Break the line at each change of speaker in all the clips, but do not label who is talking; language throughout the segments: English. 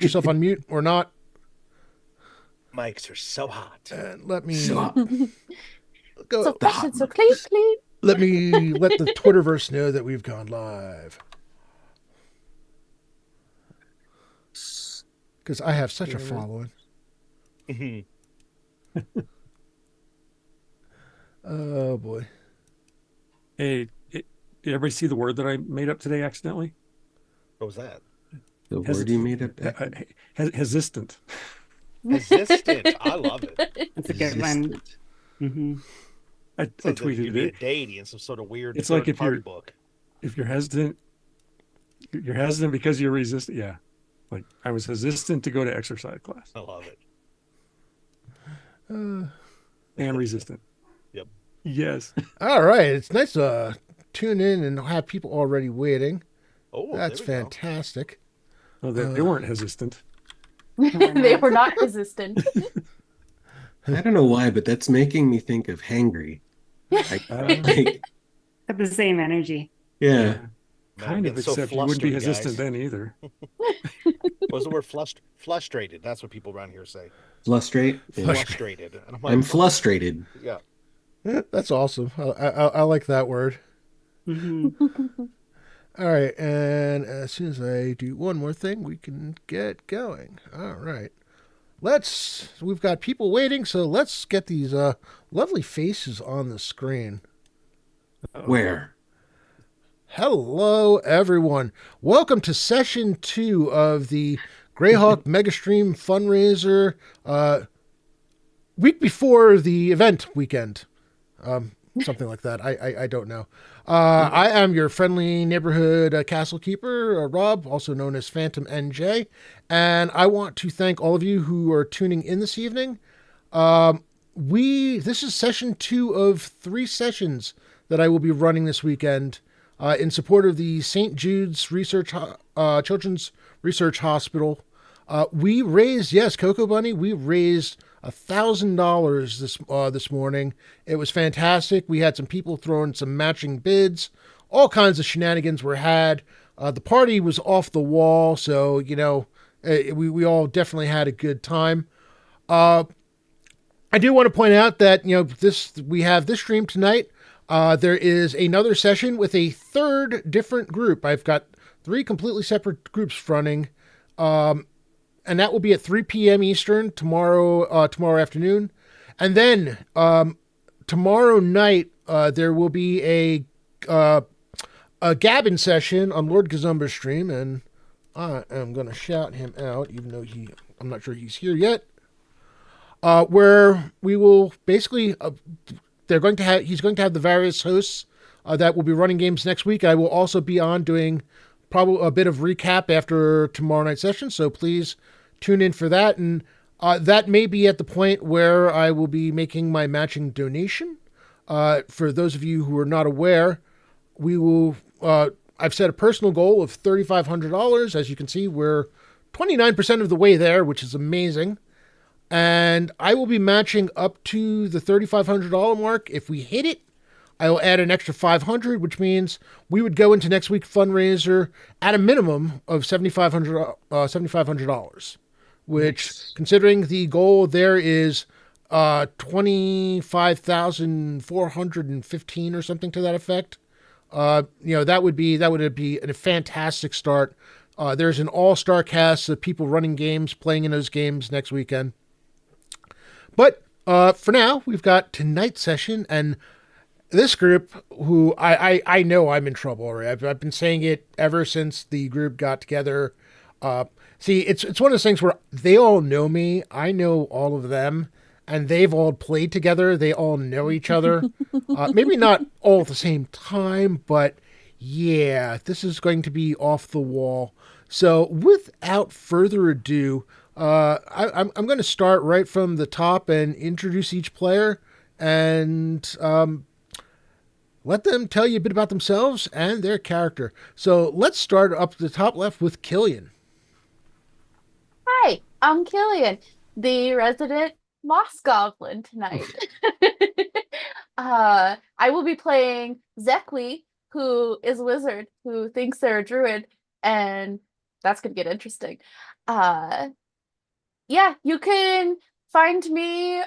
yourself on mute or not.
Mics are so hot.
And let me
So
go.
So
the
fresh
hot
and so clean,
mics.
clean.
Let me let the Twitterverse know that we've gone live because I have such a following. Oh boy.
Hey, did everybody see the word that I made up today accidentally?
What was that?
The word you made up.
Hesistant.
Resistant. I love it.
That's a good one.
Resistant.
Mm-hmm.
I
Sounds like you
tweeted
could be a
it.
deity in some sort of weird
It's like
party book.
if you're hesitant because you're resistant. Yeah, like I was hesitant to go to exercise class.
I love it.
And resistant.
Yep.
Yes.
All right. It's nice to tune in and have people already waiting.
Oh,
That's
there we go.
fantastic.
No, they weren't hesitant.
They were not resistant.
I don't know why, but that's making me think of hangry. Like,
Got the same energy.
yeah.
Man, I'm
Kind of,
getting so
except you wouldn't be
flustered,
hesitant
guys.
then either.
What was the word frustrated? That's what people around here say.
Flustrate. Yeah.
Frustrated. And I'm like,
I'm frustrated.
yeah.
That's awesome. I like that word.
Mm-hmm.
All right, and as soon as I do one more thing, we can get going. All right. We've got people waiting, so let's get these lovely faces on the screen.
Where?
Hello, everyone. Welcome to session 2 of the Greyhawk Megastream fundraiser week before the event weekend. Something like that. I don't know. I am your friendly neighborhood castle keeper, Rob, also known as Phantom NJ, and I want to thank all of you who are tuning in this evening. This is session 2 of 3 sessions that I will be running this weekend in support of the St. Jude's Children's Research Hospital. We raised, yes, Coco Bunny, we raised $1,000 this morning. It was fantastic. We had some people throwing some matching bids. All kinds of shenanigans were had. The party was off the wall, so we all definitely had a good time. I do want to point out that we have this stream tonight. There is another session with a third different group. I've got 3 completely separate groups running. And that will be at 3 p.m. Eastern tomorrow afternoon. And then tomorrow night there will be a Gavin session on Lord Gazumba's stream, and I am going to shout him out, even though I'm not sure he's here yet. Where we will basically he's going to have the various hosts that will be running games next week. I will also be on doing probably a bit of recap after tomorrow night's session, so please tune in for that. And that may be at the point where I will be making my matching donation. For those of you who are not aware, I've set a personal goal of $3,500. As you can see, we're 29% of the way there, which is amazing. And I will be matching up to the $3,500 mark. If we hit it, I will add an extra $500, which means we would go into next week's fundraiser at a minimum of $7,500, which, considering the goal there is 25,415 or something to that effect, that would be a fantastic start. There's an all-star cast of people running games, playing in those games next weekend. But for now, we've got tonight's session, and this group, who I know I'm in trouble already. I've been saying it ever since the group got together. See, it's one of those things where they all know me, I know all of them, and they've all played together. They all know each other. Maybe not all at the same time, but yeah, this is going to be off the wall. So without further ado, I'm going to start right from the top and introduce each player and let them tell you a bit about themselves and their character. So let's start up the top left with Killian.
Hi, I'm Killian, the resident Moss Goblin tonight. I will be playing Zekli, who is a wizard who thinks they're a druid, and that's going to get interesting. Uh, yeah, you can find me.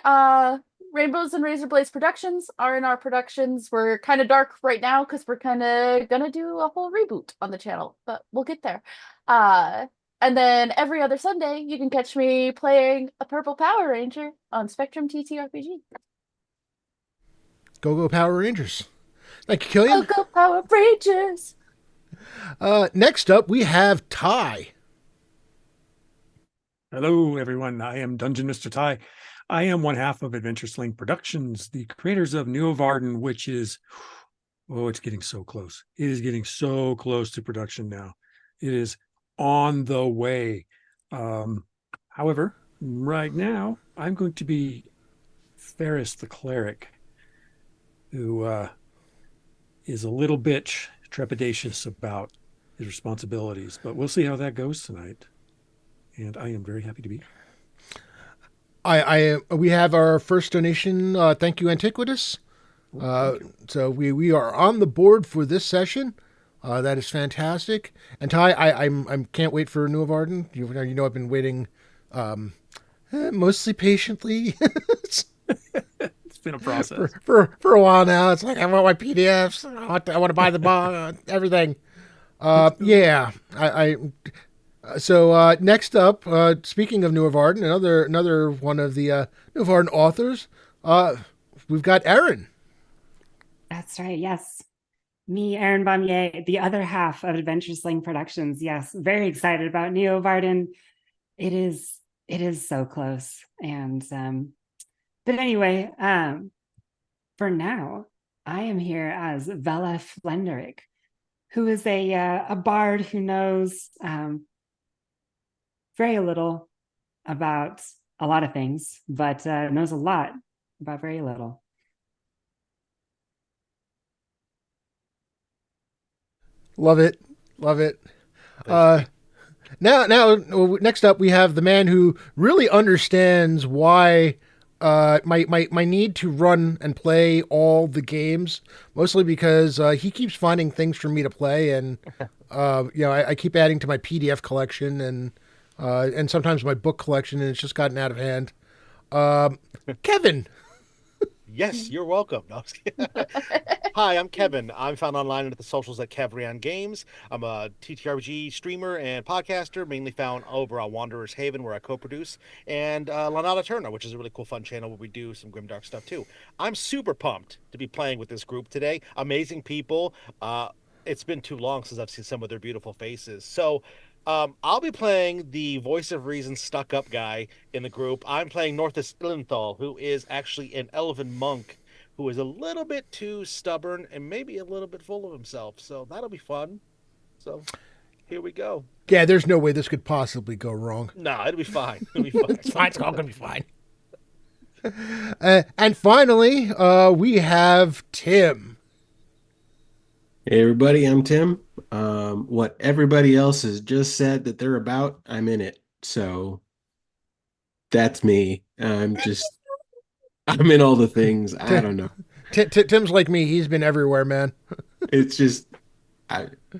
Rainbows and Razor Blades Productions are in our productions. We're kind of dark right now because we're kind of gonna do a whole reboot on the channel, but we'll get there. And then every other Sunday, you can catch me playing a Purple Power Ranger on Spectrum TTRPG.
Go Go Power Rangers. Thank you,
Go
Killian.
Go Power Rangers!
Next up, we have Ty.
Hello, everyone. I am Dungeon Mr. Ty. I am one half of Adventure Sling Productions, the creators of New Varden, which is, it's getting so close. It is getting so close to production now. It is on the way. However, right now, I'm going to be Ferris the Cleric, who is a little bitch, trepidatious about his responsibilities. But we'll see how that goes tonight. And I am very happy to be here.
We have our first donation. Thank you, Antiquitous. So we are on the board for this session. That is fantastic. And Ty, I can't wait for New Varden. You know I've been waiting, mostly patiently.
It's been a process
for a while now. It's like I want my PDFs. I want to buy the book, everything. Yeah. So next up, speaking of New Varden, another one of the New Varden authors, we've got Erin.
That's right. Yes. Me, Erin Baumier, the other half of Adventure Sling Productions. Yes. Very excited about Neo Varden. It is so close. And but anyway, for now, I am here as Vela Flenderick, who is a bard who knows very little about a lot of things, but knows a lot about very little.
Love it. Now, next up, we have the man who really understands why my need to run and play all the games, mostly because he keeps finding things for me to play, and I keep adding to my PDF collection and sometimes my book collection, and it's just gotten out of hand. Kevin.
Yes, you're welcome. No, hi, I'm Kevin. I'm found online at the socials at Kevrian Games. I'm a TTRPG streamer and podcaster, mainly found over on Wanderer's Haven, where I co-produce, and Lanata Turner, which is a really cool, fun channel where we do some grimdark stuff too. I'm super pumped to be playing with this group today. Amazing people. It's been too long since I've seen some of their beautiful faces. So I'll be playing the voice of reason stuck-up guy in the group. I'm playing Northus Ilenthal, who is actually an elven monk who is a little bit too stubborn and maybe a little bit full of himself. So that'll be fun. So here we go.
Yeah, there's no way this could possibly go wrong.
No, it'll be fine. It'll be fine.
It's fine. It's all going to be fine. And finally, we have Tim.
Hey everybody, I'm Tim. What everybody else has just said that they're about, I'm in it. So that's me. I'm in all the things. I don't know.
Tim's like me. He's been everywhere, man.
It's just,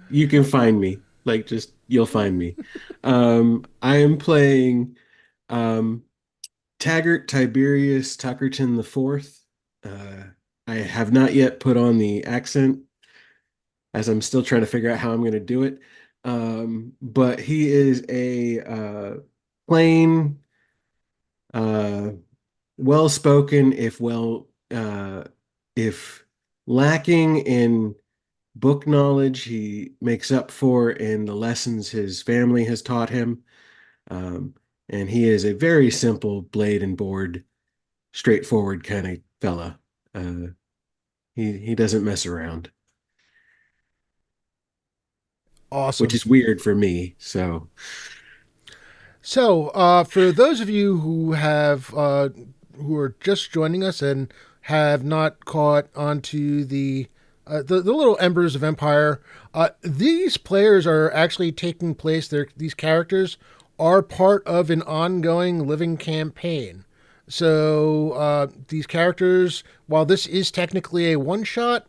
you can find me. You'll find me. I am playing Taggart Tiberius Tuckerton IV. I have not yet put on the accent, as I'm still trying to figure out how I'm going to do it. But he is a plain, well-spoken, if lacking in book knowledge, he makes up for in the lessons his family has taught him. And he is a very simple blade and board, straightforward kind of fella. He doesn't mess around.
Awesome.
Which is weird for me. So
for those of you who are just joining us and have not caught onto the little embers of Empire, these players are actually taking place. These characters are part of an ongoing living campaign. So these characters, while this is technically a one-shot,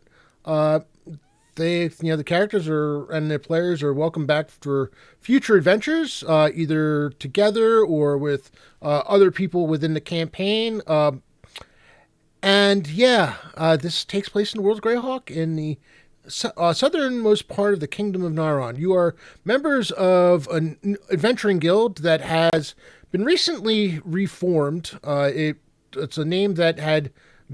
the characters and the players are welcome back for future adventures, either together or with other people within the campaign. And yeah, this takes place in the world of Greyhawk in the southernmost part of the Kingdom of Naron. You are members of an adventuring guild that has been recently reformed. It's a name that had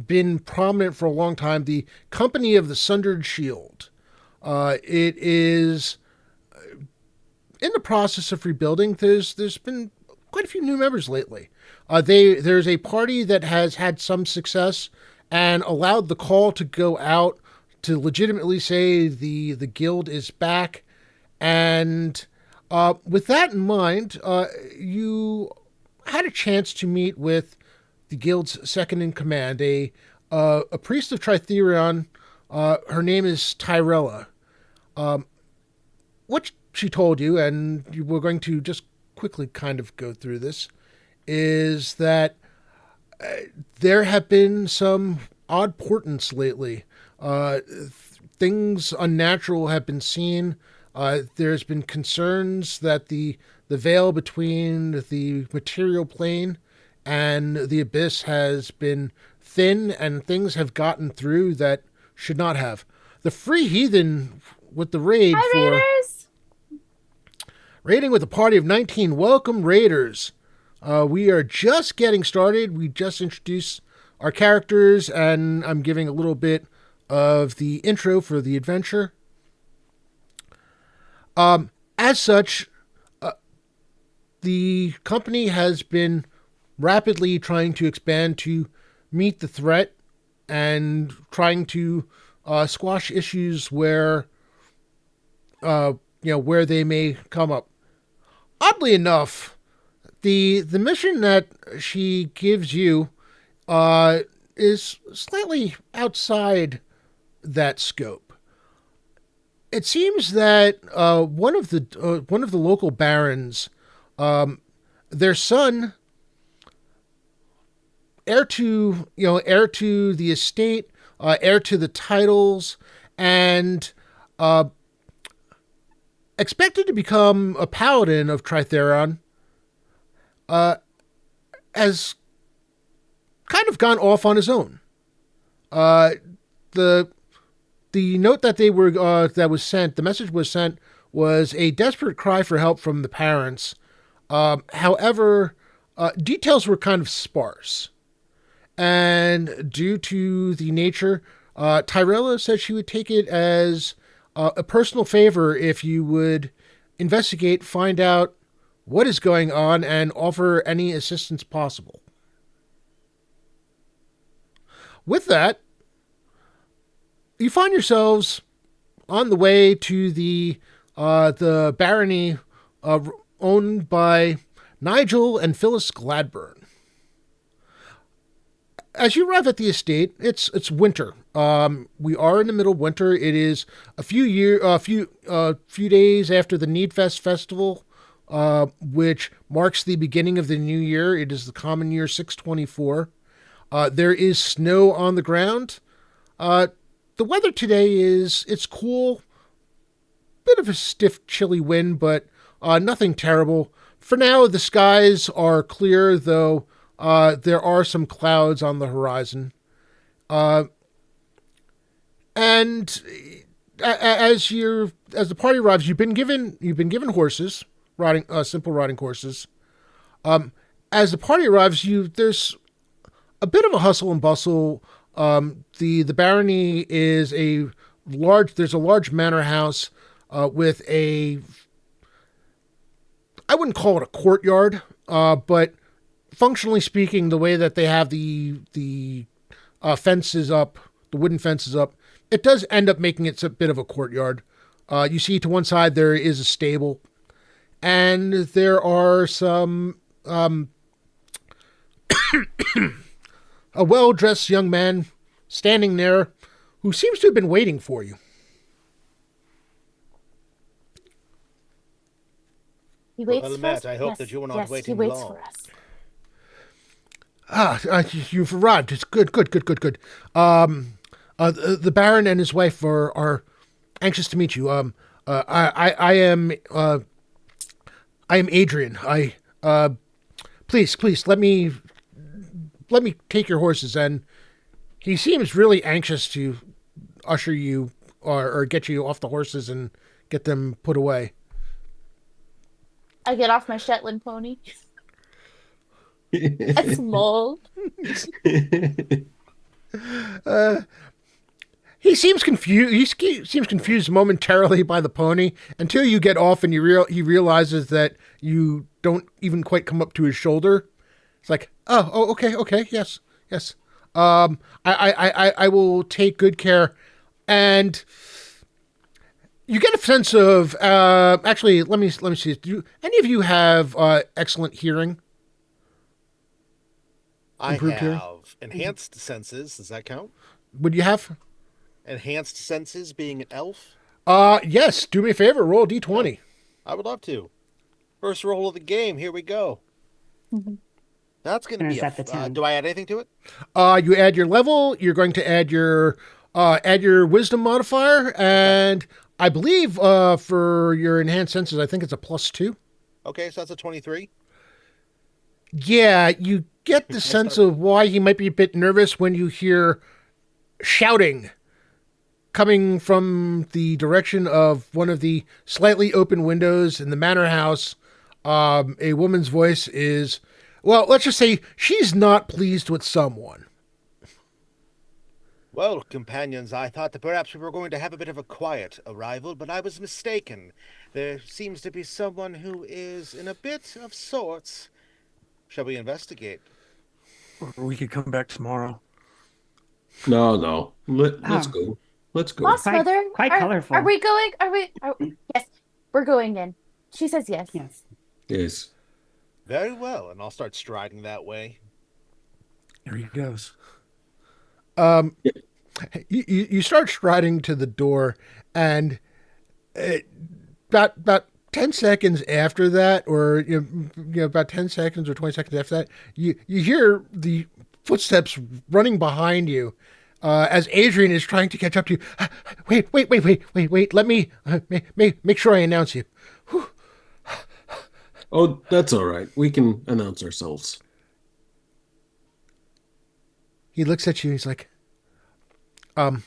been prominent for a long time, the Company of the Sundered Shield. It is in the process of rebuilding. There's been quite a few new members lately. There's a party that has had some success and allowed the call to go out to legitimately say the guild is back. And with that in mind, you had a chance to meet with the guild's second in command, a priest of Tritherion. Her name is Tyrella. What she told you, and we're going to just quickly kind of go through this, is that there have been some odd portents lately. Things unnatural have been seen. There's been concerns that the veil between the material plane and the abyss has been thin, and things have gotten through that should not have. The Free Heathen with the raid
Hi,
for
Raiders!
raiding with a party of 19. Welcome, Raiders. We are just getting started. We just introduced our characters, and I'm giving a little bit of the intro for the adventure. As such, the company has been rapidly trying to expand to meet the threat and trying to squash issues where where they may come up. Oddly enough, the mission that she gives you is slightly outside that scope. It seems that one of the local barons, their son, heir to the estate, heir to the titles, and expected to become a paladin of Tritherion, has kind of gone off on his own. The note that the message was sent was a desperate cry for help from the parents. However, details were kind of sparse. And due to the nature, Tyrella said she would take it as a personal favor if you would investigate, find out what is going on, and offer any assistance possible. With that, you find yourselves on the way to the barony owned by Nigel and Phyllis Gladburn. As you arrive at the estate, it's winter. We are in the middle of winter. It is a few days after the Needfest festival, which marks the beginning of the new year. It is the common year 624. There is snow on the ground. The weather today it's cool. Bit of a stiff, chilly wind, but nothing terrible. For now, the skies are clear, though there are some clouds on the horizon. And as the party arrives, you've been given horses, simple riding horses. As the party arrives, there's a bit of a hustle and bustle. The barony is there's a large manor house with I wouldn't call it a courtyard, but functionally speaking, the way that they have the fences up, the wooden fences up, it does end up making it a bit of a courtyard. You see to one side there is a stable, and there are some a well-dressed young man standing there who seems to have been waiting for you.
He waits
Well,
for
Matt,
us.
I hope
Yes,
that you are not
yes,
waiting
he waits
long.
for us.
You've arrived. It's good. The Baron and his wife are anxious to meet you. I am Adrian. Please, let me take your horses. And he seems really anxious to usher you or get you off the horses and get them put away.
I get off my Shetland pony. A small.
He seems confused. He seems confused momentarily by the pony until you get off and he realizes that you don't even quite come up to his shoulder. It's like, okay, yes. I will take good care. And you get a sense of actually. Let me see. Do any of you have excellent hearing?
I
Improved hearing?
have enhanced senses. Does that count?
Would you have?
Enhanced senses being an elf?
Yes. Do me a favor. Roll a d20.
I would love to. First roll of the game. Here we go. That's going to
Gonna
be
set the tone.
do I add anything to it?
You add your level. You're going to add your wisdom modifier, and I believe for your enhanced senses, I think it's a +2.
Okay, so that's a 23.
Yeah, you get the sense of why he might be a bit nervous when you hear shouting coming from the direction of one of the slightly open windows in the manor house. A woman's voice is, well, let's just say she's not pleased with someone.
Well, companions, I thought that perhaps we were going to have a bit of a quiet arrival, but I was mistaken. There seems to be someone who is in a bit of sorts. Shall we investigate?
Or we could come back tomorrow.
No. Let's
Oh.
go. Let's go.
Boss
Quite-
mother,
quite colorful.
Are we going? Yes, we're going in. She says yes.
Yes.
Yes.
Very well, and I'll start striding that way.
There he goes.
You start striding to the door, and about 10 seconds after that, or about 10 seconds or 20 seconds after that, you hear the footsteps running behind you as Adrian is trying to catch up to you. Wait. Let me make sure I announce you. Whew.
Oh, that's all right. We can announce ourselves.
He looks at you. He's like, are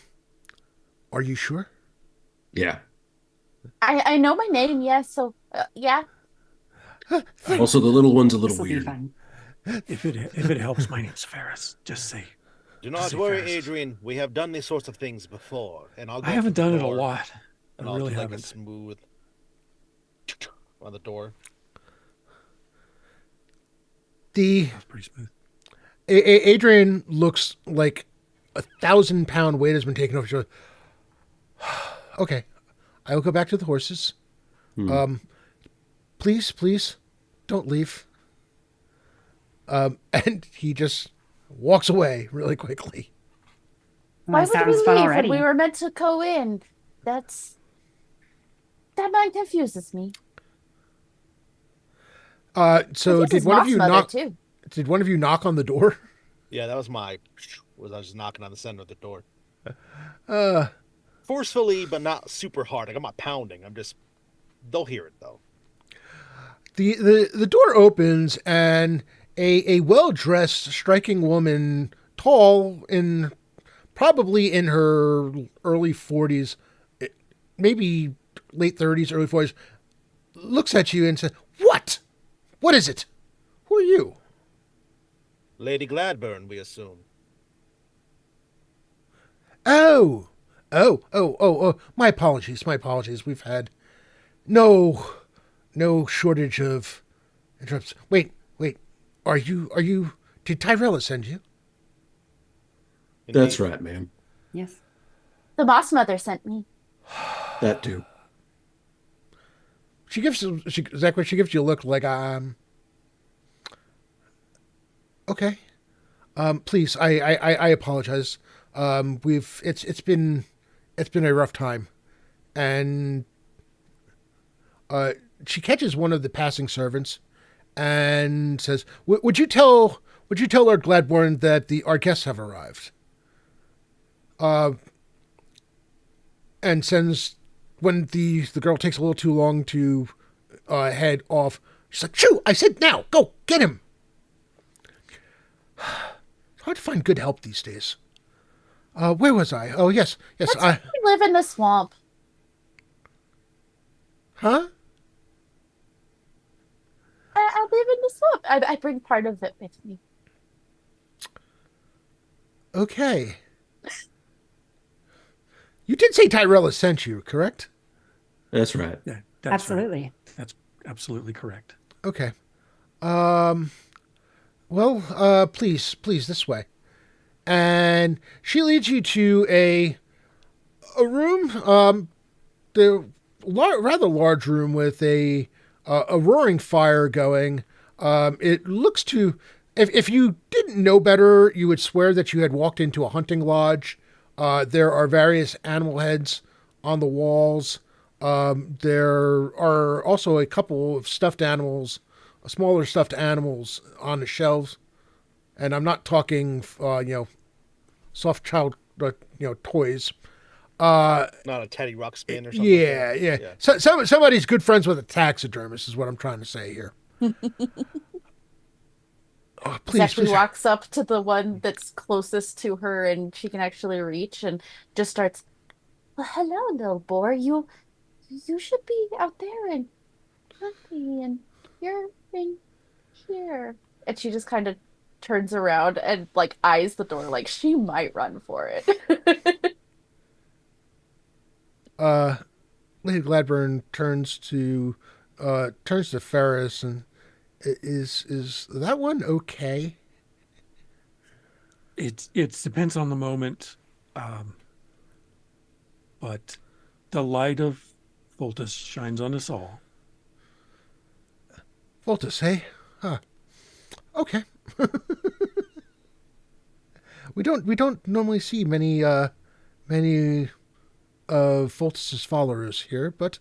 you sure?
Yeah.
I know my name. Yes. So yeah.
Also, the little one's a little
This will be
weird.
fun.
If it helps, my name's Ferris. Just say.
Do not
Say
worry,
fast.
Adrian. We have done these sorts of things before, and I'll go
I haven't
to the
done it a
door,
lot.
And
I
I'll
really
do like a
haven't.
smooth on the door.
The
That was pretty smooth.
Adrian looks like 1,000-pound weight has been taken off his shoulder. Okay, I will go back to the horses. Please, don't leave. And he just walks away really quickly.
Well,
Why
that
would
sounds
we
fun
leave
already.
when we were meant to go in? That mind confuses me.
So
This
did
is
one of
Boss
you
mother,
knock?
too.
Did one of you knock on the door?
Yeah, that was I was just knocking on the center of the door.
Uh,
Forcefully, but not super hard. Like I'm not pounding. They'll hear it though.
the door opens and a well-dressed, striking woman, tall, probably in her early 40s, maybe late 30s, early 40s, looks at you and says, "What? What is it? Who are you?"
Lady Gladburn, we assume.
Oh. My apologies. We've had no shortage of interrupts. Wait. Are you? Did Tyrella send you?
That's
Indeed.
right, ma'am.
Yes.
The boss mother sent me.
That too.
She gives you a look like okay. Please, I apologize. It's been a rough time, and she catches one of the passing servants and says, "Would you tell Lord Gladborn that our guests have arrived?" And sends when the girl takes a little too long to head off, she's like, "Shoo! I said now, go get him." It's hard to find good help these days. Where was I? Oh yes, yes.
We live in the swamp.
Huh?
I live in the swamp. I bring part of it with me.
Okay. You did say Tyrella sent you, correct?
That's right.
Yeah, that's right.
Absolutely.
That's absolutely correct.
Okay. Well, please, this way. And she leads you to a room, the rather large room with a roaring fire going. It looks to, if you didn't know better, you would swear that you had walked into a hunting lodge. There are various animal heads on the walls. There are also a couple of stuffed animals, smaller stuffed animals on the shelves. And I'm not talking, soft child, toys.
Not a Teddy Ruxpin or something.
Yeah,
like
yeah.
that.
So, somebody's good friends with a taxidermist is what I'm trying to say here. Oh, please,
Zachary
please.
walks up to the one that's closest to her and she can actually reach and just starts, "Well, hello, little boy. You should be out there and happy and you're in here." And she just kind of turns around and like eyes the door like she might run for it.
Lady Gladburn turns to Ferris and is that one okay?
It depends on the moment, but the light of Voltus shines on us all.
Voltus, hey? Huh. Okay. We don't normally see many of Voltus's followers here, but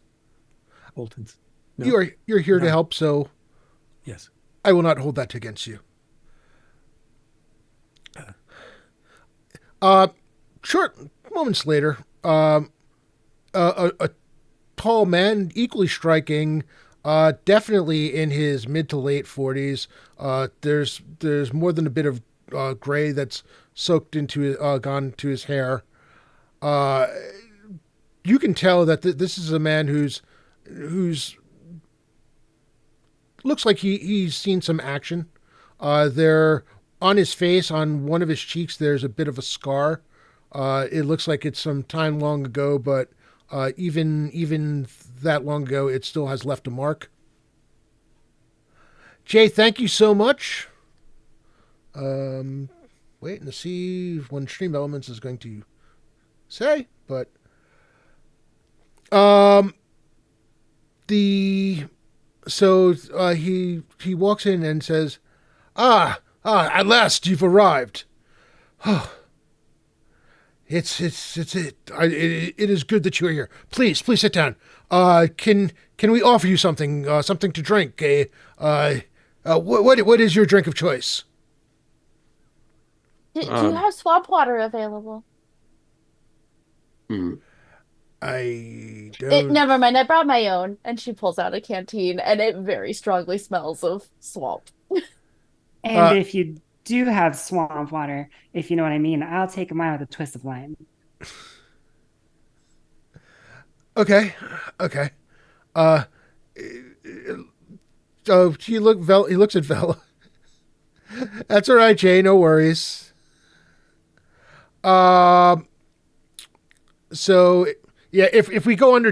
Voltons. No,
you're here to
No.
help, so
yes.
I will not hold that against you. Short moments later, a tall man, equally striking, definitely in his mid to late 40s. There's more than a bit of gray that's soaked into gone to his hair. You can tell that this is a man who's looks like he's seen some action. There on his face, on one of his cheeks, there's a bit of a scar. It looks like it's some time long ago, but even that long ago, it still has left a mark. Jay, thank you so much. Waiting to see when Stream Elements is going to say, but he walks in and says, at last you've arrived. It is good that you are here. Please sit down. Can we offer you something to drink? What is your drink of choice?
Do you have swamp water available?
I don't.
Never mind. I brought my own. And she pulls out a canteen, and it very strongly smells of swamp.
And if you do have swamp water, if you know what I mean, I'll take mine with a twist of lime.
Okay. So he looks at Vela. That's all right, Jay. No worries. So yeah, if we come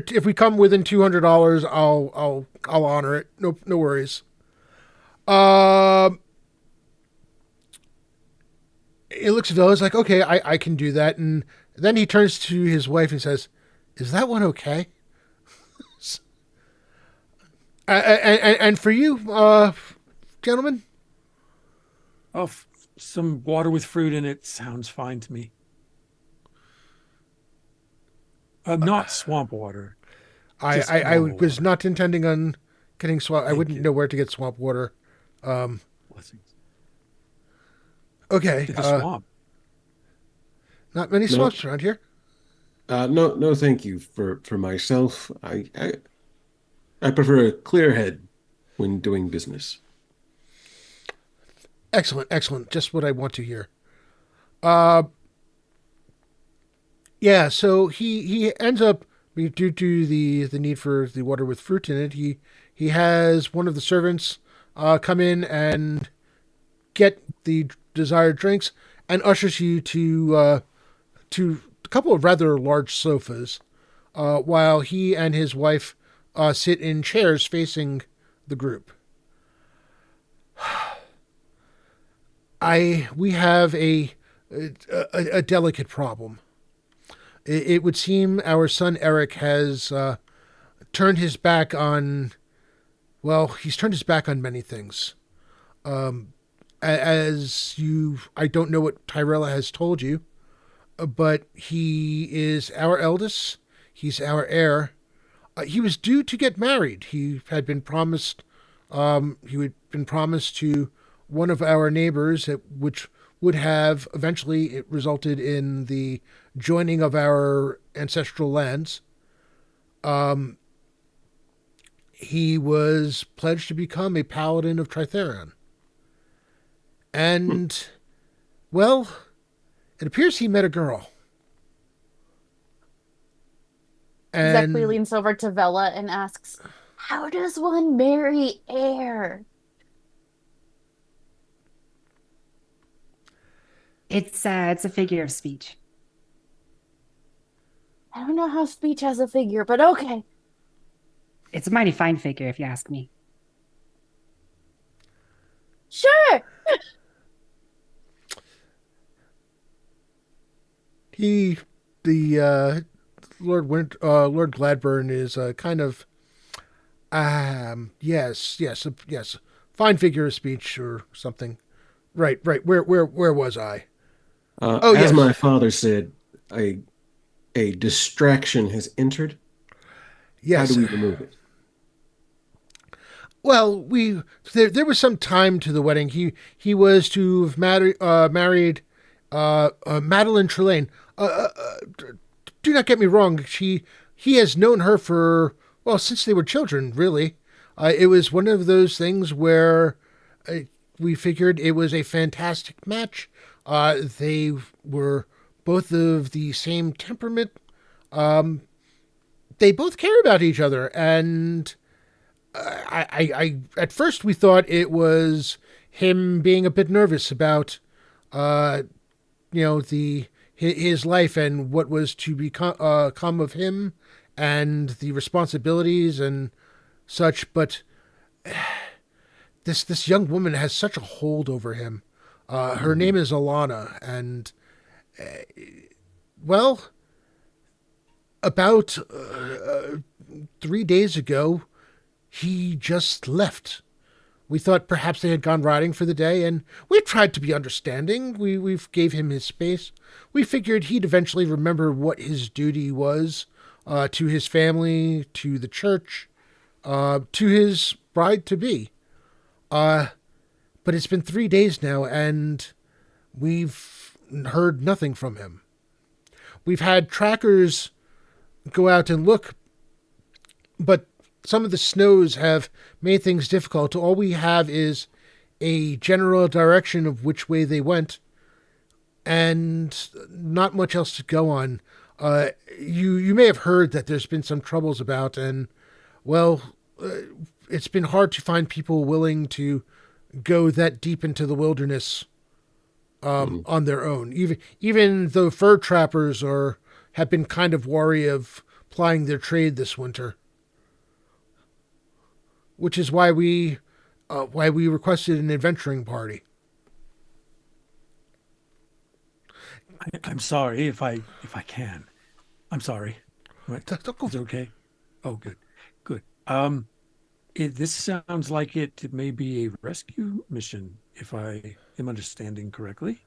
within $200, I'll honor it. No worries. It looks at Vela. It's like, okay, I can do that. And then he turns to his wife and says, "Is that one okay?" And for you, gentlemen?
Oh, some water with fruit in it sounds fine to me. Not swamp water.
I
normal
was
water.
not intending on getting swamp. I
Thank
wouldn't
you.
know where to get swamp water.
Blessings.
Okay.
Get the swamp.
Not many swamps around here.
No, thank you. For myself, I prefer a clear head when doing business.
Excellent, excellent. Just what I want to hear. Uh, yeah. So he ends up due to the need for the water with fruit in it. He has one of the servants come in and get the desired drinks and ushers you to a couple of rather large sofas, while he and his wife sit in chairs facing the group. We have a delicate problem. It would seem our son Eric has turned his back on. Well, he's turned his back on many things. As you, I don't know what Tyrella has told you, but he is our eldest. He's our heir. He was due to get married. He had been promised. He had been promised to one of our neighbors, which would have eventually it resulted in the joining of our ancestral lands. He was pledged to become a paladin of Tritherion. And, well, it appears he met a girl.
Exactly
And
leans over to Vela and asks, "How does one marry heir?"
It's a figure of speech.
I don't know how speech has a figure, but okay.
It's a mighty fine figure, if you ask me.
Sure.
the Lord Gladburn is kind of, yes, fine figure of speech or something. Right. Where was I? Oh,
As
yes.
my father said, a distraction has entered. How
Yes.
do we remove it?
Well, there was some time to the wedding. He was to have married Madeline Trelane. Do not get me wrong. He has known her for, well, since they were children. Really, it was one of those things where we figured it was a fantastic match. They were both of the same temperament. They both care about each other, and I at first we thought it was him being a bit nervous about, uh, the his life and what was to become come of him and the responsibilities and such. But this young woman has such a hold over him. Her name is Alana, and well, about 3 days ago, he just left. We thought perhaps they had gone riding for the day, and we tried to be understanding. We've gave him his space. We figured he'd eventually remember what his duty was to his family, to the church, to his bride-to-be. But it's been 3 days now, and we've heard nothing from him. We've had trackers go out and look, but some of the snows have made things difficult. All we have is a general direction of which way they went, and not much else to go on. You may have heard that there's been some troubles about, and well, it's been hard to find people willing to go that deep into the wilderness on their own. Even though fur trappers have been kind of wary of plying their trade this winter, which is why we requested an adventuring party.
I'm sorry if I can. I'm sorry. What?
Go.
It's okay. Oh, good. This sounds like it may be a rescue mission, if I am understanding correctly.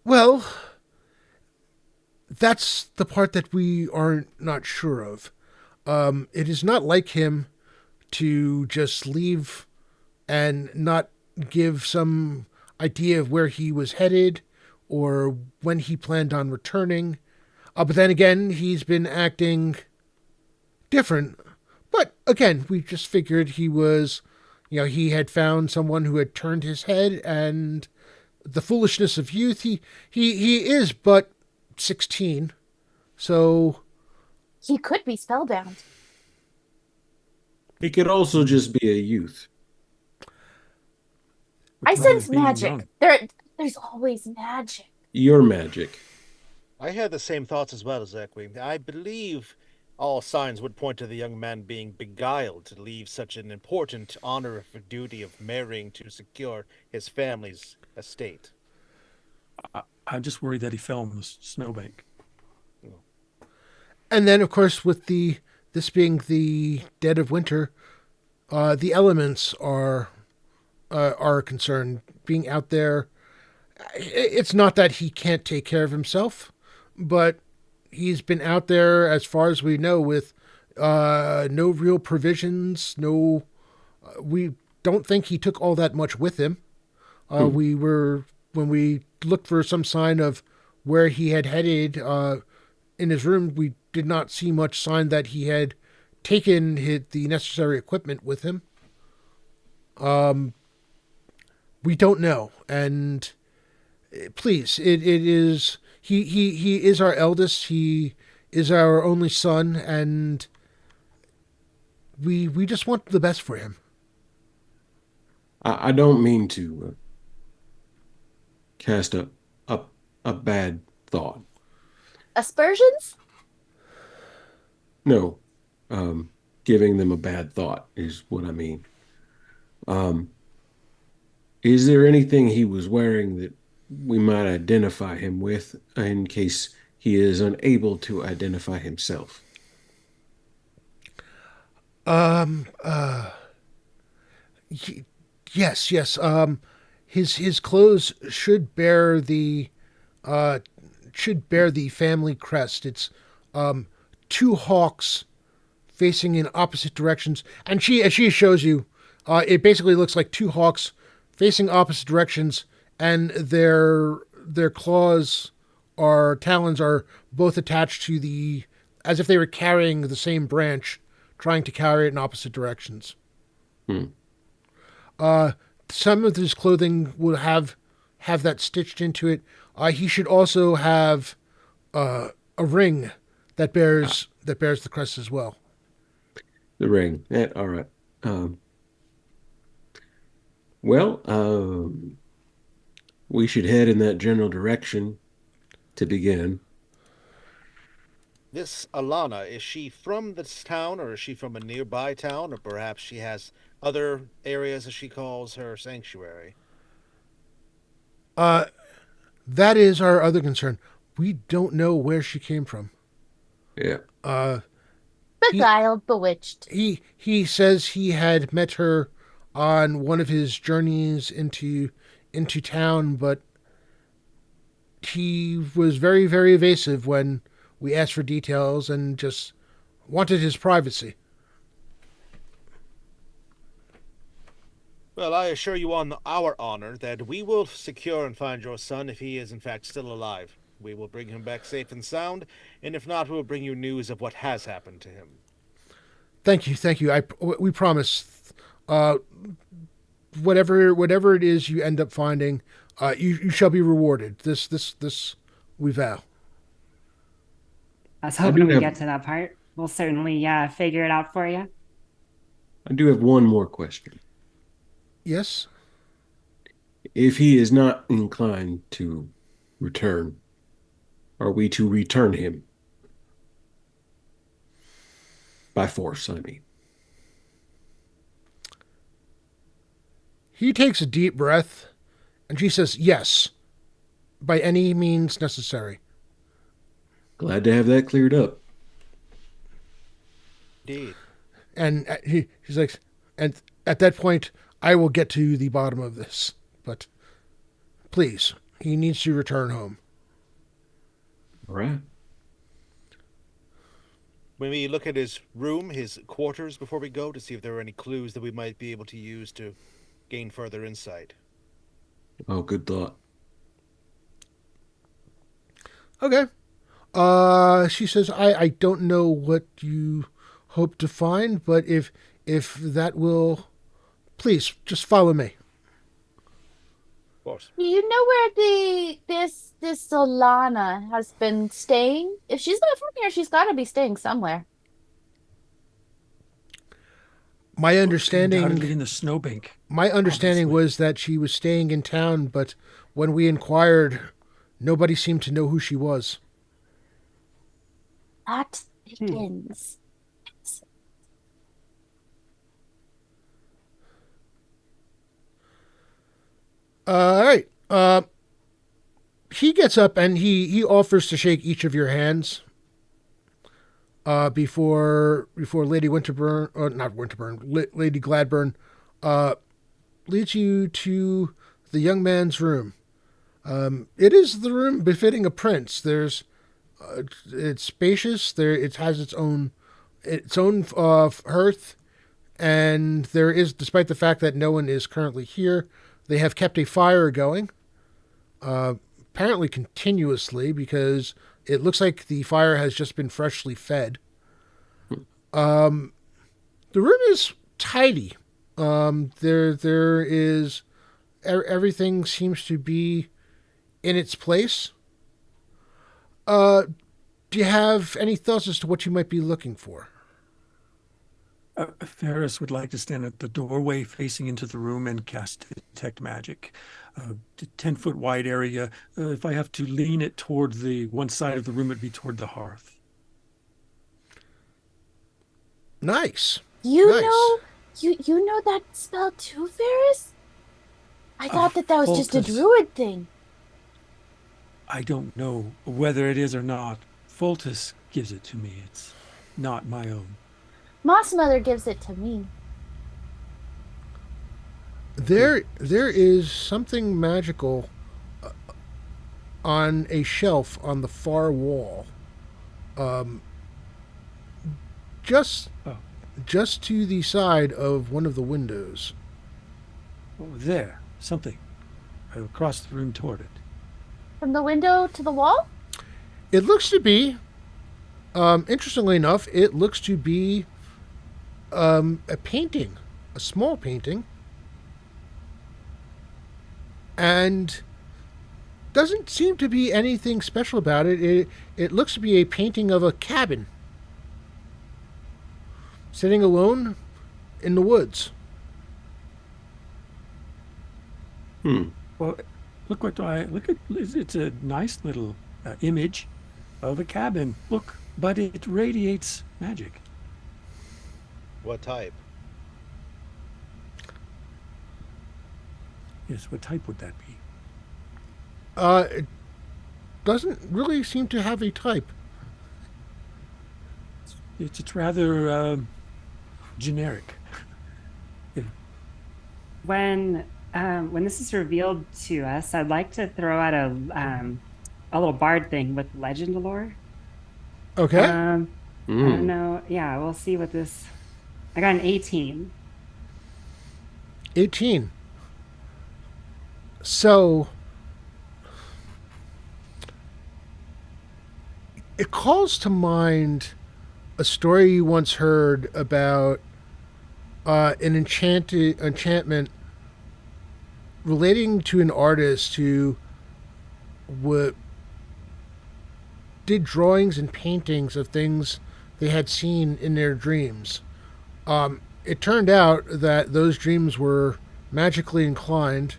Well, that's the part that we are not sure of. It is not like him to just leave and not give some idea of where he was headed or when he planned on returning. But then again, he's been acting different. But again, we just figured he was, he had found someone who had turned his head, and the foolishness of youth. He is but 16, so
He could be spellbound.
He could also just be a youth.
I
Which one
sense
is being
magic.
young?
There's always magic.
Your magic.
I had the same thoughts as well, Zekwe. I believe all signs would point to the young man being beguiled to leave such an important honor of duty of marrying to secure his family's estate.
I'm just worried that he fell in the snowbank.
and then of course with this being the dead of winter, the elements are a concern. Being out there, it's not that he can't take care of himself, but he's been out there, as far as we know, with no real provisions. No, we don't think he took all that much with him. We were when we looked for some sign of where he had headed in his room. We did not see much sign that he had taken the necessary equipment with him. We don't know, and please, it is he is our eldest. He is our only son, and we just want the best for him.
I don't mean to cast a bad thought.
Aspersions?
No, giving them a bad thought is what I mean. Is there anything he was wearing that we might identify him with in case he is unable to identify himself?
Um. Yes. Yes. His clothes should bear the family crest. It's two hawks facing in opposite directions, and as she shows you, it basically looks like two hawks facing opposite directions, and their claws or talons are both attached to as if they were carrying the same branch, trying to carry it in opposite directions.
Hmm.
Some of his clothing will have that stitched into it. He should also have a ring that bears the crest as well.
The ring. All right. Well, we should head in that general direction to begin.
This Alana, is she from this town, or is she from a nearby town, or perhaps she has other areas as she calls her sanctuary?
That is our other concern. We don't know where she came from.
Yeah.
Beguiled, bewitched.
He says he had met her on one of his journeys into town, but he was very, very evasive when we asked for details and just wanted his privacy.
Well, I assure you on our honor that we will secure and find your son if he is in fact still alive. We will bring him back safe and sound, and if not, we will bring you news of what has happened to him.
Thank you. We promise. Whatever it is you end up finding, you shall be rewarded. This we vow.
I was
I
hoping
do
we'd
have-
get to that part. We'll certainly figure it out for you.
I do have one more question.
Yes.
If he is not inclined to return, are we to return him? By force, I mean.
He takes a deep breath, and she says, "Yes, by any means necessary."
Glad to have that cleared up.
Indeed.
And he's like, and at that point, I will get to the bottom of this. But please, he needs to return home.
All right.
When we look at his room, his quarters, before we go, to see if there are any clues that we might be able to use to gain further insight.
Oh, good thought.
Okay. She says, I don't know what you hope to find, but if that will, please just follow me.
Of course.
Do you know where this Solana has been staying? If she's not from here, she's got to be staying somewhere.
My
Undoubtedly
understanding
in the snowbank.
my understanding
Obviously.
was that she was staying in town, but when we inquired, nobody seemed to know who she was.
That
Hmm.
begins.
All right. He gets up and he offers to shake each of your hands. Before Lady Winterburn, or not Winterburn, Lady Gladburn, uh, leads you to the young man's room. It is the room befitting a prince. It's spacious. It has its own hearth, and there is, despite the fact that no one is currently here, they have kept a fire going, apparently continuously, because it looks like the fire has just been freshly fed. The room is tidy. There is everything seems to be in its place. Uh, do you have any thoughts as to what you might be looking for?
Ferris would like to stand at the doorway facing into the room and cast Detect Magic. 10-foot wide area. If I have to lean it toward the one side of the room, it'd be toward the hearth.
Nice.
You
Nice.
know, you know that spell too, Ferris? I thought that was just a
Fultus.
druid thing.
I don't know whether it is or not. Fultus gives it to me. It's not my own.
Moss Mother gives it to me.
There is something magical on a shelf on the far wall. Just
Oh.
just to the side of one of the windows.
Oh, there. Something. I'll cross the room toward it.
From the window to the wall?
It looks to be, interestingly enough, it looks to be a painting, a small painting, and doesn't seem to be anything special about it. It looks to be a painting of a cabin sitting alone in the woods.
Well, look at. It's a nice little image of a cabin. Look, but it radiates magic.
What type?
Yes, what type would that be?
It doesn't really seem to have a type.
It's rather generic.
When this is revealed to us, I'd like to throw out a little bard thing with legend lore.
Okay.
I don't know. Yeah, we'll see what this. I got an 18.
18. So it calls to mind a story you once heard about an enchantment relating to an artist who did drawings and paintings of things they had seen in their dreams. It turned out that those dreams were magically inclined,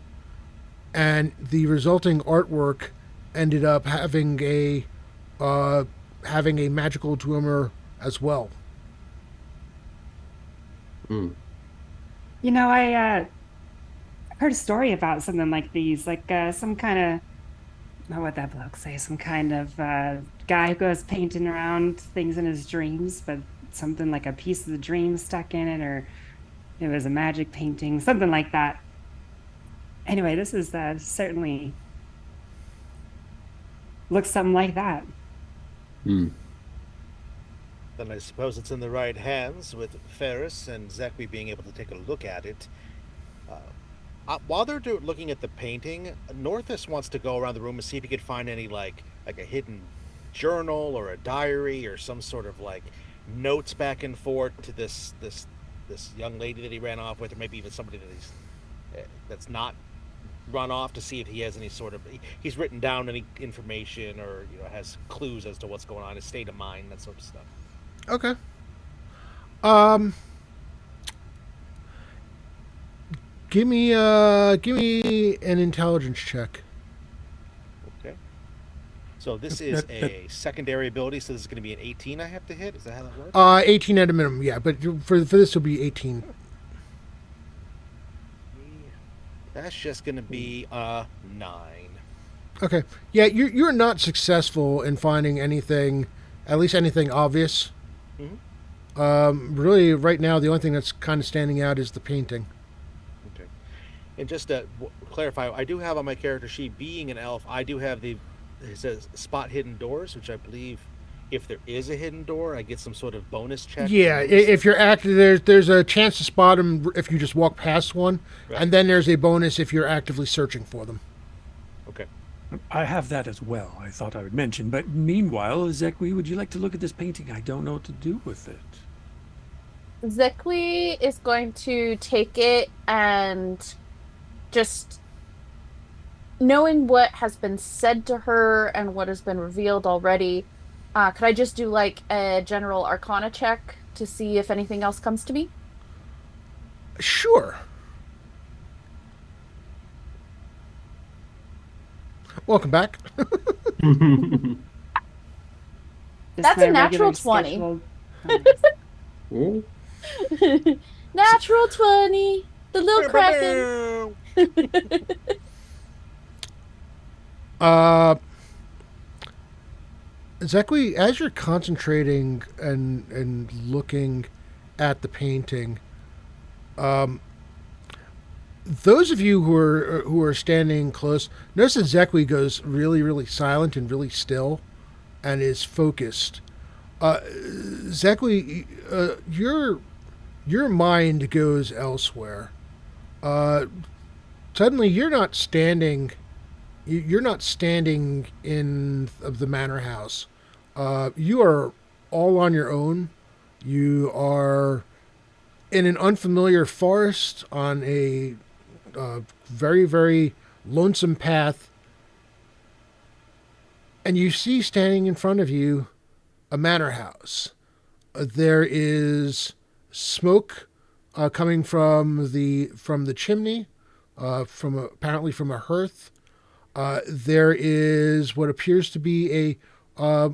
and the resulting artwork ended up having a magical tumor as well.
You know, I heard a story about something like these, like some kind of, not what that bloke say, some kind of guy who goes painting around things in his dreams, but something like a piece of the dream stuck in it, or it was a magic painting, something like that. Anyway, this is certainly looks something like that.
Then I suppose it's in the right hands, with Ferris and Zekwe being able to take a look at it. While they're looking at the painting, Northus wants to go around the room and see if he could find any like a hidden journal or a diary or some sort of like notes back and forth to this young lady that he ran off with, or maybe even somebody that that's not run off, to see if he has any sort of he's written down any information, or has clues as to what's going on, his state of mind, that sort of stuff.
Okay. Um, give me an intelligence check.
Okay. So this is a secondary ability, so this is going to be an 18 I have to hit. Is that how that works?
18 at a minimum, yeah. But for this will be 18.
That's just going to be 9.
Okay. Yeah, you're not successful in finding anything, at least anything obvious. Really, right now, the only thing that's kind of standing out is the painting.
Okay. And just to clarify, I do have on my character sheet, being an elf, I do have it says spot hidden doors, which I believe if there is a hidden door, I get some sort of bonus check.
Yeah, if you're active, there's a chance to spot them if you just walk past one,
Right.
and then there's a bonus if you're actively searching for them.
Okay.
I have that as well. I thought I would mention. But meanwhile, Zekwi, would you like to look at this painting? I don't know what to do with it.
Zekli is going to take it and just knowing what has been said to her and what has been revealed already, could I just do like a general arcana check to see if anything else comes to me?
Sure. Welcome back.
That's a natural 20.
Oh,
Natural 20. The little kraken.
Zekwi, as you're concentrating and looking at the painting, those of you who are standing close notice that Zekwi goes really, really silent and really still, and is focused. Zekwi, your mind goes elsewhere. Suddenly, you're not standing. You're not standing in the manor house. You are all on your own. You are in an unfamiliar forest on a very, very lonesome path. And you see standing in front of you a manor house. There is smoke coming from the chimney, apparently from a hearth. There is what appears to be a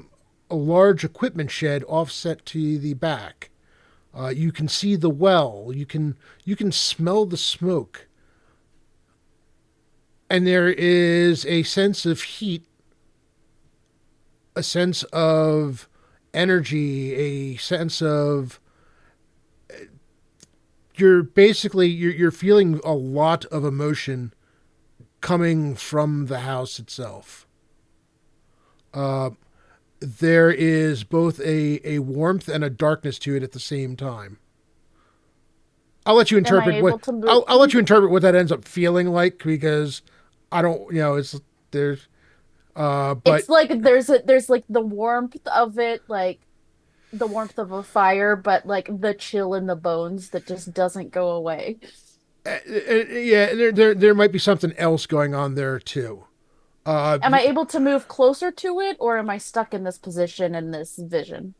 large equipment shed offset to the back. You can see the well. You can smell the smoke, and there is a sense of heat, a sense of energy, a sense of you're feeling a lot of emotion coming from the house itself. There is both a warmth and a darkness to it at the same time. I'll let you interpret I'll let you interpret what that ends up feeling like, because I don't, it's there's but
it's like there's like the warmth of it, like the warmth of a fire, but like the chill in the bones that just doesn't go away.
yeah, there might be something else going on there too.
Am I able to move closer to it, or am I stuck in this position in this vision?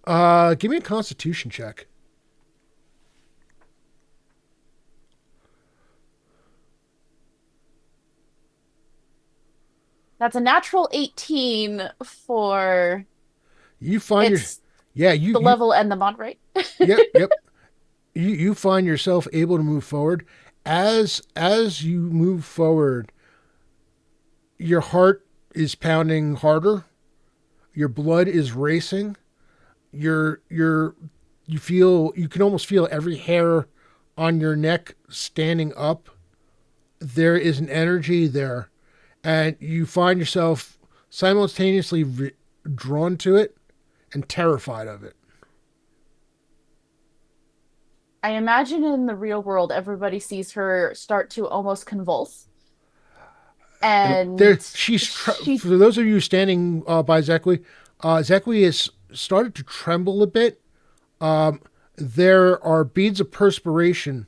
Give me a Constitution check.
That's a natural 18 for
You find
the level and the mod, right?
Yep. You find yourself able to move forward. As you move forward, your heart is pounding harder. Your blood is racing. You can almost feel every hair on your neck standing up. There is an energy there, and you find yourself simultaneously drawn to it and terrified of it.
I imagine in the real world, everybody sees her start to almost convulse.
There,
and she
for those of you standing by Zekwi, Zekwi has started to tremble a bit. There are beads of perspiration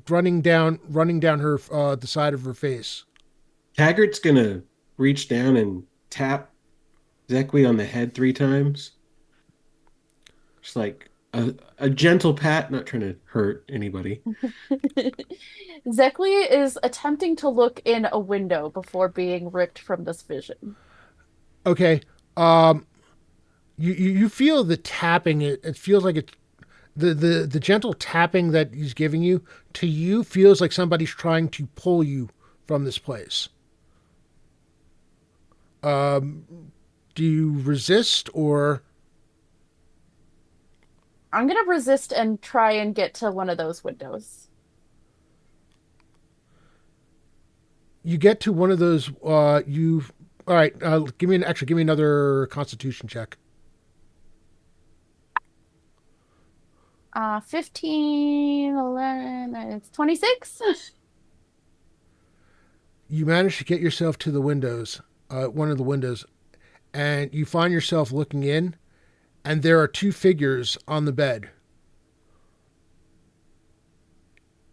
running down her the side of her face.
Taggart's gonna reach down and tap Zekwi on the head 3 times. Just like a gentle pat, not trying to hurt anybody.
Zekli is attempting to look in a window before being ripped from this vision.
Okay. You feel the tapping. It feels like it's the gentle tapping that he's giving you to you feels like somebody's trying to pull you from this place. Do you resist or
I'm gonna resist and try and get to one of those windows.
you get to one of those? You all right? Give me another Constitution check.
15, 11, it's 26.
You manage to get yourself to the windows, one of the windows, and you find yourself looking in, and there are two figures on the bed.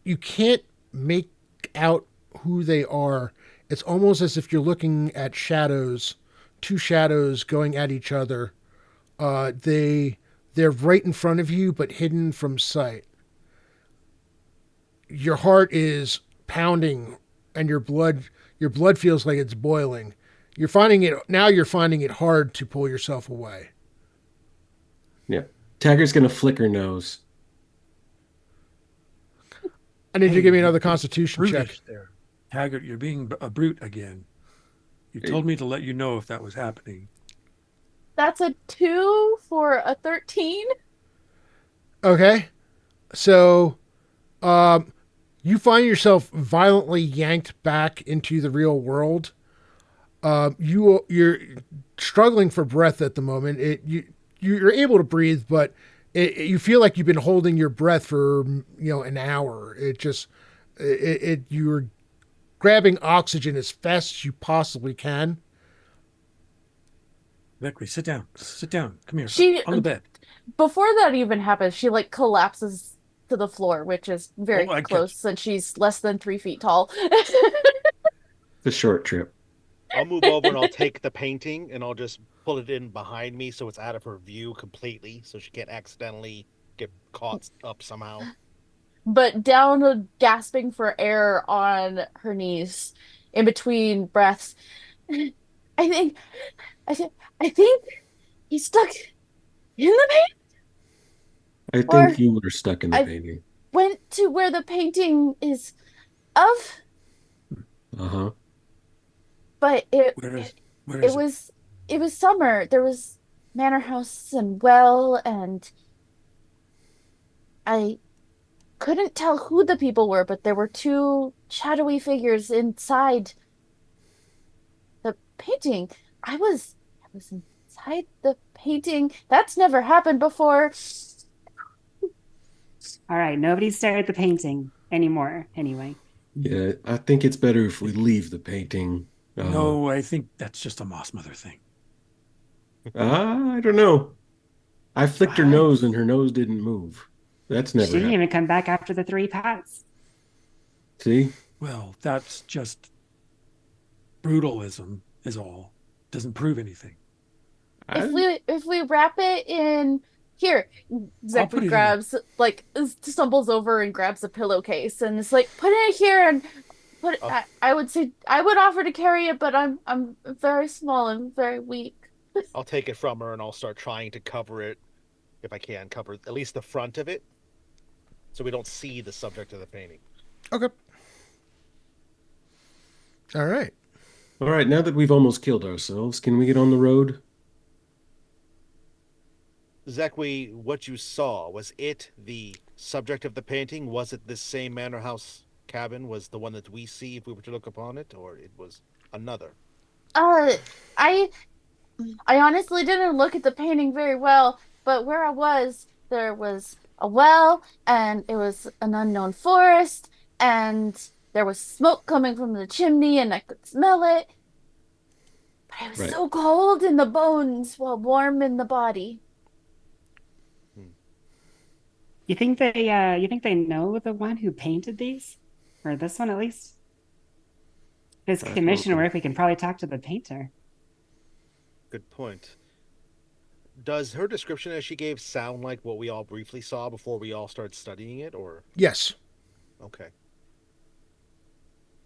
You can't make out who they are. It's almost as if you're looking at shadows, two shadows going at each other. They're right in front of you, but hidden from sight. Your heart is pounding, and your blood feels like it's boiling. You're finding it hard to pull yourself away.
Yeah. Taggart's gonna flick her nose.
I need you to give me another
you're
Constitution check.
brutish there. Taggart, you're being a brute again. You told me to let you know if that was happening.
That's a 2 for a 13.
Okay, so you find yourself violently yanked back into the real world. You're struggling for breath at the moment. You're able to breathe, but you feel like you've been holding your breath for an hour. You're grabbing oxygen as fast as you possibly can.
Beckley, sit down. Sit down. Come here.
She
On the bed.
Before that even happens, she like collapses to the floor, which is very
I catch
close since she's less than 3 feet tall.
The short trip.
I'll move over and I'll take the painting and I'll just pull it in behind me so it's out of her view completely, so she can't accidentally get caught up somehow.
But down, gasping for air on her knees, in between breaths. I think, I think he's stuck in the paint.
I
Or
think you were stuck in the
I
painting.
went to where the painting is of,
Uh-huh.
but
Where is
it
it?
was summer. There was manor house and well, and I couldn't tell who the people were, but there were two shadowy figures inside the painting. I was inside the painting. That's never happened before.
All right, nobody stare at the painting anymore, anyway.
Yeah, I think it's better if we leave the painting.
No, I think that's just a Moss Mother thing.
I don't know. I flicked her nose and her nose didn't move. That's
She
never
didn't
happened.
even come back after the 3 pats.
See?
Well, that's just brutalism is all. Doesn't prove anything.
If we wrap it in here,
I'll put
Zephyr
it in.
grabs like stumbles over and grabs a pillowcase and it's like put it here and put.
Oh.
I would say I would offer to carry it, but I'm very small and very weak.
I'll take it from her and I'll start trying to cover it, if I can, cover at least the front of it so we don't see the subject of the painting.
Okay. All right.
All right, now that we've almost killed ourselves, can we get on the road?
Zekwi, what you saw, was it the subject of the painting? Was it this same manor house cabin? Was the one that we see if we were to look upon it, or it was another?
Uh, I I honestly didn't look at the painting very well, but where I was, there was a well, and it was an unknown forest, and there was smoke coming from the chimney and I could smell it. But I was
Right.
so cold in the bones while warm in the body.
You think they know the one who painted these? Or this one at least? His
I don't
commission
know.
work, we can probably talk to the painter.
Good point. Does her description as she gave sound like what we all briefly saw before we all started studying it, or
Yes.
okay?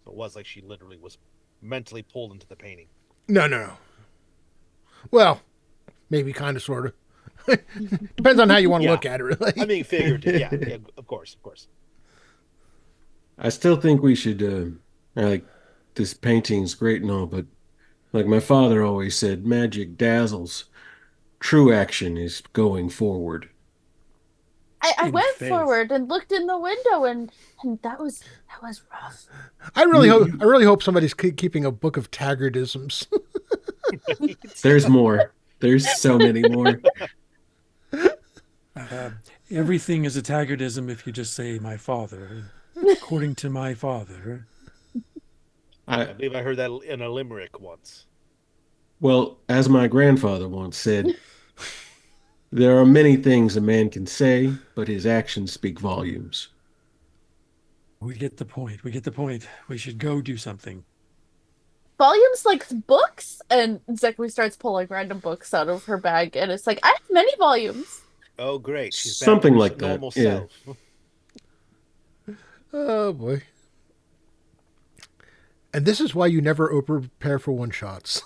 So it was like she literally was mentally pulled into the painting.
No, no, no. Well, maybe kind of, sort of. Depends on how you want to
Yeah.
look at it, really.
I mean, figurative. Yeah, of course, of course.
I still think we should, like, this painting's great and all, but like my father always said, magic dazzles. True action is going forward.
I
In
went
faith.
forward and looked in the window and that was rough.
I really
You-
hope
you-
I really hope somebody's keeping a book of Taggardisms.
There's more. There's so many more.
Everything is a Taggardism if you just say my father. According to my father.
I
I,
believe I heard that in a limerick once.
well, as my grandfather once said, there are many things a man can say, but his actions speak volumes.
We get the point. We get the point. We should go do something.
Volumes like books? And Zekwe starts pulling random books out of her bag and it's like, I have many volumes.
Oh, great! She's back
Something
to her
like that,
normal
yeah.
self.
Oh boy. And this is why you never over prepare for one shots.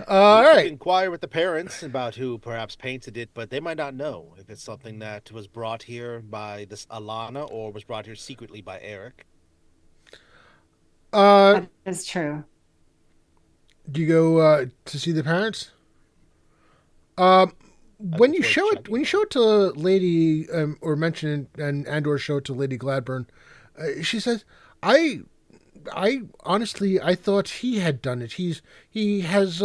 All
We could
right.
inquire with the parents about who perhaps painted it, but they might not know if it's something that was brought here by this Alana or was brought here secretly by Eric.
That is true.
Do you go to see the parents? When
look
you
forward to
show it,
checking
when you
out.
show it to Lady, or mention it and or show it to Lady Gladburn, she says, I honestly, I thought he had done it. He has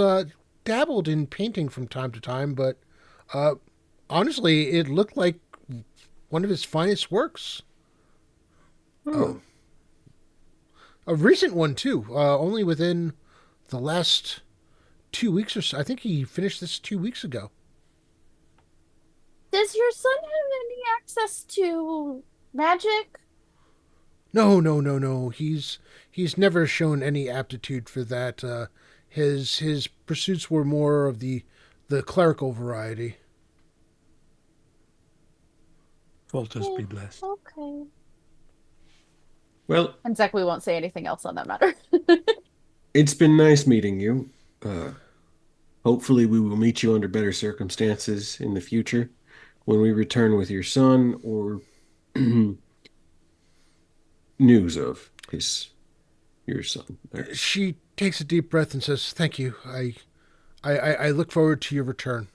dabbled in painting from time to time, but honestly, it looked like one of his finest works.
Oh,
A recent one too. Only within the last 2 weeks or so. I think he finished this 2 weeks ago.
Does your son have any access to magic?
No, no, no, no. He's never shown any aptitude for that. His pursuits were more of the clerical variety.
Voltus be blessed.
Okay.
well,
And Zekwe won't say anything else on that matter.
it's been nice meeting you. Hopefully, we will meet you under better circumstances in the future when we return with your son or news of your son.
She takes a deep breath and says, "Thank you. I look forward to your return,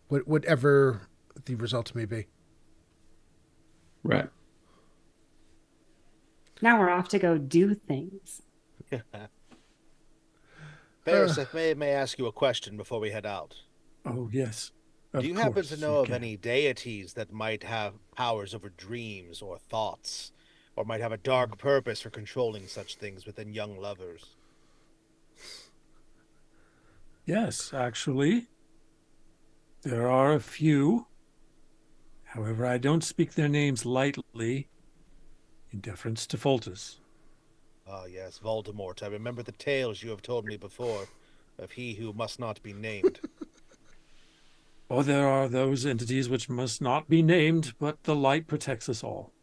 whatever the results may be."
Right.
Now we're off to go do things.
Ferris, if I may ask you a question before we head out.
Oh, yes.
Do you happen
course
to
you
know of
can.
any deities that might have powers over dreams or thoughts, or might have a dark purpose for controlling such things within young lovers?
Yes, actually. There are a few. However, I don't speak their names lightly in deference to Foltus.
Ah, yes, Voldemort. I remember the tales you have told me before of he who must not be named.
Or there are those entities which must not be named, but the light protects us all.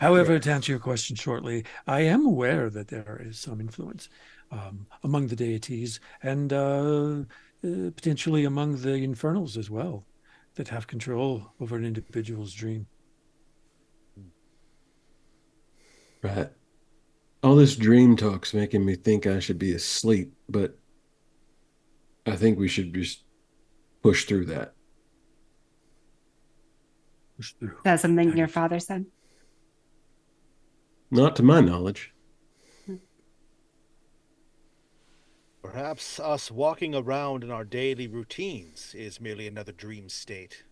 However, to answer your question shortly, I am aware that there is some influence among the deities and potentially among the infernals as well that have control over an individual's dream.
Right. All this dream talk's making me think I should be asleep, but I think we should just push through that.
Push through.
Is that something your father said?
Not to my knowledge.
Perhaps us walking around in our daily routines is merely another dream state.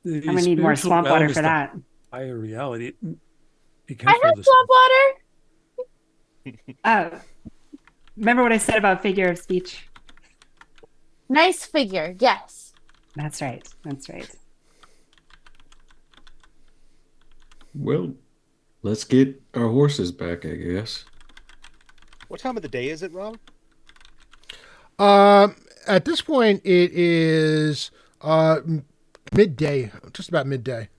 the
I'm gonna need more
spiritual
swamp
realm
water
is
for
the
that.
higher reality. Be
I
careful
have
of this.
swamp water.
Remember what I said about figure of speech?
Nice figure. Yes.
That's right. That's right.
Well, let's get our horses back, I guess.
What time of the day is it, Rob?
At this point, it is midday, just about midday.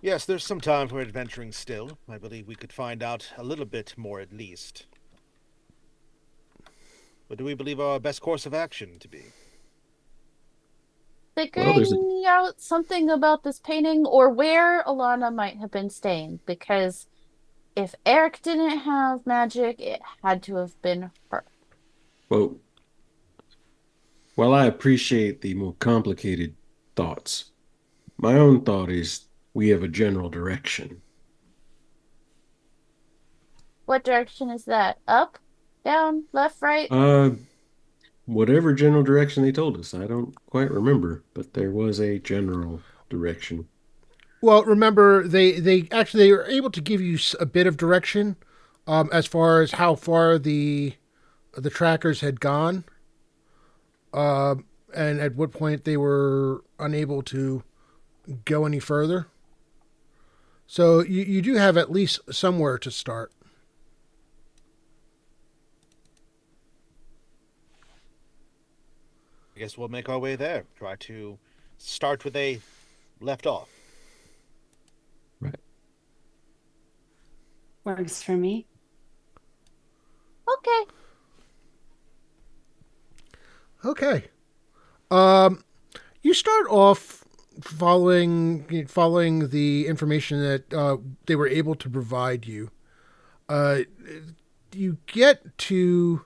Yes, there's some time for adventuring still. I believe we could find out a little bit more at least. What do we believe our best course of action to be?
Figuring out something about this painting or where Alana might have been staying, because if Eric didn't have magic, it had to have been her.
Well, while I appreciate the more complicated thoughts, my own thought is we have a general direction.
What direction is that? Up? Down? Left? Right?
Whatever general direction they told us, I don't quite remember, but there was a general direction.
Well, remember they were able to give you a bit of direction, as far as how far the trackers had gone, and at what point they were unable to go any further. So you do have at least somewhere to start.
I guess we'll make our way there. Try to start where they left off.
Right.
Works for me.
Okay.
Okay. You start off following the information that they were able to provide you. You get to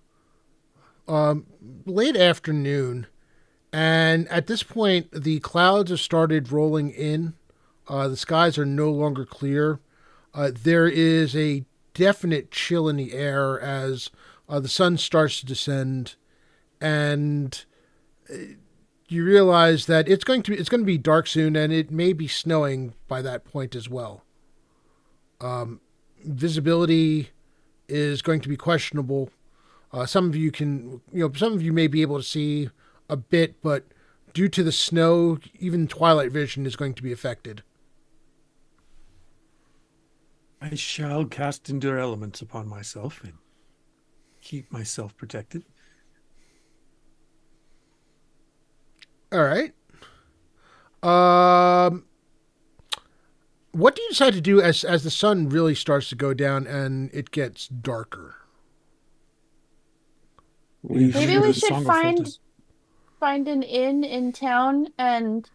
late afternoon, and at this point, the clouds have started rolling in. The skies are no longer clear. There is a definite chill in the air as the sun starts to descend, and you realize that it's going to be dark soon, and it may be snowing by that point as well. Visibility is going to be questionable. Some of you may be able to see a bit, but due to the snow, even twilight vision is going to be affected.
I shall cast Endure Elements upon myself and keep myself protected.
All right. What do you decide to do as the sun really starts to go down and it gets darker?
Maybe we should
Song of Fortis.
find an inn in town, and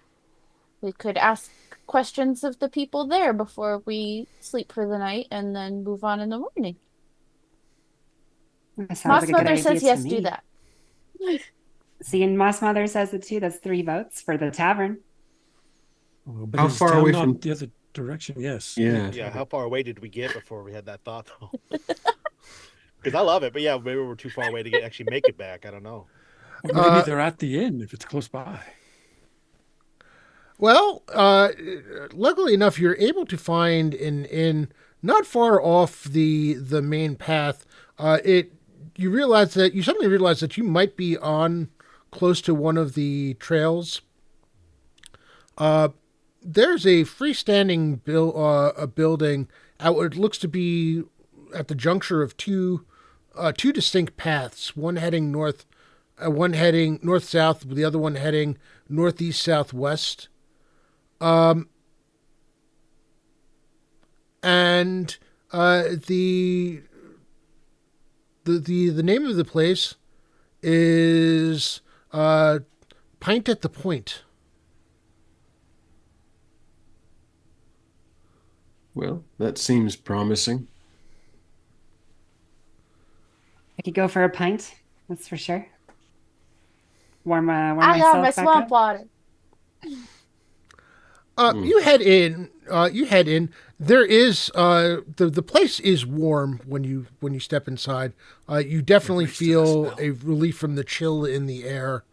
we could ask questions of the people there before we sleep for the night and then move on in the morning.
That sounds
Moss
like a good
Mother
idea
says
to
yes,
me.
do that.
See, and Moss Mother says it too. That's 3 votes for the tavern.
Oh, but
How
is
far
town
away
not
from-
the other direction? Yes.
Yeah.
Yeah, how far away did we get before we had that thought, though? Because I love it, but yeah, maybe we're too far away to actually make it back. I don't know.
Well, maybe they're at the inn if it's close by.
Well, luckily enough, you're able to find an inn not far off the main path. You suddenly realize that you might be on close to one of the trails. There's a freestanding building out what looks to be at the juncture of two distinct paths. One heading north, one heading north south, the other one heading northeast southwest. And the name of the place is Pint at the Point.
Well, that seems promising.
I could go for a pint, that's for sure. Warm
I
myself
got my
back
swamp
up.
water.
You head in. There is the place is warm when you step inside. You definitely
Right to the
feel
smell.
a relief from the chill in the air.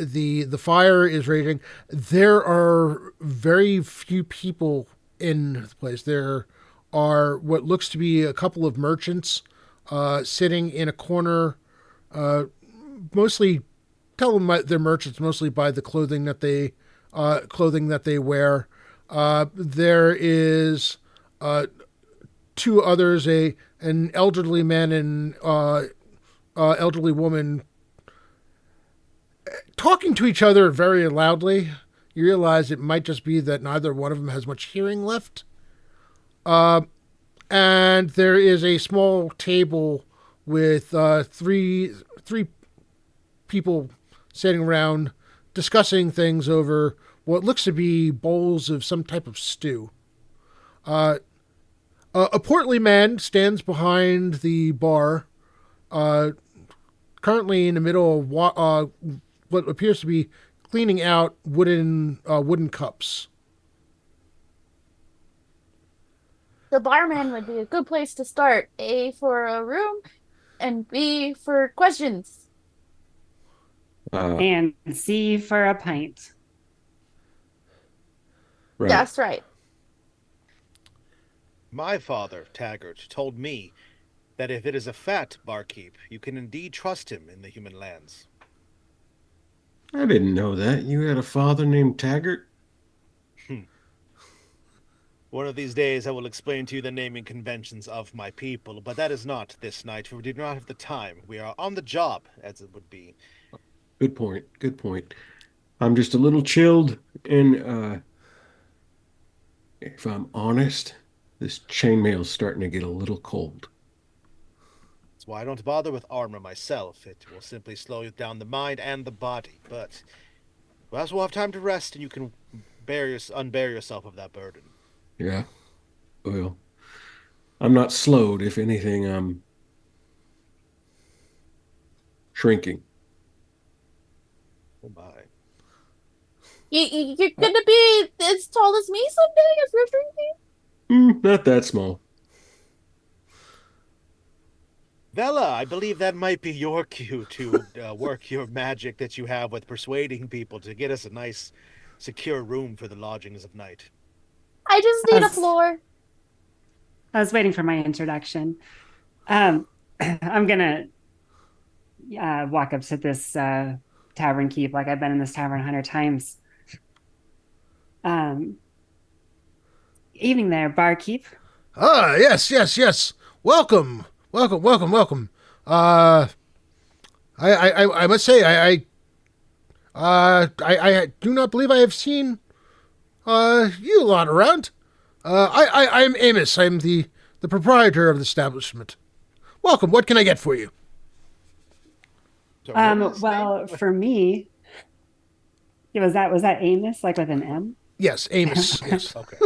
the fire is raging. There are very few people in the place. There are what looks to be a couple of merchants sitting in a corner, mostly tell them they're merchants mostly by the clothing that they wear. There is two others, an elderly man and elderly woman, talking to each other very loudly. You realize it might just be that neither one of them has much hearing left. And there is a small table with three people sitting around discussing things over what looks to be bowls of some type of stew. A portly man stands behind the bar, currently in the middle of what appears to be cleaning out wooden cups.
The barman would be a good place to start. A for a room, and B for questions.
And C for a pint.
Right.
That's right.
My father, Taggart, told me that if it is a fat barkeep, you can indeed trust him in the human lands.
I didn't know that. You had a father named Taggart?
One of these days I will explain to you the naming conventions of my people, but that is not this night, for we do not have the time. We are on the job, as it would be.
Good point. Good point. I'm just a little chilled, and if I'm honest, this chainmail's starting to get a little cold.
That's why I don't bother with armor myself. It will simply slow down the mind and the body, but perhaps we'll have time to rest and you can unbear yourself of that burden.
Yeah. Well, I'm not slowed. If anything, I'm shrinking.
Oh my.
You're gonna be as tall as me someday if you're drinking?
Not that small.
Vela, I believe that might be your cue to work your magic that you have with persuading people to get us a nice, secure room for the lodgings of night.
I just need a floor.
I was waiting for my introduction. I'm gonna walk up to this tavern keep like I've been in this tavern 100 times. Evening there, barkeep.
Ah, yes. Welcome. I must say, I do not believe I have seen you a lot around. I'm Amos. I'm the proprietor of the establishment. Welcome. What can I get for you?
So what was his
Well,
name?
for me, was that Amos, like with an M?
Yes, Amos. Yes.
Okay.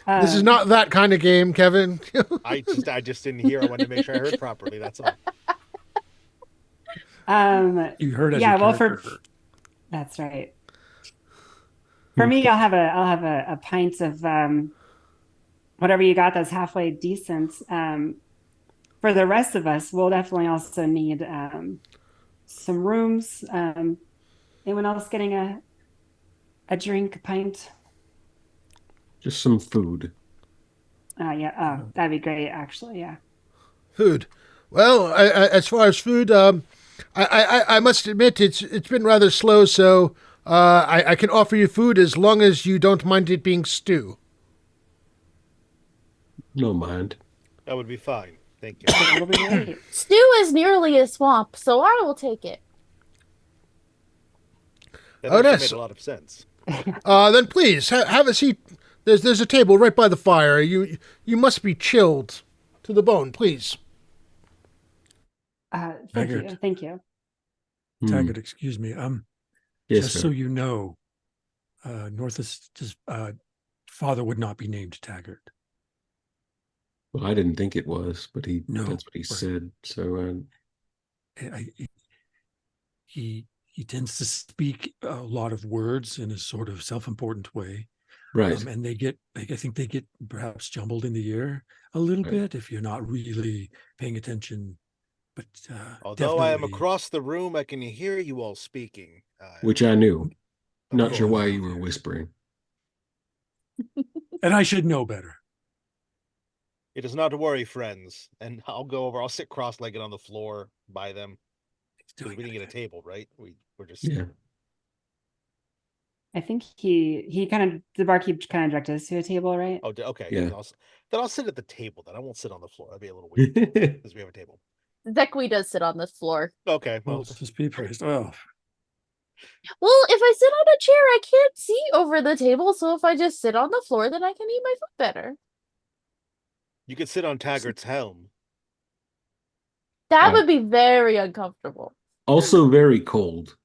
This is not that kind of game, Kevin.
I just didn't hear. I wanted to make sure I heard properly. That's all.
You heard as
Yeah,
your
well,
character heard.
that's right. For me, I'll have a pint of whatever you got that's halfway decent. For the rest of us, we'll definitely also need some rooms. Anyone else getting a drink, a pint?
Just some food.
Yeah. Oh, that'd be great, actually. Yeah.
Food. Well, as far as food, I must admit it's been rather slow. So I can offer you food as long as you don't mind it being stew.
No mind.
That would be fine. Thank you.
It'll be great.
Stew is nearly a swamp, so I will take it.
That
Oh,
actually
yes.
made a lot of sense.
Then please have a seat. There's a table right by the fire. You must be chilled to the bone, please.
Thank you.
Taggart.
Thank you.
Taggart, excuse me.
Yes,
Just
sir.
so you know, North's father would not be named Taggart.
Well, I didn't think it was, but
No,
that's what he
right.
said. So,
He tends to speak a lot of words in a sort of self-important way,
right.
and I think they get perhaps jumbled in the ear a little
Right.
bit if you're not really paying attention But
Although I am
definitely-
across the room, I can hear you all speaking.
Which I knew.
Of
Not sure
course.
why you were whispering.
and I should know better.
It is not to worry, friends. And I'll go over. I'll sit cross-legged on the floor by them.
He's
We
doing
didn't
it
get a
again.
table, right? We're just
Yeah.
I think he kind of the barkeep kind of directed us to a table, right?
Oh, okay.
Yeah.
Then I'll sit at the table. Then I won't sit on the floor. That'd be a little weird because we have a table.
Zekwe does sit on this floor.
Okay.
Well,
Well,
just be praised. Oh,
Well, if I sit on a chair, I can't see over the table. So if I just sit on the floor, then I can eat my food better.
you could sit on Taggart's helm.
That
Uh,
would be very uncomfortable.
Also very cold.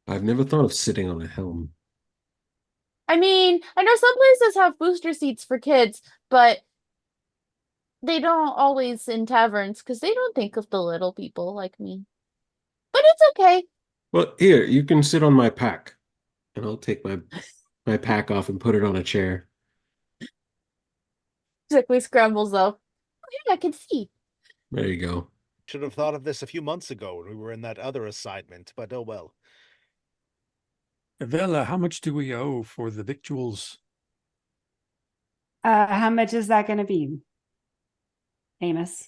I've never thought of sitting on a helm.
I mean, I know some places have booster seats for kids, but they don't always in taverns because they don't think of the little people like me. But it's okay.
Well, here, you can sit on my pack. And I'll take my pack off and put it on a chair.
Zekwe scrambles though. Oh yeah, I can see.
There you go.
Should have thought of this a few months ago when we were in that other assignment, but oh well.
Vela, how much do we owe for the victuals?
How much is that going to be, Amos?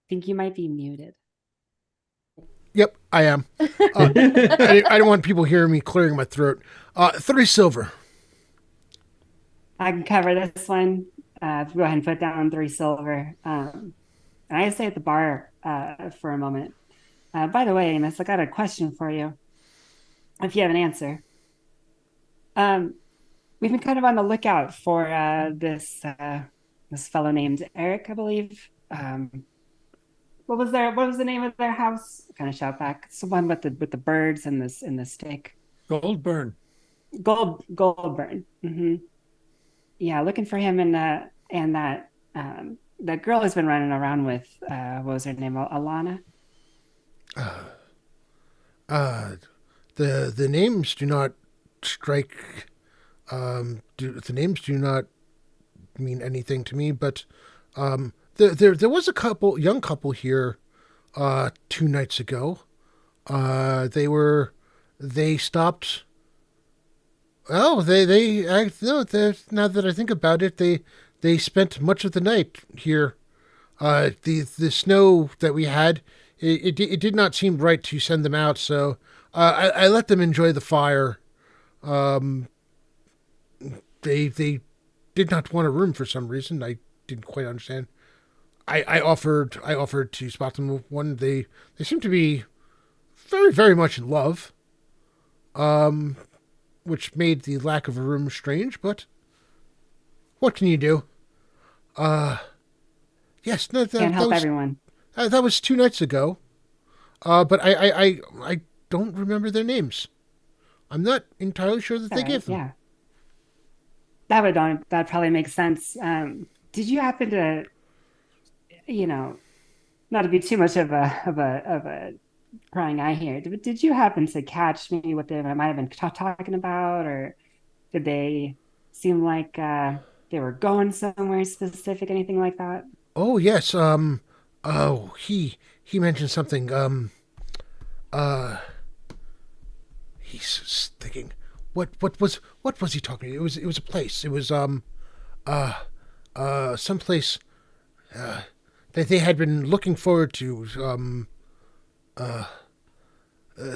Think you might be muted.
Yep, I am. I don't want people hearing me clearing my throat. 30 silver.
I can cover this one. Go ahead and put down 3 silver. And I stay at the bar for a moment. By the way, Amos, I got a question for you. If you have an answer. We've been kind of on the lookout for this fellow named Eric, I believe. What was the name of their house? Kind of shout back. It's the one with the birds and the stick.
Goldburn.
Goldburn. Mm-hmm. Yeah, looking for him and that that girl has been running around with what was her name? Alana.
The names do not strike. The names do not mean anything to me, but there was a young couple here 2 nights ago. They stopped. Oh, no. Now that I think about it, they spent much of the night here. The snow that we had, it did not seem right to send them out, so I let them enjoy the fire. They did not want a room for some reason. I didn't quite understand. I offered to spot them with one. They seem to be very, very much in love. Which made the lack of a room strange, but what can you do? Yes,
Can't help everyone.
That was 2 nights ago. But I don't remember their names. I'm not entirely sure that they gave them.
Yeah, that probably makes sense. Did you happen to, not to be too much of a prying eye here, did you happen to catch maybe what they might have been talking about, or did they seem like they were going somewhere specific, anything like that?
Oh yes. Oh, he mentioned something. He's thinking. What was he talking? It was a place. It was someplace that they had been looking forward to.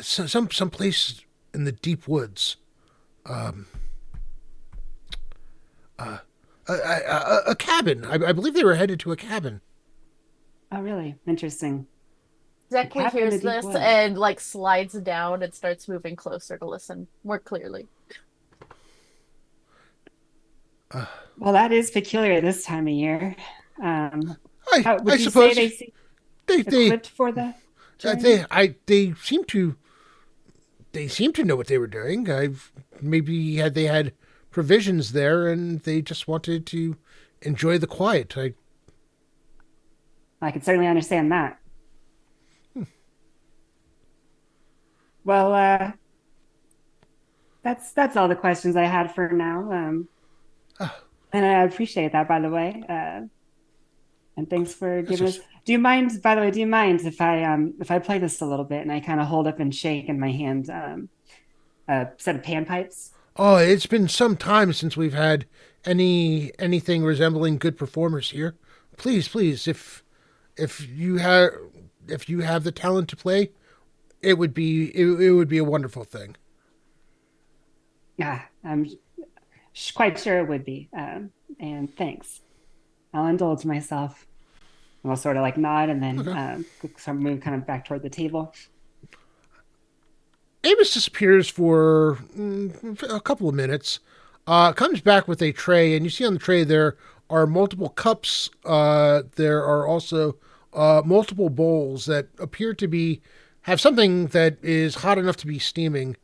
Some place in the deep woods. A cabin. I believe they were headed to a cabin.
Oh, really? Interesting.
Zekwe
cabin in
hears
the deep
this
woods.
and like slides down and starts moving closer to listen more clearly.
Well, that is peculiar this time of year. Would
I
you
suppose
say they seem
they
equipped for the journey?
they seem to know what they were doing. Maybe they had provisions there and they just wanted to enjoy the quiet.
I can certainly understand that. Well, That's all the questions I had for now.
Ah,
And I appreciate that, by the way. And thanks for
that's
giving us.
just,
Do you mind, by the way, do you mind if I play this a little bit and I kind of hold up and shake in my hand a set of panpipes?
oh, it's been some time since we've had anything resembling good performers here. Please, please, if you have the talent to play, it would be a wonderful thing.
Yeah, I'm quite sure it would be. And thanks. I'll indulge myself. And I'll sort of like nod and then
Okay.
move kind of back toward the table.
Amos disappears for a couple of minutes. Comes back with a tray, and you see on the tray there are multiple cups. There are also multiple bowls that appear to be have something that is hot enough to be steaming.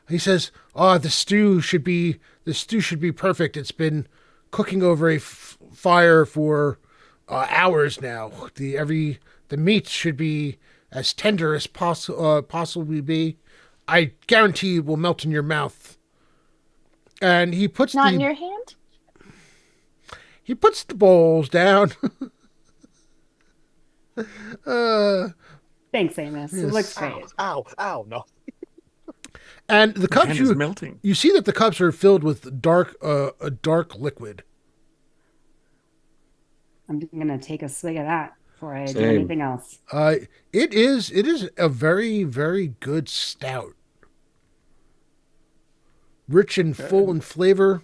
He says, "Ah, the stew should be perfect. It's been cooking over a fire for hours now. The meat should be as tender as possibly be. I guarantee it will melt in your mouth." And
Not in your hand?
he puts the bowls down.
Thanks, Amos. It
Yes.
looks great.
Ow, no.
And the
My
cups
hand is melting.
you see that the cups are filled with a dark liquid.
I'm gonna take a swig of that before I do
Same.
anything else.
It is a very, very good stout. Rich and full in flavor.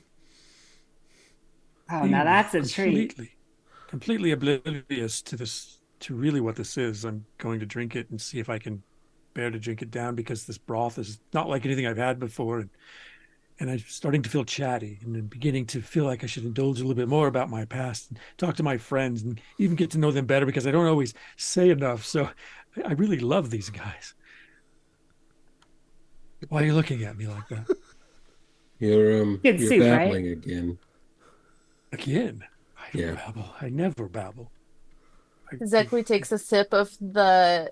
Oh, now that's a treat.
Completely oblivious to this, to really what this is. I'm going to drink it and see if I can bear to drink it down, because this broth is not like anything I've had before. And I'm starting to feel chatty, and I'm beginning to feel like I should indulge a little bit more about my past and talk to my friends and even get to know them better, because I don't always say enough. So I really love these guys. Why are you looking at me like that?
Good
You're
soup, right?
babbling again.
Again? I don't
Yeah.
babble. I never babble.
Zekwe takes a sip of the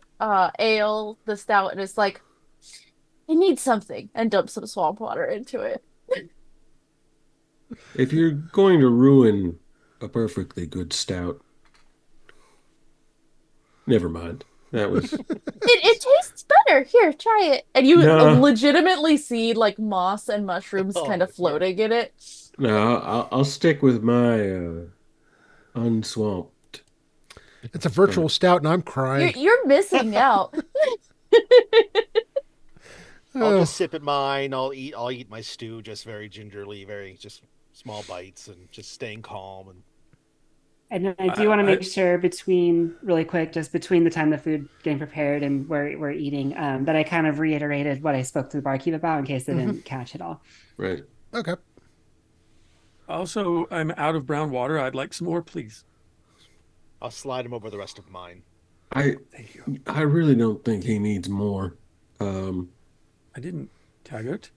ale, the stout, and is like, "I need something," and dumps some swamp water into it.
If you're going to ruin a perfectly good stout, never mind. That was
It tastes better. Here, try it. And you
no,
legitimately see like moss and mushrooms
Oh,
kind of
yeah.
floating in it.
no. I'll stick with my unswamped.
It's a virtual stout, and I'm crying.
You're missing out.
I'll
Oh,
just sip at mine. I'll eat my stew just very gingerly, very just small bites, and just staying calm. And
And I do want to make sure really quick, just between the time the food getting prepared and we're eating, that I kind of reiterated what I spoke to the barkeep about in case they didn't catch it all.
Right.
okay.
Also, I'm out of brown water. I'd like some more, please.
I'll slide him over the rest of mine.
Thank you.
I really don't think he needs more.
I didn't, Taggart.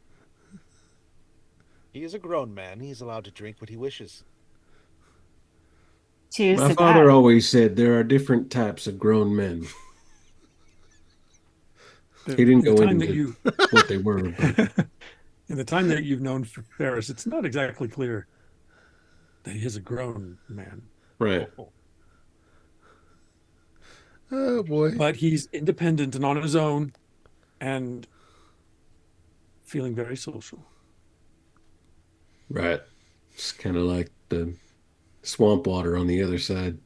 He is a grown man. He's allowed to drink what he wishes.
Cheers
My
to
father
that.
always said there are different types of grown men. He didn't
In the
go
time that
into
you
what they were, but
in the time that you've known Ferris, it's not exactly clear that he is a grown man,
right.
Oh,
Oh boy.
but he's independent and on his own, and feeling very social.
Right. It's kind of like the swamp water on the other side.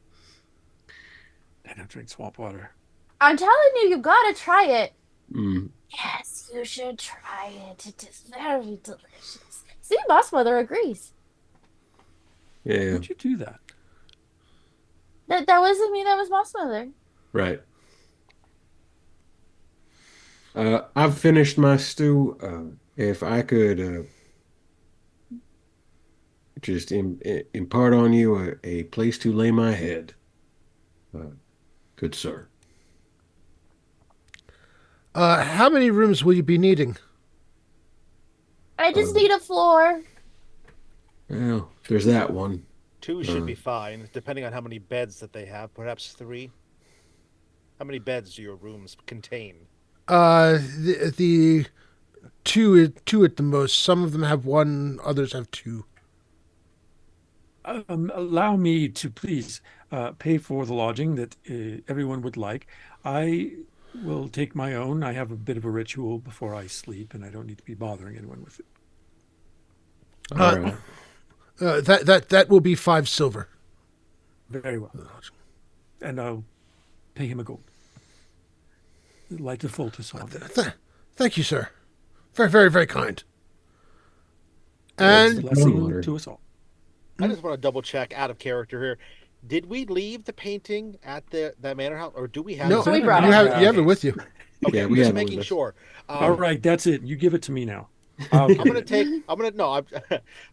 I don't drink swamp water.
I'm telling you, you gotta try it.
Mm.
Yes, you should try it. It is very delicious. See, Boss Mother agrees.
Yeah,
Would you do that?
That wasn't me, that was Boss Mother.
right. I've finished my stew. If I could just impart on you a place to lay my head, good sir.
How many rooms will you be needing?
I just need a floor.
Well, there's that one.
2 should be fine, depending on how many beds that they have. Perhaps 3. How many beds do your rooms contain?
The Two at the most. Some of them have one, others have two.
Allow me to please pay for the lodging that everyone would like. I will take my own. I have a bit of a ritual before I sleep, and I don't need to be bothering anyone with it.
All
Uh,
right.
That will be 5 silver.
Very well. And I'll pay him a gold. Light the poultice on.
Thank you, sir. Very, very, very kind.
It's a
And
blessing
water.
to us all.
I just want to double check out of character here. Did we leave the painting at that manor house, or do we have
no,
it?
We brought
you
it.
have it with you.
Okay,
Yeah,
I'm
we
just
have it
making
with us.
sure.
All right, that's it. You give it to me now.
I'm gonna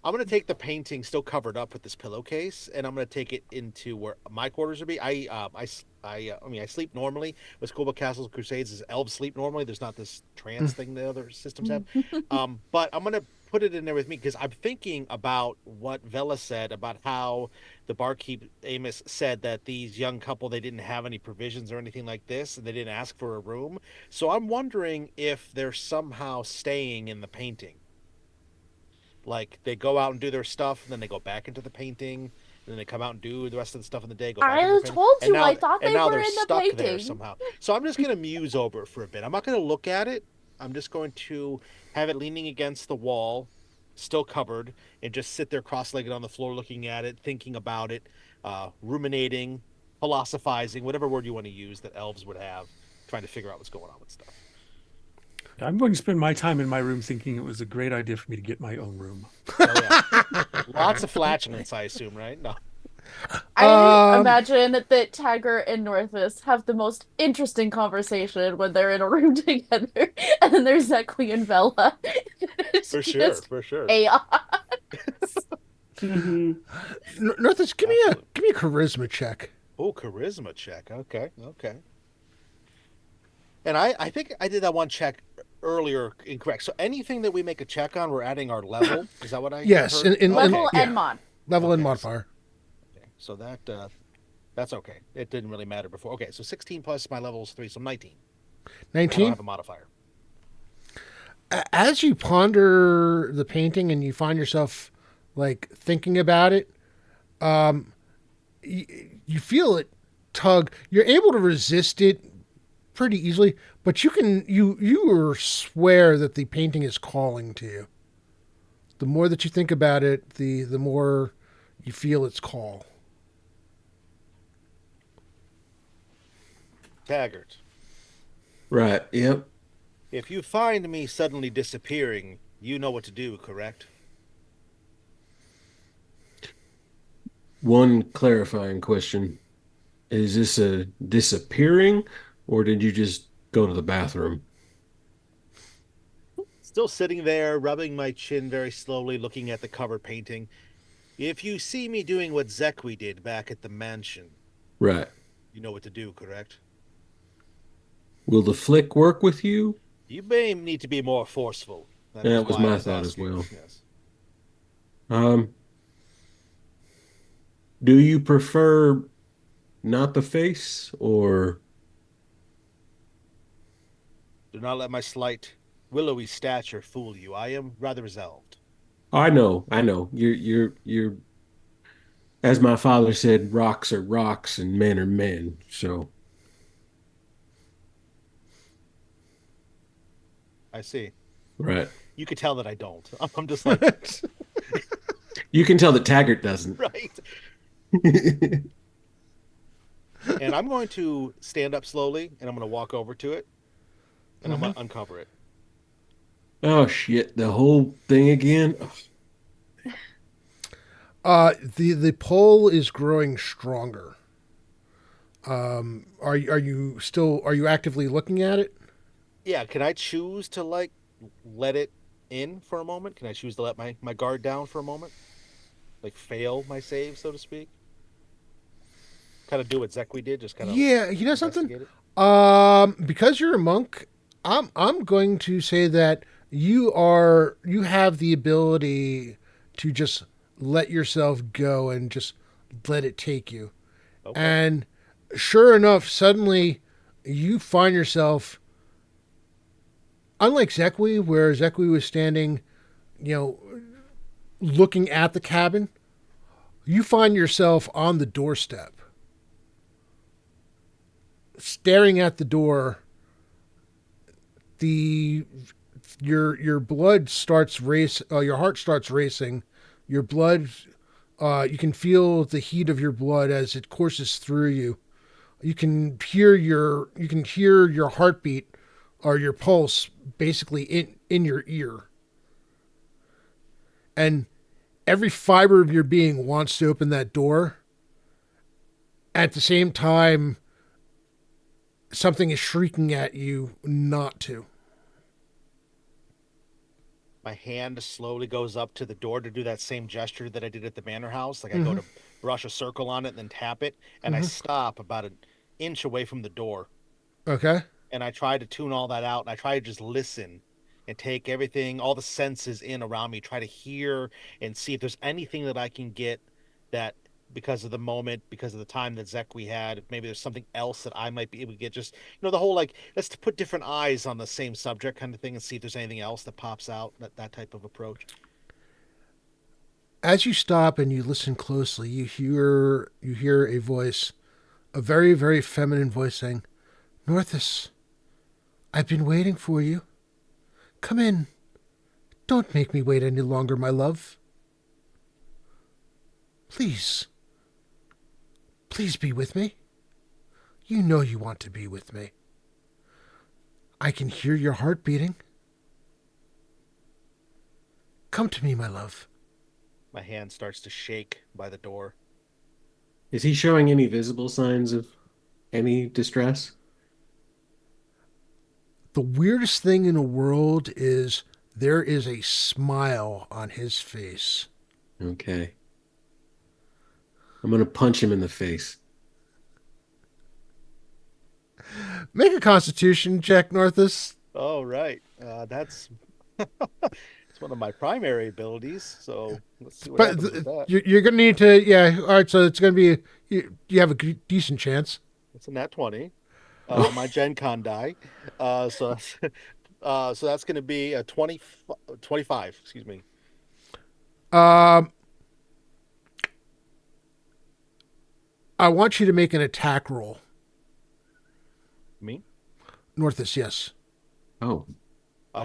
I'm gonna take the painting still covered up with this pillowcase, and I'm gonna take it into where my quarters would be. I sleep normally with Schoolbook Castles and Crusades. As elves sleep normally. There's not this trance thing the other systems have. But I'm gonna put it in there with me because I'm thinking about what Vela said about how the barkeep Amos said that these young couple, they didn't have any provisions or anything like this, and they didn't ask for a room. So I'm wondering if they're somehow staying in the painting. Like they go out and do their stuff, and then they go back into the painting, and then they come out and do the rest of the stuff in the day, go back into
I
the painting.
told
And
you
now,
I thought
and
they
now
were
they're
in the
stuck there
painting.
somehow. So I'm just gonna muse over it for a bit. I'm not gonna look at it. I'm just going to have it leaning against the wall, still covered, and just sit there cross-legged on the floor, looking at it, thinking about it, ruminating, philosophizing, whatever word you want to use that elves would have, trying to figure out what's going on with stuff.
I'm going to spend my time in my room thinking it was a great idea for me to get my own room.
Oh, yeah. Lots of flatulence, I assume, right? No.
I imagine that Taggart and Northus have the most interesting conversation when they're in a room together, and then there's Zekwe and Vela. It's
For sure,
just
for sure.
chaos.
Mhm.
Northus, give
Absolutely.
me a charisma check.
Oh, charisma check. Okay, okay. And I think I did that one check earlier incorrect. So anything that we make a check on, we're adding our level. Is that what I
Yes,
heard?
Level
yeah.
and mod.
Level and
Okay,
modifier.
Okay, so that's okay. It didn't really matter before. Okay, so 16 plus my level is 3, so 19. I don't
19.
have a modifier.
As you ponder the painting and you find yourself like thinking about it, you feel it tug. You're able to resist it pretty easily, but you swear that the painting is calling to you. The more that you think about it, the more you feel its call.
Taggart,
Right. Yep.
if you find me suddenly disappearing, you know what to do, correct?
One clarifying question. Is this a disappearing or did you just go to the bathroom?
Still sitting there, rubbing my chin very slowly, looking at the cover painting. If you see me doing what Zekwe did back at the mansion,
Right.
you know what to do, correct?
Will the flick work with you?
You may need to be more forceful. That
That
is
was
why I
my thought as
asking.
well.
Yes.
Um, do you prefer not the face or
Do not let my slight, willowy stature fool you. I am rather resolved.
I know. You're as my father said, rocks are rocks and men are men. So
I see.
right.
You could tell that I don't. I'm just like,
You can tell that Taggart doesn't.
right. And I'm going to stand up slowly, and I'm going to walk over to it, and I'm going to uncover it.
Oh shit, the whole thing again.
The pole is growing stronger. Are you actively looking at it?
Yeah, can I choose to like let it in for a moment? Can I choose to let my guard down for a moment? Like fail my save, so to speak? Kind of do what Zekwe did, just kind of
Yeah, you know something.
investigate it?
Because you're a monk, I'm going to say that you have the ability to just let yourself go and just let it take you.
Okay.
And sure enough, suddenly you find yourself unlike Zekwe, where Zekwe was standing, you know, looking at the cabin, you find yourself on the doorstep, staring at the door. Your blood starts your heart starts racing. Your blood, you can feel the heat of your blood as it courses through you. You can hear your heartbeat or your pulse basically in your ear. And every fiber of your being wants to open that door. At the same time, something is shrieking at you not to.
My hand slowly goes up to the door to do that same gesture that I did at the manor house. Like I go to brush a circle on it and then tap it, and I stop about an inch away from the door.
Okay.
And I try to tune all that out, and I try to just listen and take everything, all the senses in around me, try to hear and see if there's anything that I can get that, because of the moment, because of the time that Zekwe had, if maybe there's something else that I might be able to get. Just, the whole, like, let's put different eyes on the same subject kind of thing and see if there's anything else that pops out, that type of approach.
As you stop and you listen closely, you hear a voice, a very, very feminine voice saying, "Northus, I've been waiting for you. Come in. Don't make me wait any longer, my love. Please. Please be with me. You know you want to be with me. I can hear your heart beating. Come to me, my love."
My hand starts to shake by the door.
Is he showing any visible signs of any distress?
The weirdest thing in the world is there is a smile on his face.
Okay. I'm going to punch him in the face.
Make a Constitution check, Northus.
Oh, right. That's it's one of my primary abilities. So let's see what happens with that.
You're going to need to, yeah. All right, so it's going to be, you have a decent chance.
It's a nat 20. My Gen Con die. So that's going to be a 25. Excuse me.
I want you to make an attack roll.
Me?
Northus, yes.
Oh.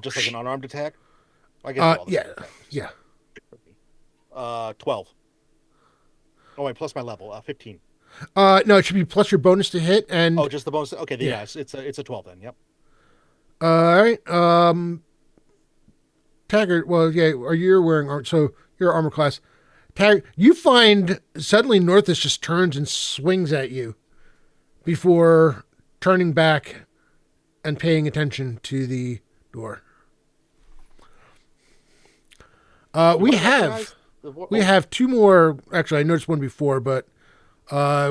Just like an unarmed attack? I guess.
Yeah.
12. Oh wait, plus my level. 15.
No, it should be plus your bonus to hit and.
Oh, just the bonus. Okay, yeah, it's a 12 then. Yep.
All right. Taggart. Well, yeah. Are you wearing? So you're armor class. Taggart. You find suddenly Northus just turns and swings at you, before turning back and paying attention to the door. We have two more. Actually, I noticed one before, but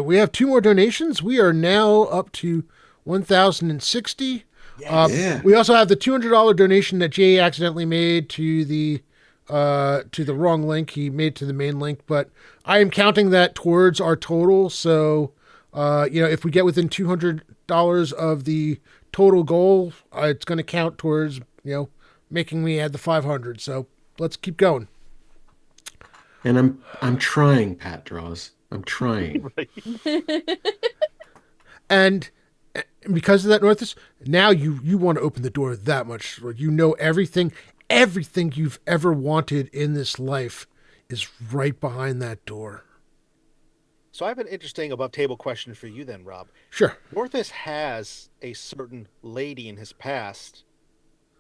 we have two more donations. We are now up to 1,060.
Yeah.
We also have the $200 donation that Jay accidentally made to the wrong link. He made to the main link, but I am counting that towards our total. So, if we get within $200 of the total goal, it's going to count towards, making me add the 500. So let's keep going.
And I'm trying, Pat Draws. I'm trying.
And because of that, Northus, now you want to open the door that much. You know everything you've ever wanted in this life is right behind that door.
So I have an interesting above table question for you then, Rob.
Sure.
Northus has a certain lady in his past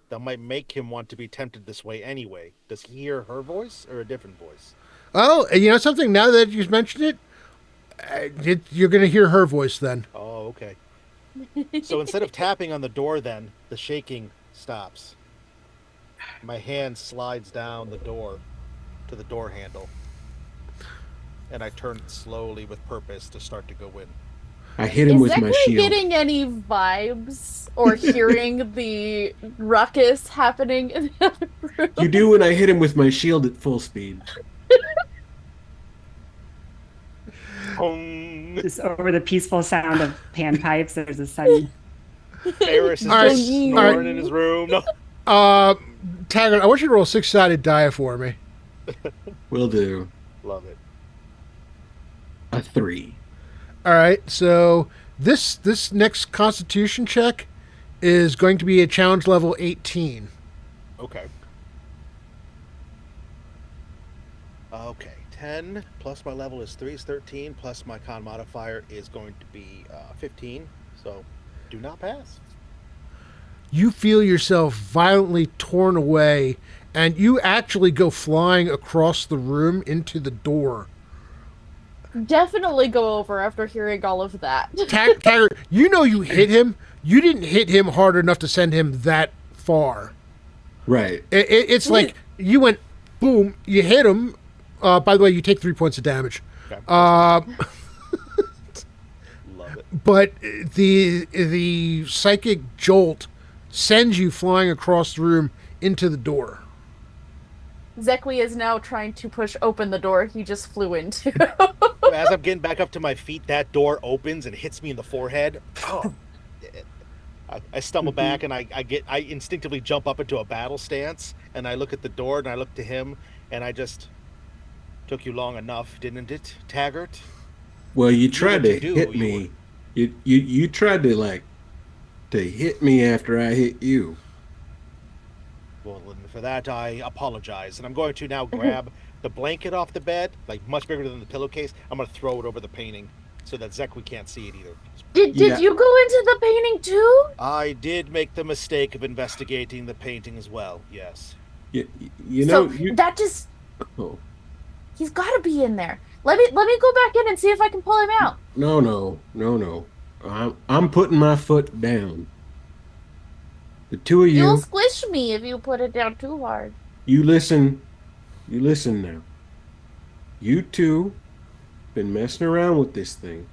that might make him want to be tempted this way anyway. Does he hear her voice or a different voice?
Oh, something, now that you've mentioned it, you're going to hear her voice then.
Oh, okay. So instead of tapping on the door then, the shaking stops. My hand slides down the door to the door handle. And I turn it slowly with purpose to start to go in.
I hit him with my
Is
shield.
Zekwe getting any vibes or hearing the ruckus happening in the other room?
You do when I hit him with my shield at full speed.
Just over the peaceful sound of panpipes, there's a sudden.
Ferris is just snoring in his room. No.
Taggart, I want you to roll a 6-sided die for me.
Will do.
Love it.
A 3.
All right, so this next Constitution check is going to be a challenge level 18.
Okay. Okay, 10 plus my level is 3 is 13, plus my con modifier is going to be 15. So, do not pass.
You feel yourself violently torn away, and you actually go flying across the room into the door.
Definitely go over after hearing all of that.
Taggart, you know you hit him. You didn't hit him hard enough to send him that far.
Right.
It's like you went, boom, you hit him. By the way, you take 3 points of damage.
Okay.
Uh,
Love it.
but the psychic jolt sends you flying across the room into the door.
Zekwi is now trying to push open the door he just flew into.
As I'm getting back up to my feet, that door opens and hits me in the forehead. Oh. I stumble back and I instinctively jump up into a battle stance, and I look at the door and I look to him, and I just took you long enough, didn't it, Taggart?
Well, you
You
tried
what
to
you do,
hit
you
me. You tried to hit me after I hit you.
Well, and for that I apologize, and I'm going to now grab the blanket off the bed, like much bigger than the pillowcase. I'm going to throw it over the painting so that Zekwi can't see it either.
Did
Yeah.
you go into the painting too?
I did make the mistake of investigating the painting as well. Yes.
You know,
So that just
oh,
he's got to be in there. Let me go back in and see if I can pull him out.
no. I'm putting my foot down. The two of
You'll
you,
squish me if you put it down too hard.
you listen. You listen now. You two been messing around with this thing.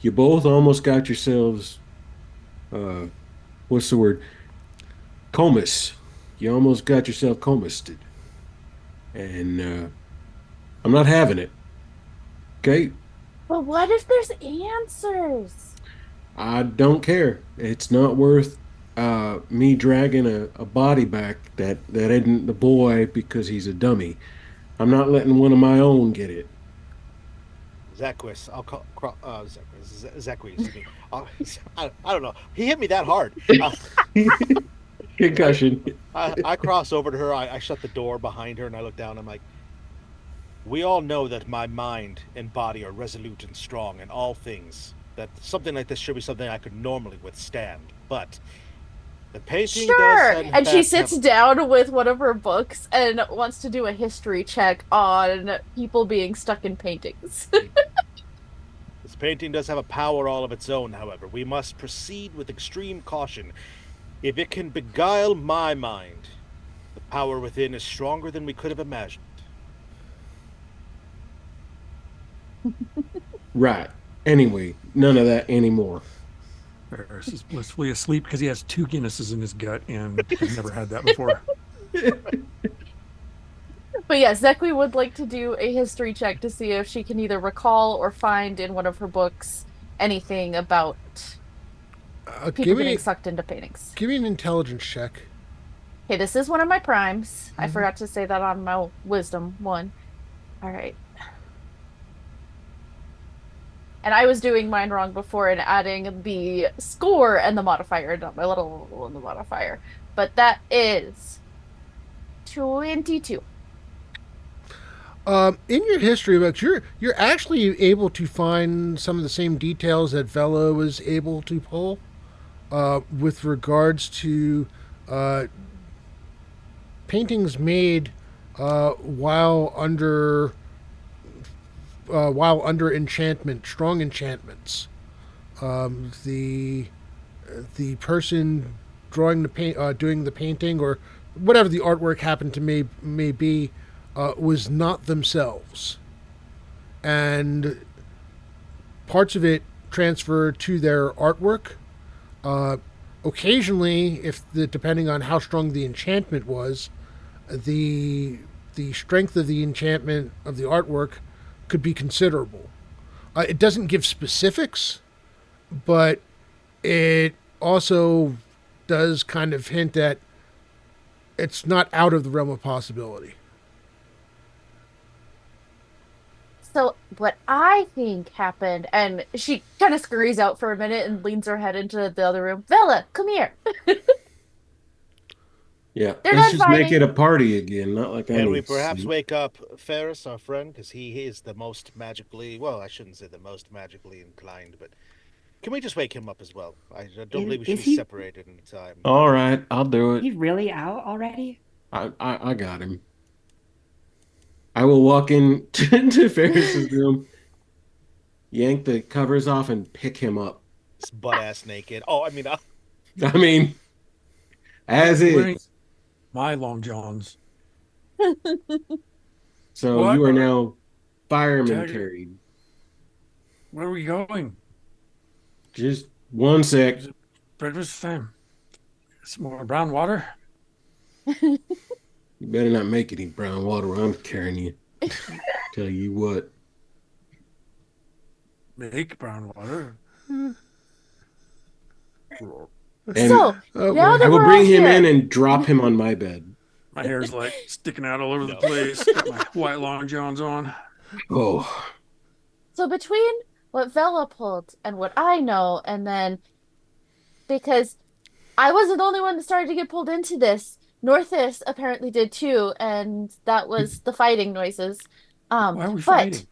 You both almost got yourselves, what's the word? Comus. You almost got yourself comused. And I'm not having it. Okay?
But what if there's answers?
I don't care. It's not worth me dragging a body back that isn't the boy because he's a dummy. I'm not letting one of my own get it.
Zekwis, I'll call Zekwis. Excuse me. I don't know. He hit me that hard.
Concussion.
I cross over to her. I shut the door behind her, and I look down. I'm like, we all know that my mind and body are resolute and strong in all things. That something like this should be something I could normally withstand. But the painting
Sure.
does.
And she sits down with one of her books and wants to do a history check on people being stuck in paintings.
This painting does have a power all of its own, however. We must proceed with extreme caution. If it can beguile my mind, the power within is stronger than we could have imagined.
Right. Anyway, none of that anymore.
Ferris is blissfully asleep because he has 2 Guinnesses in his gut and has never had that before.
But yes, Zekwi would like to do a history check to see if she can either recall or find in one of her books anything about people getting sucked into paintings.
Give me an intelligence check.
Okay, this is one of my primes. I forgot to say that on my wisdom one. All right. And I was doing mine wrong before and adding the score and the modifier, not my little and the modifier. But that is 22.
In your history books, you're actually able to find some of the same details that Velo was able to pull with regards to paintings made while under enchantment, strong enchantments. The person drawing the paint, doing the painting, or whatever the artwork happened to may be, was not themselves, and parts of it transfer to their artwork. Occasionally, depending on how strong the enchantment was, the strength of the enchantment of the artwork could be considerable. It doesn't give specifics, but it also does kind of hint at it's not out of the realm of possibility.
So what I think happened, and she kind of scurries out for a minute and leans her head into the other room. Vela, come here.
Yeah,
They're
let's
not
just make it
fighting.
a party again, not like I
Can we
need
perhaps
sleep.
wake up Ferris, our friend, because he is the most magically, well, I shouldn't say the most magically inclined, but can we just wake him up as well? I don't believe we should
Is
be
he
separated in time.
All right, I'll do it.
he really out already?
I got him. I will walk in to Ferris's room, yank the covers off, and pick him up.
It's butt ass naked. Oh, I mean,
I mean, as
Wearing
is.
my long johns.
So
What?
you are now fireman
Jagger,
carried.
where are we going?
Just one sec.
Is it breakfast time? Some more brown water?
You better not make any brown water. I'm carrying you. Tell you what.
Make brown water.
And
So
Oh
now
boy.
I
that
will
we're all
bring him in
here,
and drop him on my bed.
My hair's like sticking out all over the
no.
place. Got my white long johns on.
Oh,
so between what Vela pulled and what I know, and then because I wasn't the only one that started to get pulled into this, Northis apparently did too, and that was the fighting noises.
Why are we
But
fighting?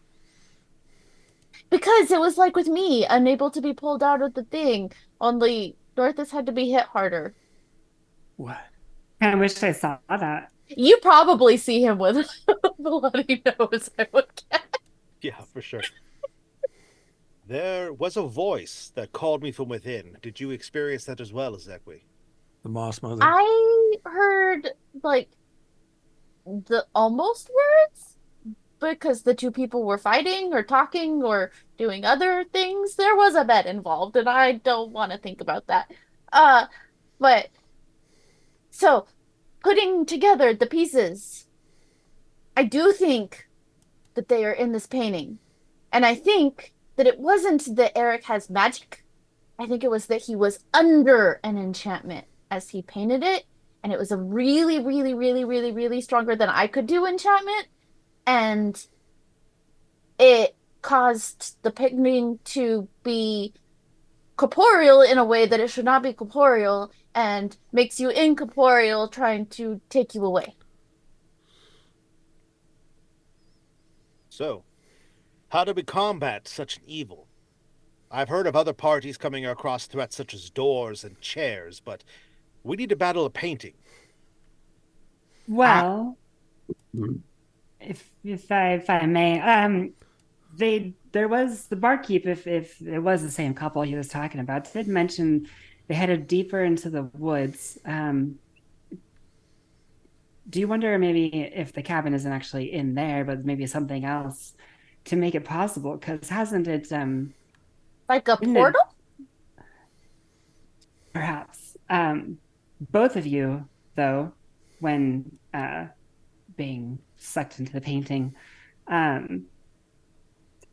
because it was like with me, unable to be pulled out of the thing, only Northis had to be hit harder.
What?
I wish I saw that.
You probably see him with a bloody nose, I would guess.
Yeah, for sure. There was a voice that called me from within. Did you experience that as well, Zekwe?
The Moss Mother.
I heard like the almost words because the two people were fighting or talking or doing other things. There was a bet involved, and I don't want to think about that. Uh, but so putting together the pieces, I do think that they are in this painting. And I think that it wasn't that Eric has magic. I think it was that he was under an enchantment as he painted it. And it was a really, really, really, really, really stronger than I could do enchantment. And it caused the painting to be corporeal in a way that it should not be corporeal and makes you incorporeal, trying to take you away.
So, how do we combat such an evil? I've heard of other parties coming across threats such as doors and chairs, but we need to battle a painting.
Well,
mm,
if I may, there was the barkeep, if it was the same couple he was talking about, did mention they headed deeper into the woods. Do you wonder maybe if the cabin isn't actually in there, but maybe something else to make it possible? Because hasn't it
Like a
isn't it
portal?
perhaps both of you though, when being sucked into the painting, um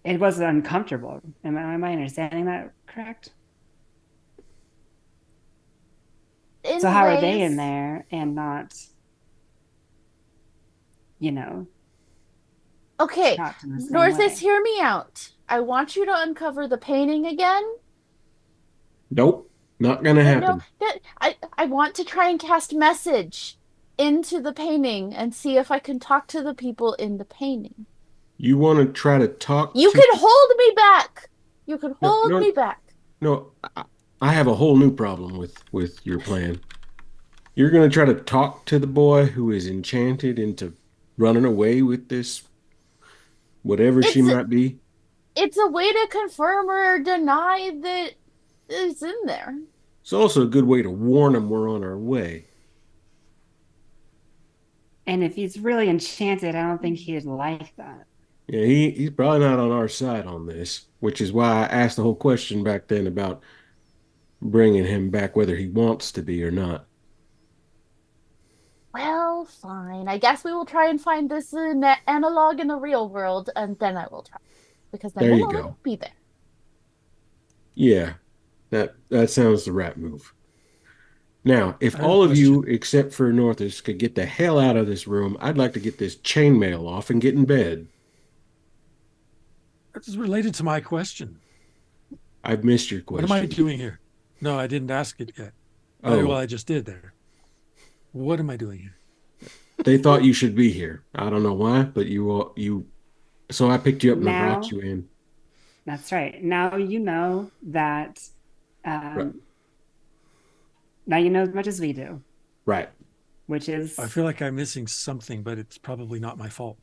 it was uncomfortable. Am I understanding that correct? So
In
how are they in
ways.
there and not, you know,
Okay,
trapped in the same
Northis,
way?
hear me out. I want you to uncover the painting again.
nope, not gonna
No,
happen.
I want to try and cast message into the painting and see if I can talk to the people in the painting.
You want to try to talk
You
to?
can hold me back. You can
No,
hold
no,
me back.
no. I have a whole new problem with your plan. You're gonna try to talk to the boy who is enchanted into running away with this whatever she
It's
might be.
it's a way to confirm or deny that it's in there.
It's also a good way to warn him we're on our way.
And if he's really enchanted, I don't think he'd like that.
Yeah, he's probably not on our side on this, which is why I asked the whole question back then about bringing him back, whether he wants to be or not.
Well, fine. I guess we will try and find this analog in the real world, and then I will try. Because then
There
we'll
you
already
go.
be there.
Yeah, that sounds the right move. Now, if
I have a
all of you,
question.
except for Northus, could get the hell out of this room, I'd like to get this chainmail off and get in bed.
This is related to my question.
I've missed your
What am I
question.
doing here? No, I didn't ask it yet.
Oh,
Well, I just did there. What am I doing here?
they thought you should be here. I don't know why, but so I picked you up and I brought
Now,
you in.
that's right. Now you know that.
Right.
Now you know as much as we do,
Right.
which is
I feel like I'm missing something, but it's probably not my fault.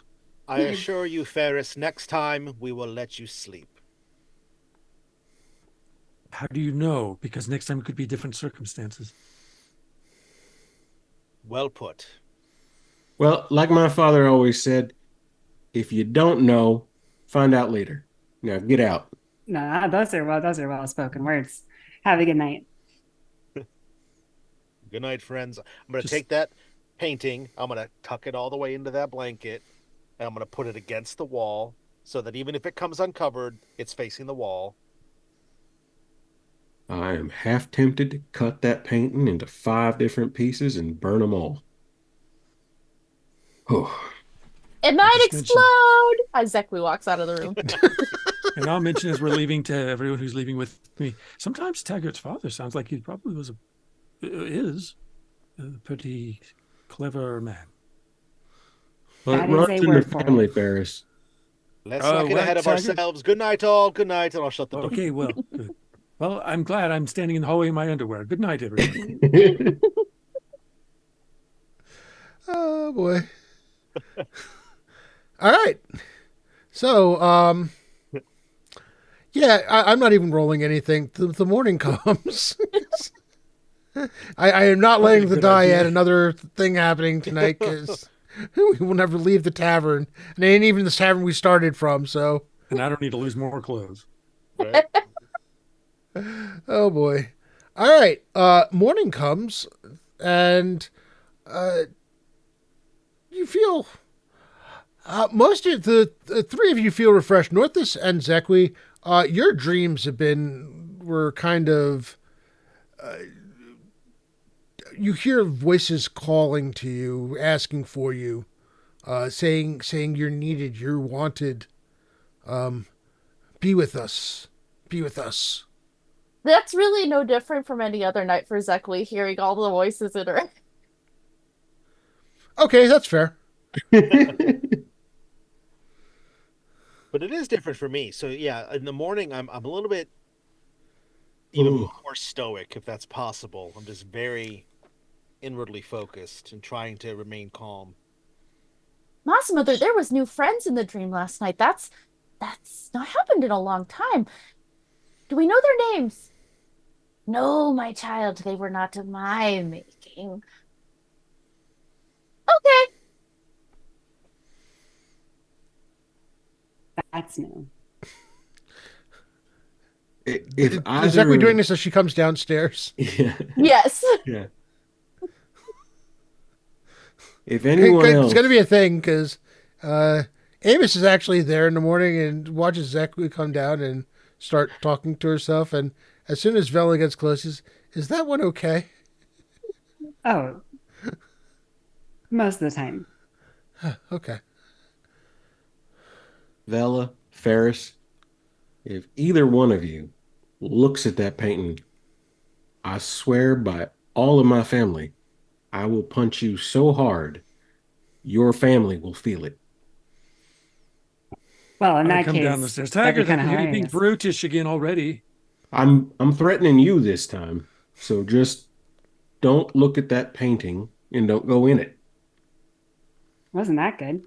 I assure you, Ferris, next time we will let you sleep.
How do you know? Because next time it could be different circumstances.
Well put.
Well, like my father always said, if you don't know, find out later. Now get out.
no, those are well spoken words. Have a good night.
Good night, friends. I'm going to
Just-
take that painting, I'm going to tuck it all the way into that blanket, and I'm going to put it against the wall so that even if it comes uncovered, it's facing the wall.
I am half tempted to cut that painting into 5 different pieces and burn them all. Oh,
It might
just mentioned-
explode as Zekwe walks out of the room.
And I'll mention as we're leaving to everyone who's leaving with me. Sometimes Taggart's father sounds like he probably is a pretty clever man.
well,
That
it
is
runs
a
in the
word for it.
family, Ferris.
Let's
Oh,
not get
what,
ahead of
Taggart?
ourselves. Good night, all. Good night, and I'll shut the door.
Okay, well, good. Well, I'm glad I'm standing in the hallway in my underwear. Good night, everyone.
Oh boy. All right. So, yeah, I'm not even rolling anything. The morning comes. I am not
Probably
laying
a
the
good
die
idea.
at another thing happening tonight because we will never leave the tavern. And it ain't even the tavern we started from, so.
And I don't need to lose more clothes.
Right?
Oh boy. All right. Morning comes and you feel most of the 3 of you feel refreshed. Northus and Zekwe, your dreams were kind of you hear voices calling to you, asking for you, saying you're needed, you're wanted. Be with us. Be with us.
That's really no different from any other night for Zekwe, hearing all the voices in her.
Okay, that's fair.
But it is different for me. So yeah, in the morning I'm a little bit even
Ooh.
more stoic, if that's possible. I'm just very inwardly focused and trying to remain calm.
Massimo, there was new friends in the dream last night. That's not happened in a long time. Do we know their names? No, my child, they were not of my making. Okay.
That's new.
If
Is
either
Zekwe doing this as she comes downstairs?
Yeah,
Yes.
yeah. If anyone
It's
else,
going to be a thing because Amos is actually there in the morning and watches Zekwe come down and start talking to herself. And as soon as Vela gets close, is that one okay?
Oh, most of the time.
Okay.
Vela, Ferris, if either one of you looks at that painting, I swear by all of my family, I will punch you so hard, your family will feel it.
Well, in
I
that
come
case,
down the stairs.
that'd be
Taggart,
kind
I
of
hear you being
hilarious.
brutish again already.
I'm threatening you this time, so just don't look at that painting and don't go in it.
Wasn't that good?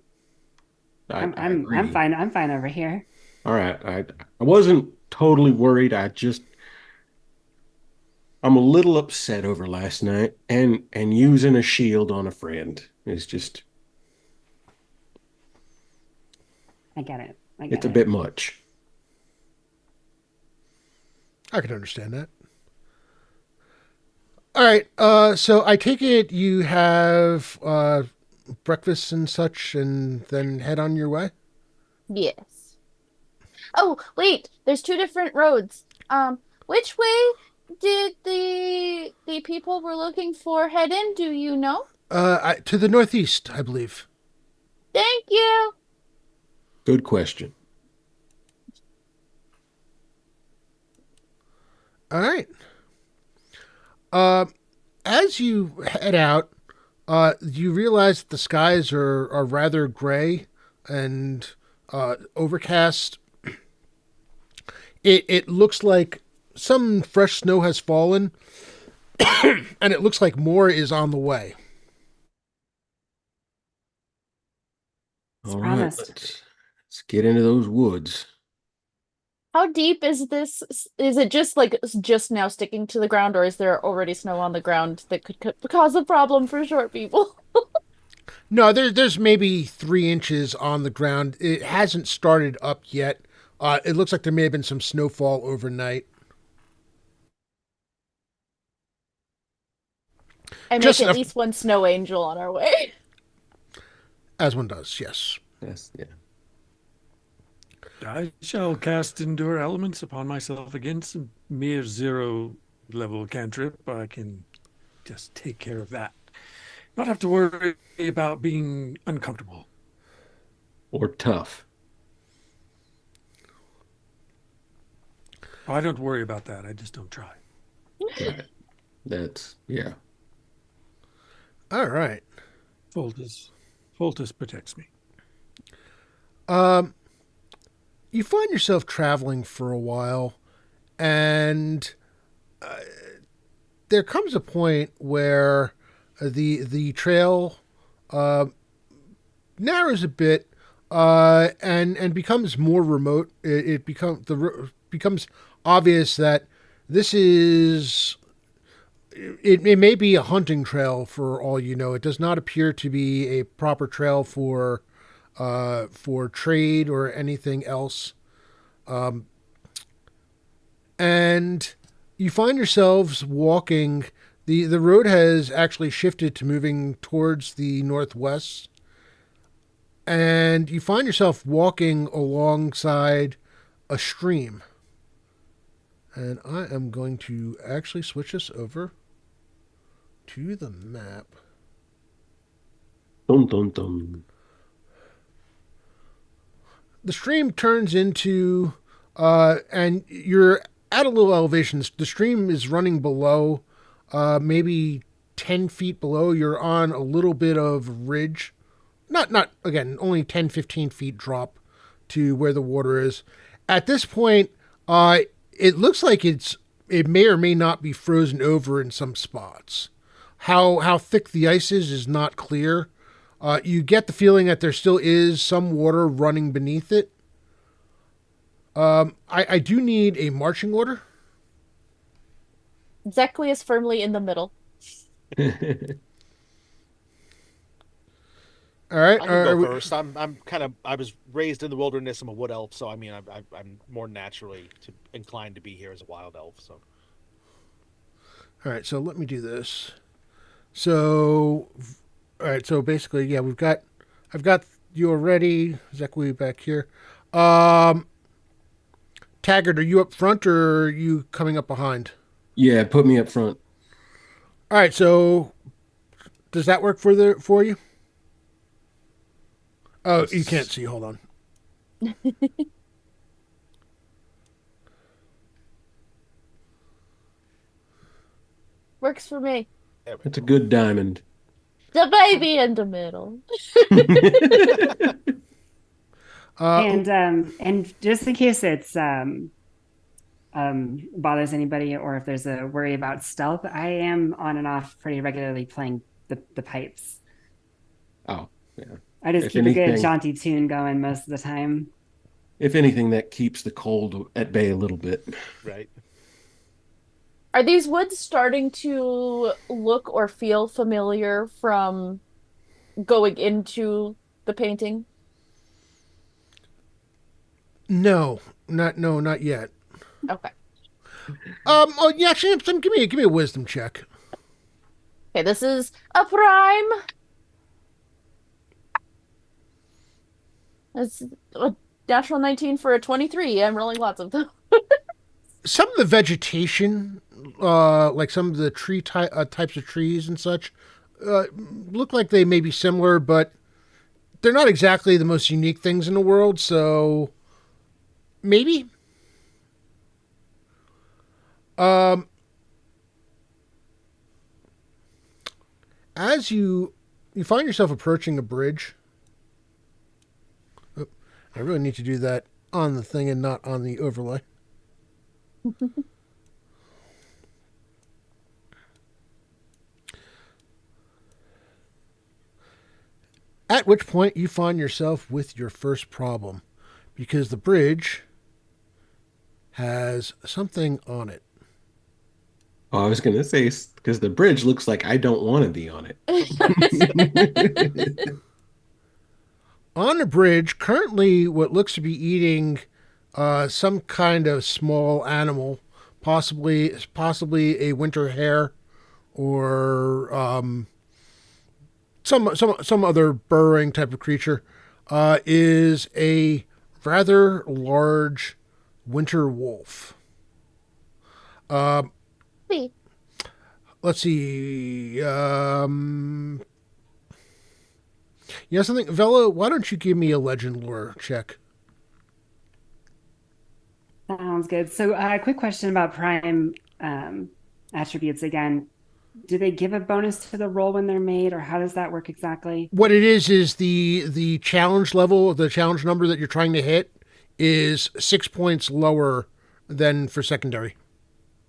I
I'm
agree.
fine. I'm fine over here.
All right. I wasn't totally worried. I'm a little upset over last night and using a shield on a friend is just
I get it. I
it's
get
a
it.
bit much.
I can understand that. All right. So I take it you have breakfast and such and then head on your way?
Yes. Oh, wait, there's 2 different roads. Which way did the people we're looking for head in? Do you know?
To the northeast, I believe.
Thank you.
Good question.
All right. As you head out, you realize that the skies are rather gray and overcast. It looks like some fresh snow has fallen, and it looks like more is on the way.
All right,
promised.
let's get into those woods.
How deep is this? Is it just like just now sticking to the ground, or is there already snow on the ground that could cause a problem for short people?
No, there's maybe 3 inches on the ground. It hasn't started up yet. It looks like there may have been some snowfall overnight.
I
Just
make at
enough,
least one snow angel on our way.
as one does. Yes.
Yes, yeah.
I shall cast Endure Elements upon myself against a mere 0 level cantrip. I can just take care of that. Not have to worry about being uncomfortable.
Or tough.
Oh, I don't worry about that. I just don't try.
Right. That's yeah.
All right.
Foltus protects me.
You find yourself traveling for a while, and there comes a point where the trail narrows a bit and becomes more remote. Becomes obvious that this is it may be a hunting trail for all you know. It does not appear to be a proper trail for trade or anything else. And you find yourselves walking. The road has actually shifted to moving towards the northwest. And you find yourself walking alongside a stream. And I am going to actually switch this over to the map.
Dun dun dun.
The stream turns into, and you're at a little elevation. The stream is running below, maybe 10 feet below. You're on a little bit of ridge. Not again, only 10, 15 feet drop to where the water is. At this point, it looks like it may or may not be frozen over in some spots. How thick the ice is not clear. You get the feeling that there still is some water running beneath it. I do need a marching order.
Zekli is firmly in the middle.
All right.
I can go first. I was raised in the wilderness. I'm a wood elf, so I mean, I'm more naturally inclined to be here as a wild elf. So,
all right. So let me do this. So, all right. So basically, yeah, I've got you already. Zekwi back here. Taggart, are you up front or are you coming up behind?
Yeah, put me up front.
All right. So, does that work for you? Oh, you can't see. Hold on.
Works for me.
That's a good diamond.
The baby in the middle.
And just in case it's bothers anybody, or if there's a worry about stealth, I am on and off pretty regularly playing the pipes.
Oh, yeah.
I just
If
keep a good
anything-
jaunty tune going most of the time.
If anything, that keeps the cold at bay a little bit.
right.
Are these woods starting to look or feel familiar from going into the painting?
No, not yet.
Okay.
Oh yeah, actually, give me a wisdom check.
Okay, this is a prime. It's a natural 19 for a 23. I'm rolling lots of them.
Some of the vegetation like some of the types of trees and such look like they may be similar, but they're not exactly the most unique things in the world. So maybe. As you find yourself approaching a bridge. Oh, I really need to do that on the thing and not on the overlay. At which point you find yourself with your first problem, because the bridge has something on it.
Oh, I was going to say, because the bridge looks like I don't want to be on it.
On the bridge, currently what looks to be eating some kind of small animal, possibly a winter hare or some other burrowing type of creature, is a rather large winter wolf.
See.
Let's see. Yeah, something. Vela, why don't you give me a legend lore check?
Sounds good. So, quick question about prime attributes again. Do they give a bonus to the roll when they're made, or how does that work exactly?
What it is the challenge level, the challenge number that you're trying to hit is 6 points lower than for secondary.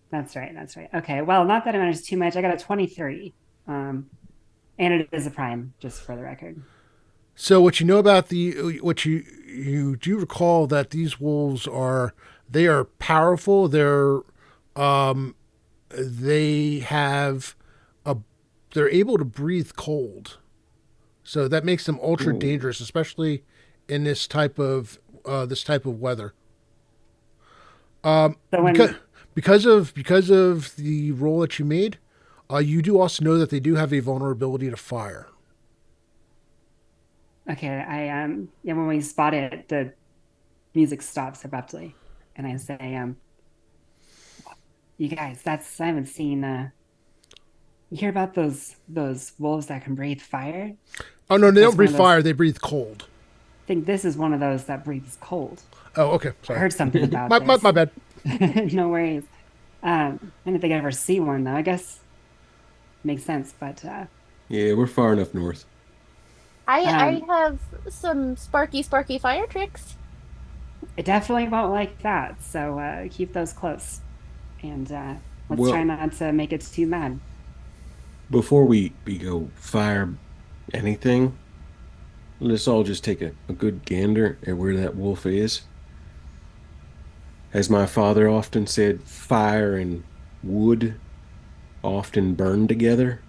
That's right. That's right. Okay. Well, not that it matters too much. I got a 23. And it is a prime, just for the record.
So what you know about what you do recall that these wolves are powerful. They have they're able to breathe cold. So that makes them ultra dangerous, especially in this type of weather.
So when
Because of the roll that you made, you do also know that they do have a vulnerability to fire.
okay, yeah, when we spot it, the music stops abruptly, and I say, you guys, I haven't seen. You hear about those wolves that can breathe fire?
Oh no, they
That's
don't breathe
one of those-
fire; they breathe cold.
I think this is one of those that breathes cold.
Oh, okay,
I
sorry.
heard something about
my
this.
bad.
No worries. I didn't think I'd ever see one though. I guess makes sense, but
Yeah, we're far enough north.
I have some sparky fire tricks.
it definitely won't like that. So keep those close, and let's
Well-
try not to make it too mad.
Before we go fire anything, let's all just take a good gander at where that wolf is. As my father often said, fire and wood often burn together.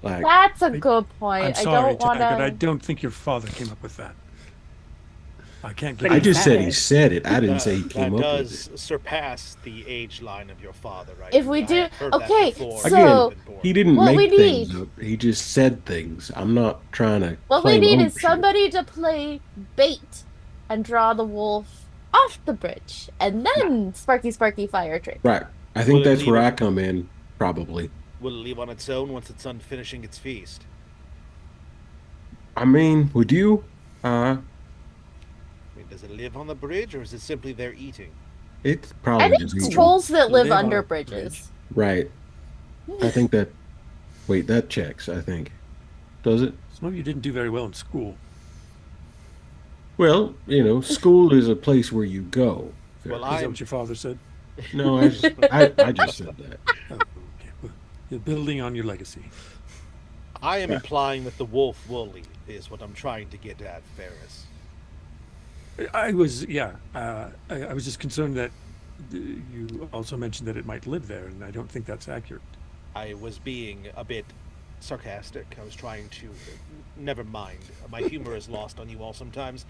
Like,
That's a good point.
I'm
I
sorry,
don't want
Ty, but I
to.
don't think your father came up with that. I can't
But
get
I
he
just said he
it.
said it. I didn't say he came
that
up
does
with it.
surpass the age line of your father, right?
If we
I
do-
have heard that
okay,
before.
so-
Again, he didn't
What we
make things
need-
up. He just said things. I'm not trying to
What we
claim
need is
ownership.
somebody to play bait and draw the wolf off the bridge, and then sparky fire trick.
Right. I think
Will it
that's where
leave
I
it-
come in, probably.
Will it leave on its own once it's done finishing its feast?
I mean, would you?
I mean, does it live on the bridge, or is it simply there eating?
It's
I
probably
think
just
it's
eating.
trolls that live
Live on
under
a
bridges.
Right. I think that. Wait, that checks, I think. Does it?
Some of you didn't do very well in school.
Well, school is a place where you go.
Well,
Is that
I'm
what your father said?
No, I just said that.
Oh, okay. Well, you're building on your legacy.
I am implying that the wolf will leave, is what I'm trying to get at, Ferris.
I was, yeah. I was just concerned that you also mentioned that it might live there, and I don't think that's accurate.
I was being a bit sarcastic. I was trying to. Never mind. My humor is lost on you all sometimes.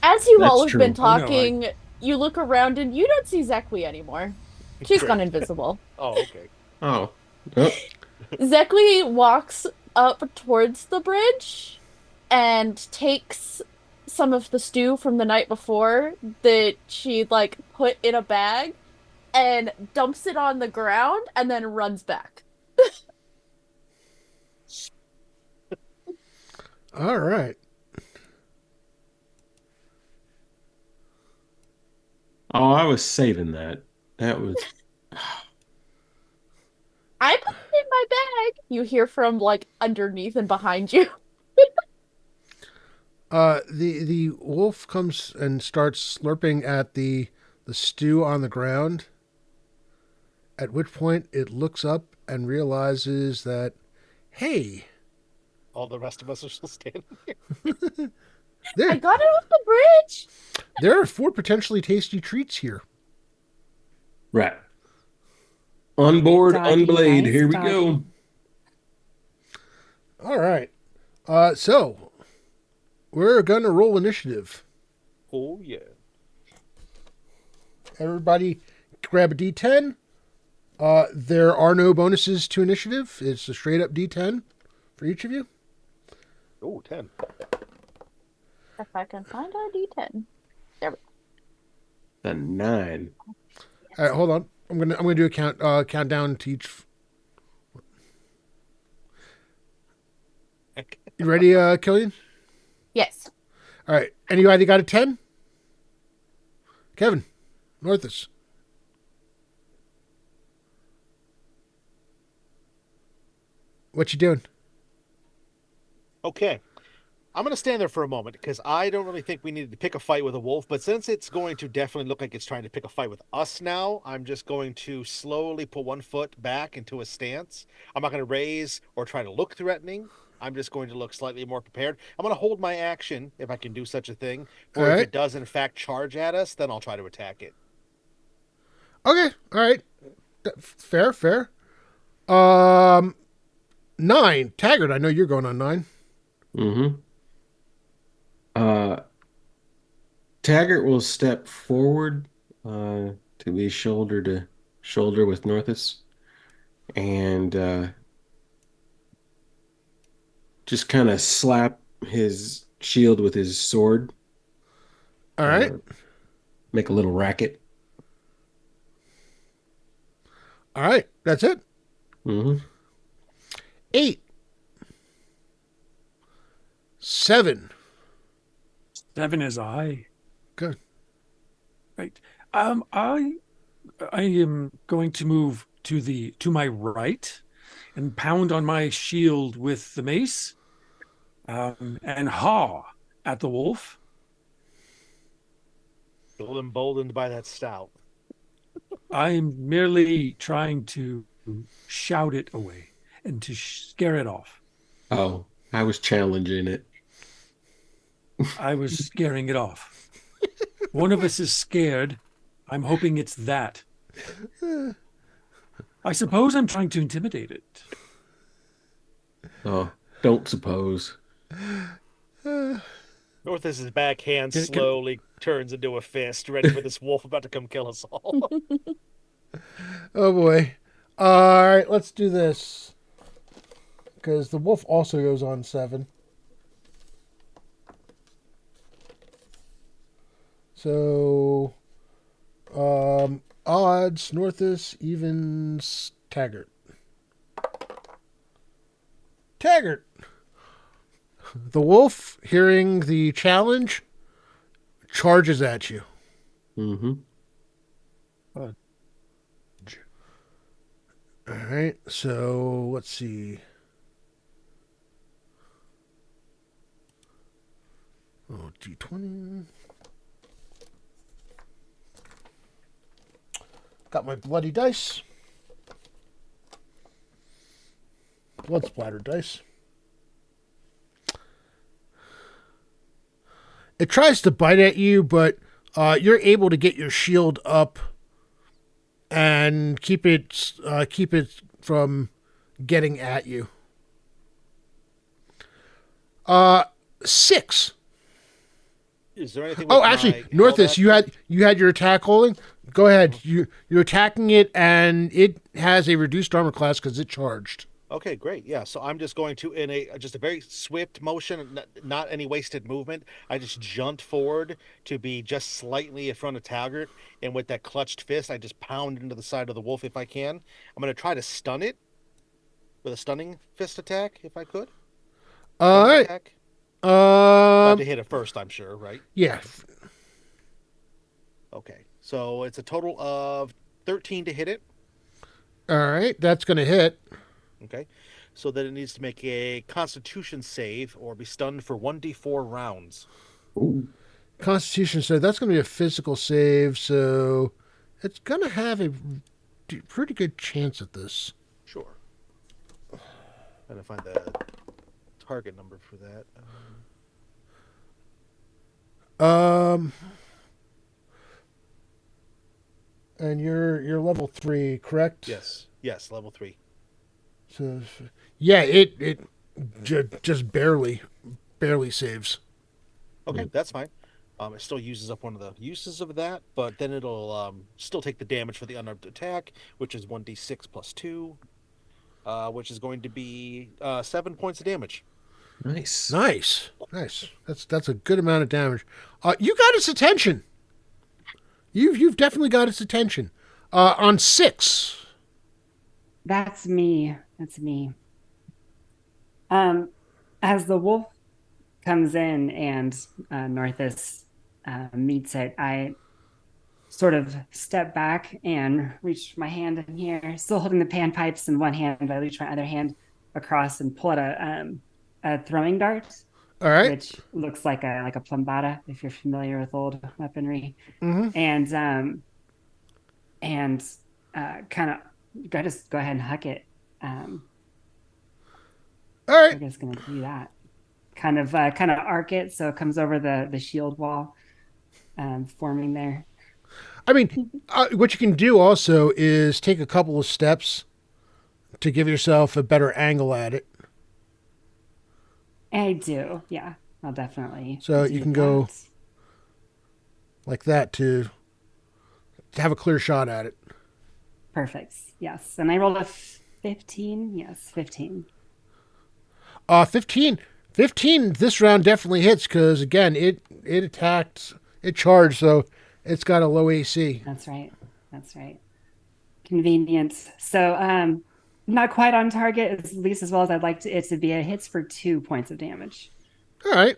As you
That's
all have been
true. Oh,
no,
talking, you look around and you don't see Zekwi anymore. She's gone invisible.
Oh, okay.
Oh. Oh.
Zekwi walks up towards the bridge and takes some of the stew from the night before that she put in a bag and dumps it on the ground and then runs back.
All right.
Oh, I was saving that. That was
I put it in my bag. You hear from like underneath and behind you.
The wolf comes and starts slurping at the stew on the ground. At which point it looks up and realizes that, hey,
All the rest of us are still standing here.
I
there
got it off the bridge.
there are 4 potentially tasty treats here.
right. On board,
Doggy,
unblade.
nice
Here we
doggy.
go.
All right. So we're gonna roll initiative.
Oh yeah.
Everybody, grab a D10. There are no bonuses to initiative. It's a straight up D10 for each of you.
Oh, 10.
If I can find a D10. There we go.
The 9.
All right, hold on. I'm gonna do a countdown to each. You ready, Killian?
Yes.
All right. Anybody got a 10? Kevin, Northus. What you doing?
Okay. I'm going to stand there for a moment because I don't really think we needed to pick a fight with a wolf, but since it's going to definitely look like it's trying to pick a fight with us now, I'm just going to slowly put one foot back into a stance. I'm not going to raise or try to look threatening. I'm just going to look slightly more prepared. I'm going to hold my action if I can do such a thing. Or
All
if
right.
it does in fact charge at us, then I'll try to attack it.
Okay. All right. Fair. 9. Taggart, I know you're going on 9.
Mm-hmm. Taggart will step forward to be shoulder to shoulder with Northus and just kind of slap his shield with his sword.
All right.
Make a little racket.
All right. That's it.
Mm-hmm.
8. 7.
7 is I.
Good.
Right. I am going to move to my right and pound on my shield with the mace, and haw at the wolf.
Feel emboldened by that stout.
I'm merely trying to shout it away and to scare it off.
Oh, I was challenging it.
I was scaring it off. One of us is scared. I'm hoping it's that. I suppose I'm trying to intimidate it.
Oh, don't suppose.
Northus's backhand
Can-
slowly turns into a fist, ready for this wolf about to come kill us all.
Oh boy. All right, let's do this. Because the wolf also goes on 7. So, odds, Northus, evens, Taggart. Taggart. The wolf, hearing the challenge, charges at you.
Mm-hmm.
All right, so let's see. Oh, D20. Got my bloody dice. Blood splatter dice. It tries to bite at you, but you're able to get your shield up and keep it from getting at you. 6.
Is there anything?
Oh,
with
actually,
my held
Northus,
action?
you had your attack holding. Go ahead. You're attacking it, and it has a reduced armor class because it charged.
Okay, great. Yeah, so I'm just going to, in a just a very swift motion, not any wasted movement. I just jumped forward to be just slightly in front of Taggart, and with that clutched fist, I just pound into the side of the wolf if I can. I'm going to try to stun it with a stunning fist attack if I could.
All
Stunning
right.
attack. About to hit it first, I'm sure, right?
Yeah.
Okay, so it's a total of 13 to hit it.
All right. That's going to hit.
Okay, so then it needs to make a Constitution save or be stunned for 1d4 rounds.
Ooh.
Constitution, so that's going to be a physical save, so it's going to have a pretty good chance at this.
Sure. Trying to find the target number for that.
Um, and you're level 3, correct?
Yes, level 3.
So, yeah, it just barely saves.
Okay, that's fine. It still uses up one of the uses of that, but then it'll still take the damage for the unarmed attack, which is 1d6 plus 2, which is going to be 7 points of damage.
Nice.
Nice. That's a good amount of damage. You got its attention. You've definitely got its attention. On 6.
That's me. That's me. As the wolf comes in and Northus meets it, I sort of step back and reach my hand in here, still holding the panpipes in one hand. I reach my other hand across and pull out a throwing dart,
All right.
which looks like a plumbata if you're familiar with old weaponry,
Mm-hmm.
and kind of just go ahead and huck it.
All
I'm
right.
just gonna do that. Kind of arc it so it comes over the shield wall, forming there.
I mean, what you can do also is take a couple of steps to give yourself a better angle at it.
I do, yeah. I'll definitely.
So
do
you can
that.
go like that to have a clear shot at it.
Perfect. Yes, and I rolled a 15. Yes, 15.
15. 15 this round definitely hits because, again, it attacked, it charged, so it's got a low AC.
That's right. Convenient. So, not quite on target, at least as well as I'd like it to be. It hits for 2 points of damage.
All right.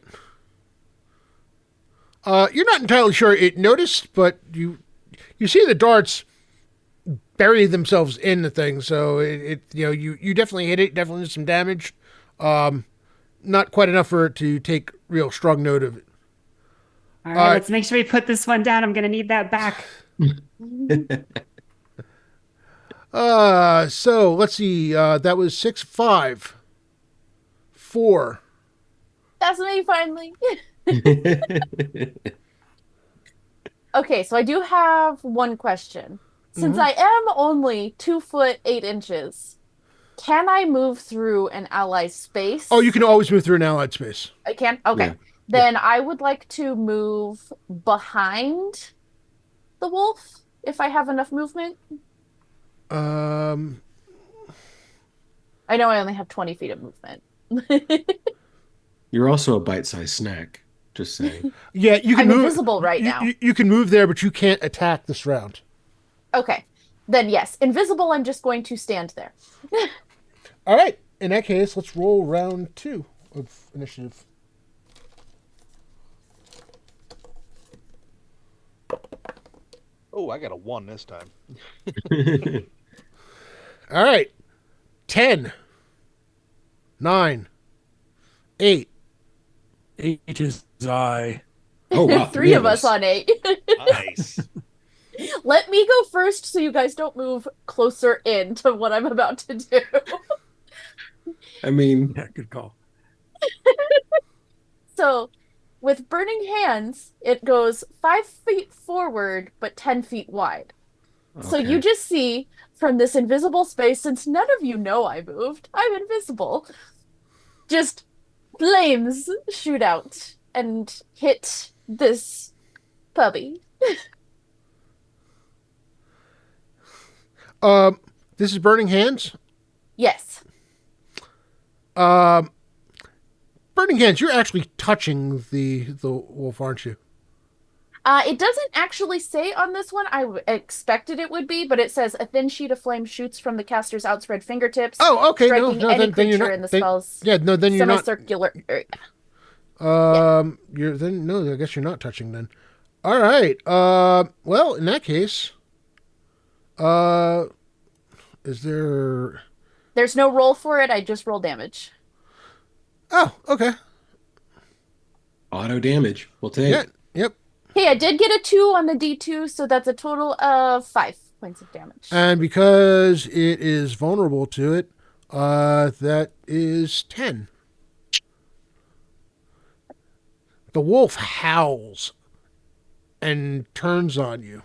You're not entirely sure it noticed, but you see the darts bury themselves in the thing, so you definitely hit it, definitely did some damage. Not quite enough for it to take real strong note of it.
All right, let's make sure we put this one down. I'm going to need that back.
So let's see. That was 6, 5, 4.
That's me finally. Okay, so I do have one question. Since I am only 2'8". Can I move through an ally's space?
Oh, you can always move through an allied space.
I can? Okay.
Yeah.
Then I would like to move behind the wolf if I have enough movement.
Um,
I know I only have 20 feet of movement.
You're also a bite-sized snack. Just saying.
yeah, you can
I'm
move.
invisible right now.
You can move there, but you can't attack this round.
Okay. Then yes, invisible, I'm just going to stand there.
All right. In that case, let's roll round 2 of initiative.
Oh, I got a 1 this time.
All right. 10, 9, 8.
8 is I.
Oh, wow.
3 of us on 8.
Nice.
Let me go first so you guys don't move closer in to what I'm about to do.
I mean,
Yeah, good call.
So, with Burning Hands, it goes 5 feet forward, but 10 feet wide. So
okay.
you just see from this invisible space, since none of you know I moved, I'm invisible. Just flames shoot out and hit this puppy.
This is Burning Hands.
Yes.
Um, Burning Hands, you're actually touching the wolf, aren't you?
It doesn't actually say on this one. Expected it would be, but it says a thin sheet of flame shoots from the caster's outspread fingertips,
Oh, okay. No,
striking
no.
any
Then you're
creature
not.
in the
Then
spell's
yeah. No, then you're not.
semicircular area. Yeah.
You're then no. I guess you're not touching then. All right. Well, in that case, uh, is there?
There's no roll for it. I just roll damage.
Oh, okay.
Auto damage. We'll
Yeah.
take.
Yep.
Hey, I did get a 2 on the D2, so that's a total of 5 points of damage.
And because it is vulnerable to it, that is 10. The wolf howls and turns on you.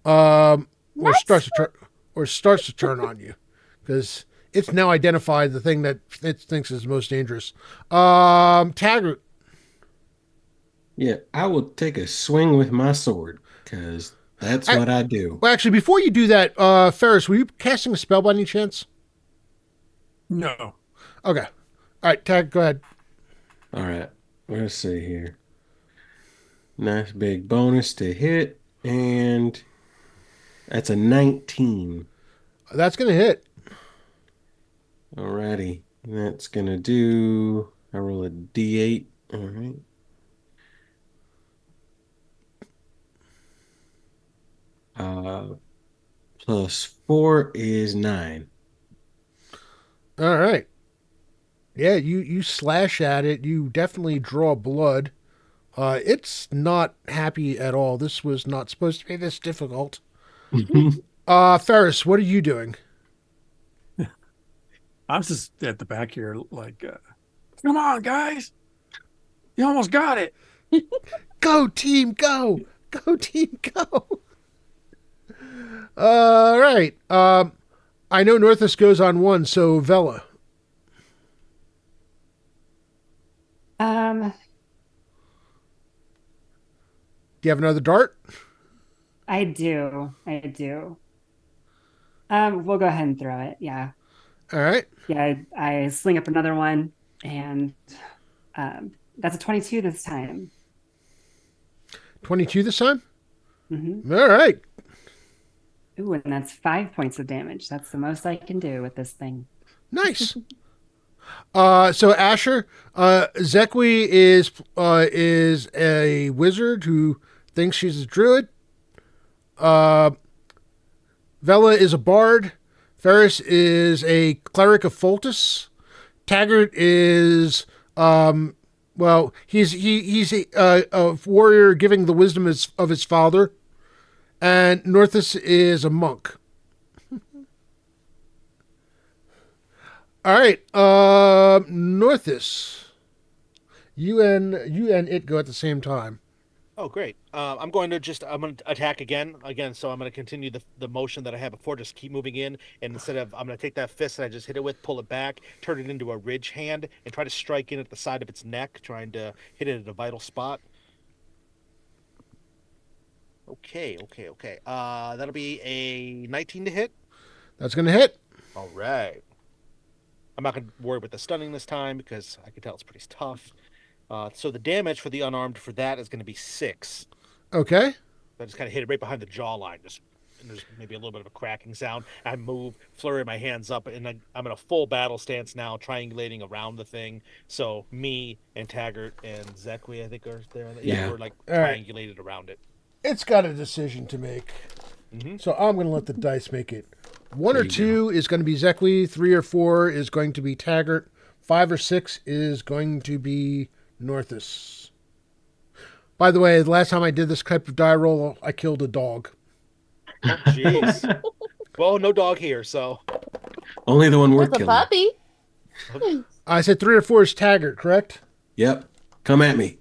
Or
Nice.
starts to turn on you, because it's now identified the thing that it thinks is most dangerous. Taggart.
Yeah, I will take a swing with my sword because that's what I do.
Well, actually, before you do that, Ferris, were you casting a spell by any chance?
No.
Okay. All right, Tag, go ahead.
All right, let's see here. Nice big bonus to hit, and that's a 19.
That's gonna hit.
Alrighty, that's gonna do. I roll a d8. All right. +4 is 9.
All right. Yeah, you slash at it. You definitely draw blood. It's not happy at all. This was not supposed to be this difficult. Ferris, what are you doing?
I'm just at the back here, like, come on, guys. You almost got it.
Go team, go! Go team, go! All right. I know Northus goes on one, so Vela.
Um,
Do you have another dart?
I do. I do. We'll go ahead and throw it. Yeah.
All right.
Yeah, I sling up another one, and that's a 22 this time.
22 this time?
Mm-hmm.
All right.
Ooh, and that's 5 points of damage. That's the most I can do with this thing.
Nice. So Asher, Zekwi is a wizard who thinks she's a druid. Vela is a bard. Ferris is a cleric of Foltus. Taggart is he's a warrior giving the wisdom of his father, and Northus is a monk. All right, Northus, you and it go at the same time.
Oh, great. I'm going to attack again. So I'm going to continue the motion that I had before. Just keep moving in, and I'm going to take that fist that I just hit it with, pull it back, turn it into a ridge hand, and try to strike in at the side of its neck, trying to hit it at a vital spot. Okay. That'll be a 19 to hit.
That's gonna hit.
All right. I'm not going to worry with the stunning this time because I can tell it's pretty tough. So the damage for the unarmed for that is going to be 6.
Okay.
I just kind of hit it right behind the jawline. And there's maybe a little bit of a cracking sound. I move, flurry my hands up, and I'm in a full battle stance now, triangulating around the thing. So me and Taggart and Zekwi, I think, are there.
Yeah.
We're like
All right.
triangulated around it.
It's got a decision to make.
Mm-hmm.
So I'm going to let the dice make it. 1
There
or
you
2 is going to be Zekwi. 3 or 4 is going to be Taggart. 5 or 6 is going to be Northus. By the way, the last time I did this type of die roll, I killed a dog.
Oh, jeez. Well, no dog here, so.
Only the one worth
There's a
killing.
puppy.
I said 3 or 4 is Taggart, correct?
Yep. Come at me.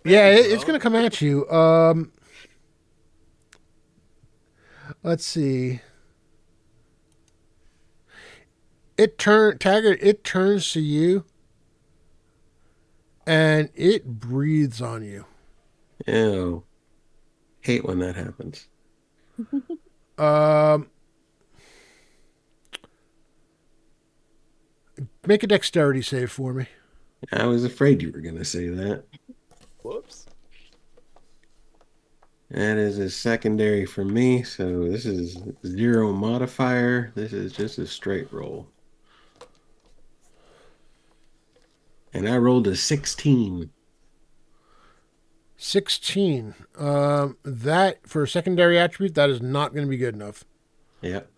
Yeah, it's going to come at you. Let's see. Taggart, it turns to you and it breathes on you.
Ew. Hate when that happens.
Make a dexterity save for me.
I was afraid you were going to say that.
Whoops.
That is a secondary for me, so this is 0 modifier. This is just a straight roll. And I rolled a 16.
16. That, for a secondary attribute, that is not going to be good enough.
Yep.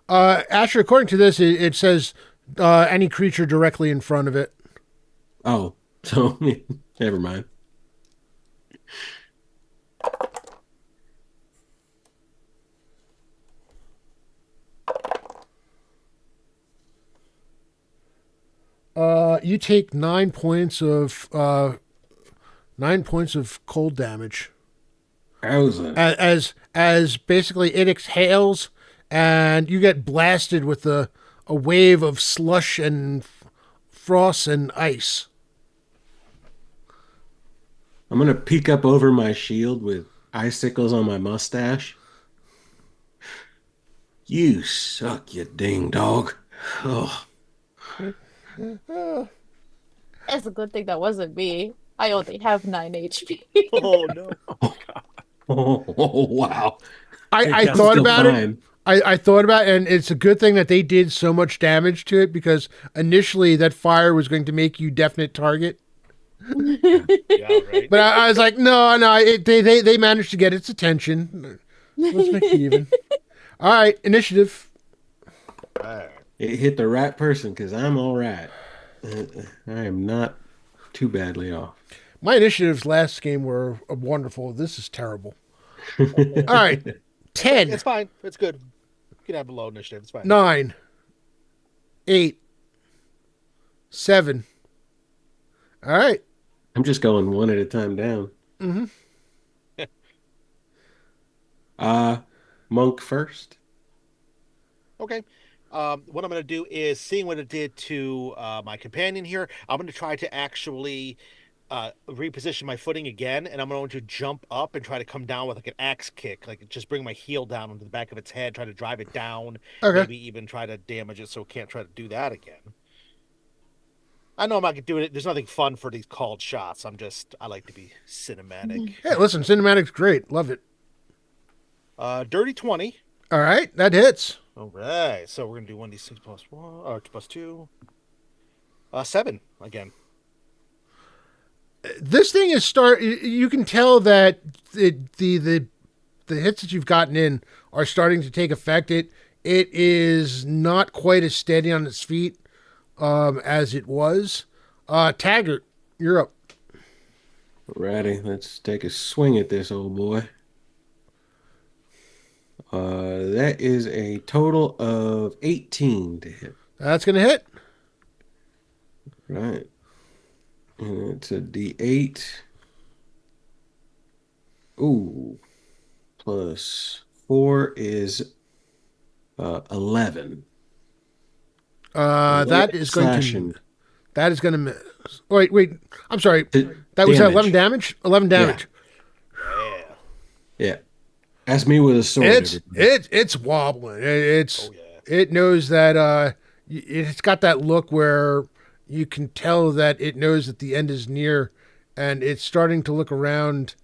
Asher, according to this, it says any creature directly in front of it.
Oh, so never mind.
You take 9 points of 9 points of cold damage. As basically it exhales, and you get blasted with a wave of slush and frost and ice.
I'm going to peek up over my shield with icicles on my mustache. You suck, you ding dog. Oh.
It's a good thing that wasn't me. I only have 9 HP.
Oh no.
Oh, wow.
I
That's
thought
still
about it.
fine.
I thought about it, and it's a good thing that they did so much damage to it, because initially that fire was going to make you definite target.
Yeah, right.
But I was like, no, they managed to get its attention. Let's make it even. All right, initiative.
Alright.
It hit the right person because I'm all right. I am not too badly off.
My initiatives last game were wonderful. This is terrible. All right, 10,
It's fine. It's good. You can have a low initiative. It's fine.
9, 8, 7. All right.
I'm just going one at a time down. Monk first.
Okay. What I'm going to do is, seeing what it did to my companion here, I'm going to try to actually reposition my footing again, and I'm going to jump up and try to come down with like an axe kick, like just bring my heel down onto the back of its head, try to drive it down,
Okay.
maybe even try to damage it so it can't try to do that again. I know I'm not doing it. There's nothing fun for these called shots. I like to be cinematic.
Hey, listen, cinematic's great. Love it.
Dirty 20.
All right, that hits.
All right. So we're going to do 1d6 plus 1, or plus 2. 7 again.
This thing is you can tell that the hits that you've gotten in are starting to take effect. It is not quite as steady on its feet as it was. Taggart, you're up.
Alrighty, let's take a swing at this old boy. That is a total of 18 to hit.
That's gonna hit.
Right. And it's a D8. Ooh. Plus 4 is 11.
That is going
Slashing.
to. That is going to miss. Wait. I'm sorry.
To
That was
damage.
11 damage. 11 damage.
Yeah.
Yeah. That's me with a sword. everybody.
It's wobbling. It's
Oh, yeah.
it knows that it's got that look where you can tell that it knows that the end is near, and it's starting to look around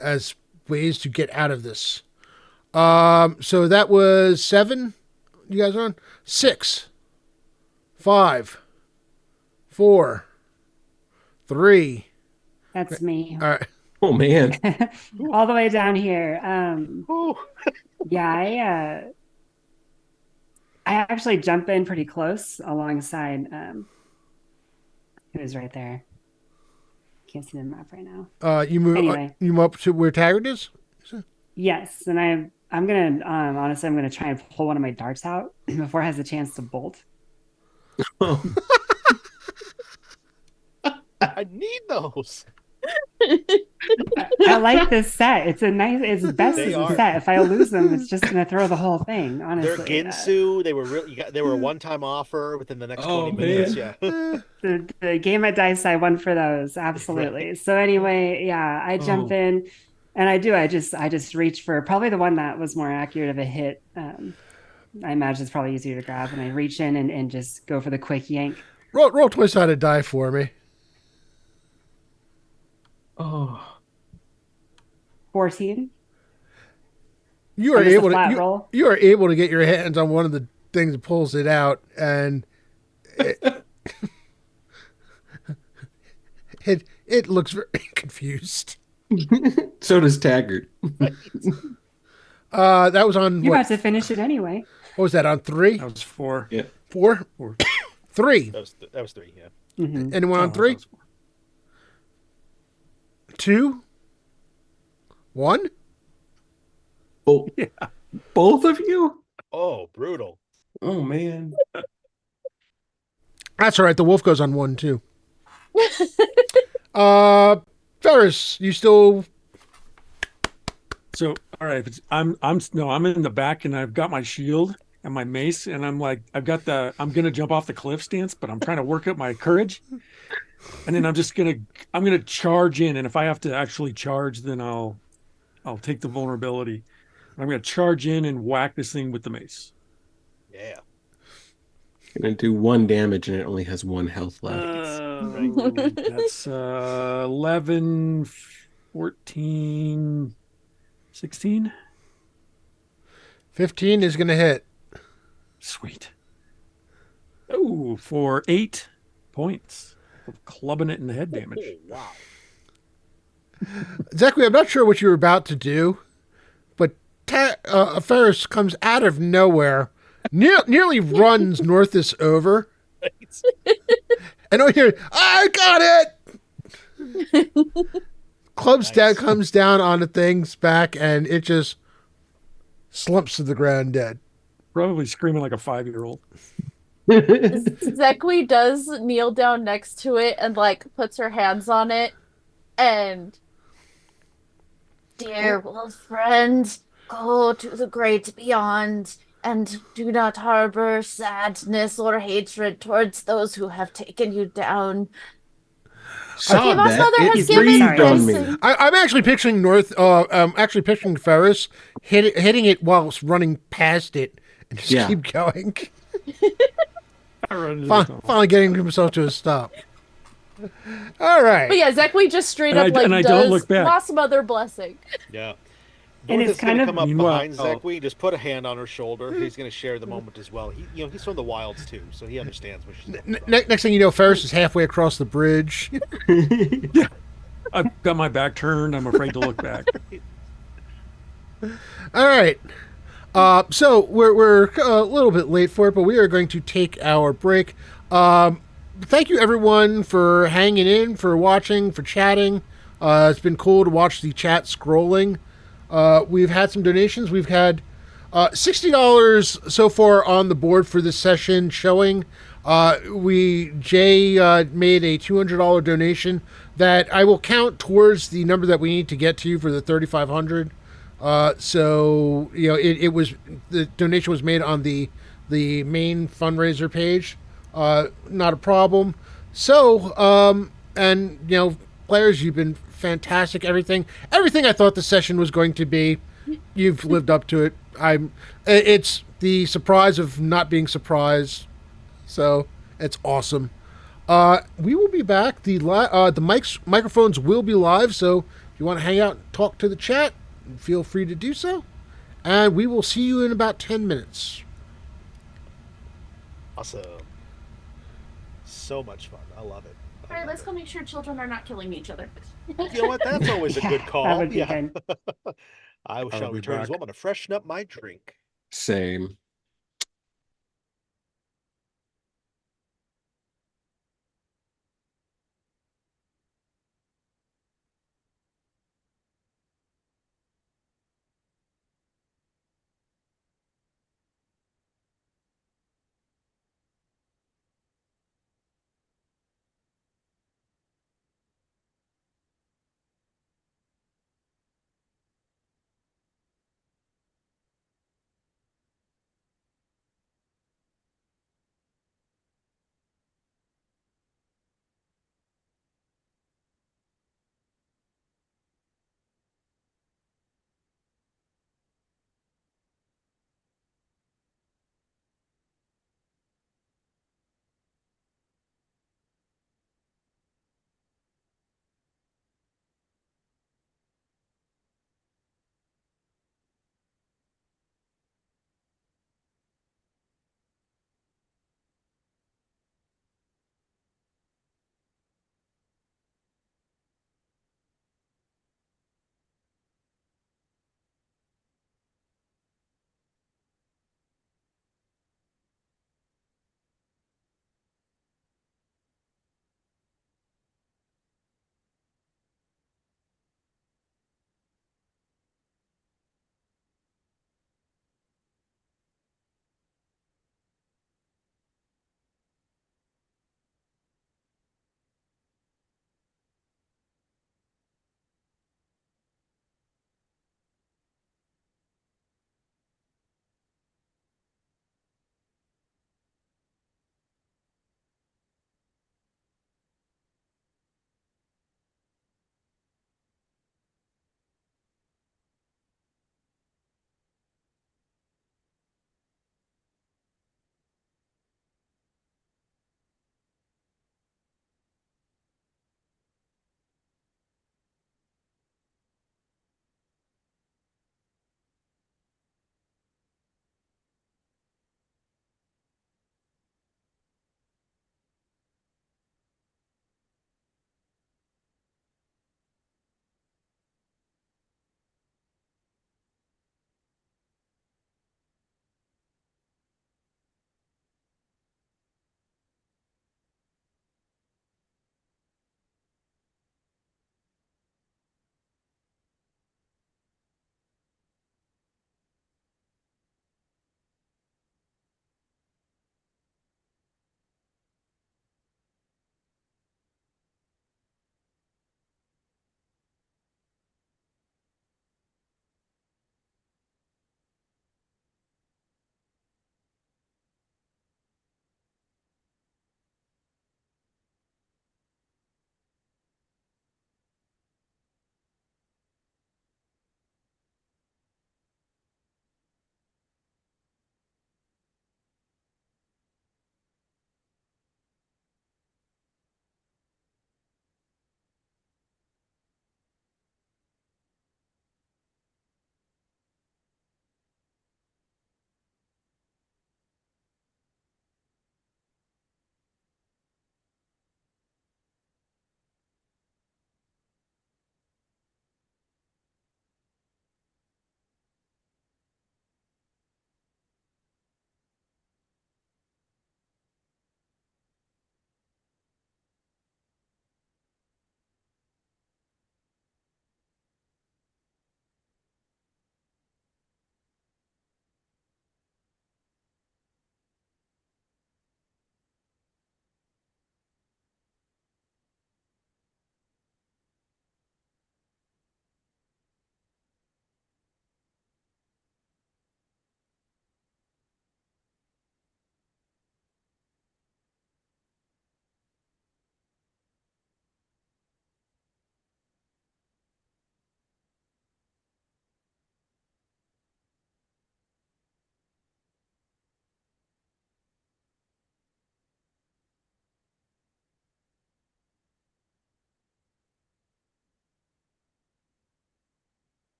as ways to get out of this. So that was 7. You guys are on 6, 5, 4, 3.
That's me.
All right.
Oh, man.
All the way down here.
Ooh.
Yeah, I actually jump in pretty close alongside who's right there. Can't see the map right now.
You move.
Anyway.
You move up to where Taggart is.
Yes, and I'm gonna honestly I'm gonna try and pull one of my darts out before it has a chance to bolt.
Oh,
I need those.
I like this set. It's the best
They
as a
are.
set. If I lose them, it's just gonna throw the whole thing.
They're
Honestly,
Ginsu. They were a one-time offer within the next
Oh,
20 minutes.
man.
Yeah.
the game at dice I won for those absolutely. So anyway, yeah, I jump
Oh.
in And I just reached for probably the one that was more accurate of a hit. I imagine it's probably easier to grab, and I reach in and just go for the quick yank.
Roll twice-sided die for me.
Oh,
14.
You are
And just a
able to
flat roll.
you are able to get your hands on one of the things that pulls it out, and it looks very confused.
so does Taggart.
That was on
You're
what?
about to finish it anyway.
What was that on 3?
That was 4.
Yeah.
4?
4.
3.
That was 3. Yeah.
Mhm.
Anyone on
Oh,
3?
that was 4.
2? 1?
Oh,
Yeah.
both of you?
Oh, brutal.
Oh man.
That's all right. The wolf goes on 1 too. Ferris, you still?
So, all right, if it's, I'm in the back and I've got my shield and my mace and I'm like, I'm going to jump off the cliff stance, but I'm trying to work up my courage. And then I'm going to charge in. And if I have to actually charge, then I'll take the vulnerability. I'm going to charge in and whack this thing with the mace.
Yeah.
Gonna do 1 damage and it only has 1 health left.
That's 11, 14, 16.
15 is going to hit.
Sweet. Oh, for 8 points of clubbing it in the head damage.
Oh, wow.
Zachary, I'm not sure what you were about to do, but Ferris comes out of nowhere, nearly runs Northus over, and I hear, I got it! Club's dad comes down on the thing's back, and it just slumps to the ground dead.
Probably screaming like a 5-year-old.
Zekui does kneel down next to it and like puts her hands on it and dear wolf friend, go to the great beyond and do not harbor sadness or hatred towards those who have taken you down.
Saw
Kiva's
that.
mother has
It
given
breathed on me.
this.
I'm actually picturing I'm actually picturing Ferris hitting it while it's running past it and just
Yeah.
keep going.
I run into the tunnel.
Finally getting himself to a stop. All right.
But yeah, Zekui just straight
And
up
I
like
don't
does
look back.
Lost Mother blessing.
Yeah.
And
North
it's
is going
kind
to
of-
come up
Meanwhile-
behind Zekui, just put a hand on her shoulder. He's going to share the moment as well. He's from the wilds too, so he understands what she's going through.
Next thing you know, Ferris is halfway across the bridge.
I've got my back turned. I'm afraid to look back.
All right. So we're a little bit late for it, but we are going to take our break. Thank you everyone for hanging in, for watching, for chatting. It's been cool to watch the chat scrolling. We've had some donations. We've had $60 so far on the board for this session showing. Jay made a $200 donation that I will count towards the number that we need to get to for the 3,500. So it was, the donation was made on the main fundraiser page. Not a problem. So and players, you've been fantastic. Everything I thought the session was going to be, you've lived up to it. It's the surprise of not being surprised. So it's awesome. We will be back. The microphones will be live. So if you want to hang out and talk to the chat, feel free to do so. And we will see you in about 10 minutes.
Awesome. So much fun. I love it.
All right, let's go make sure children are not killing each other.
You know what? That's always a good call.
That would be
Yeah.
good.
I
I'll
shall
be
return as
back.
well. I'm going to freshen up my drink.
Same.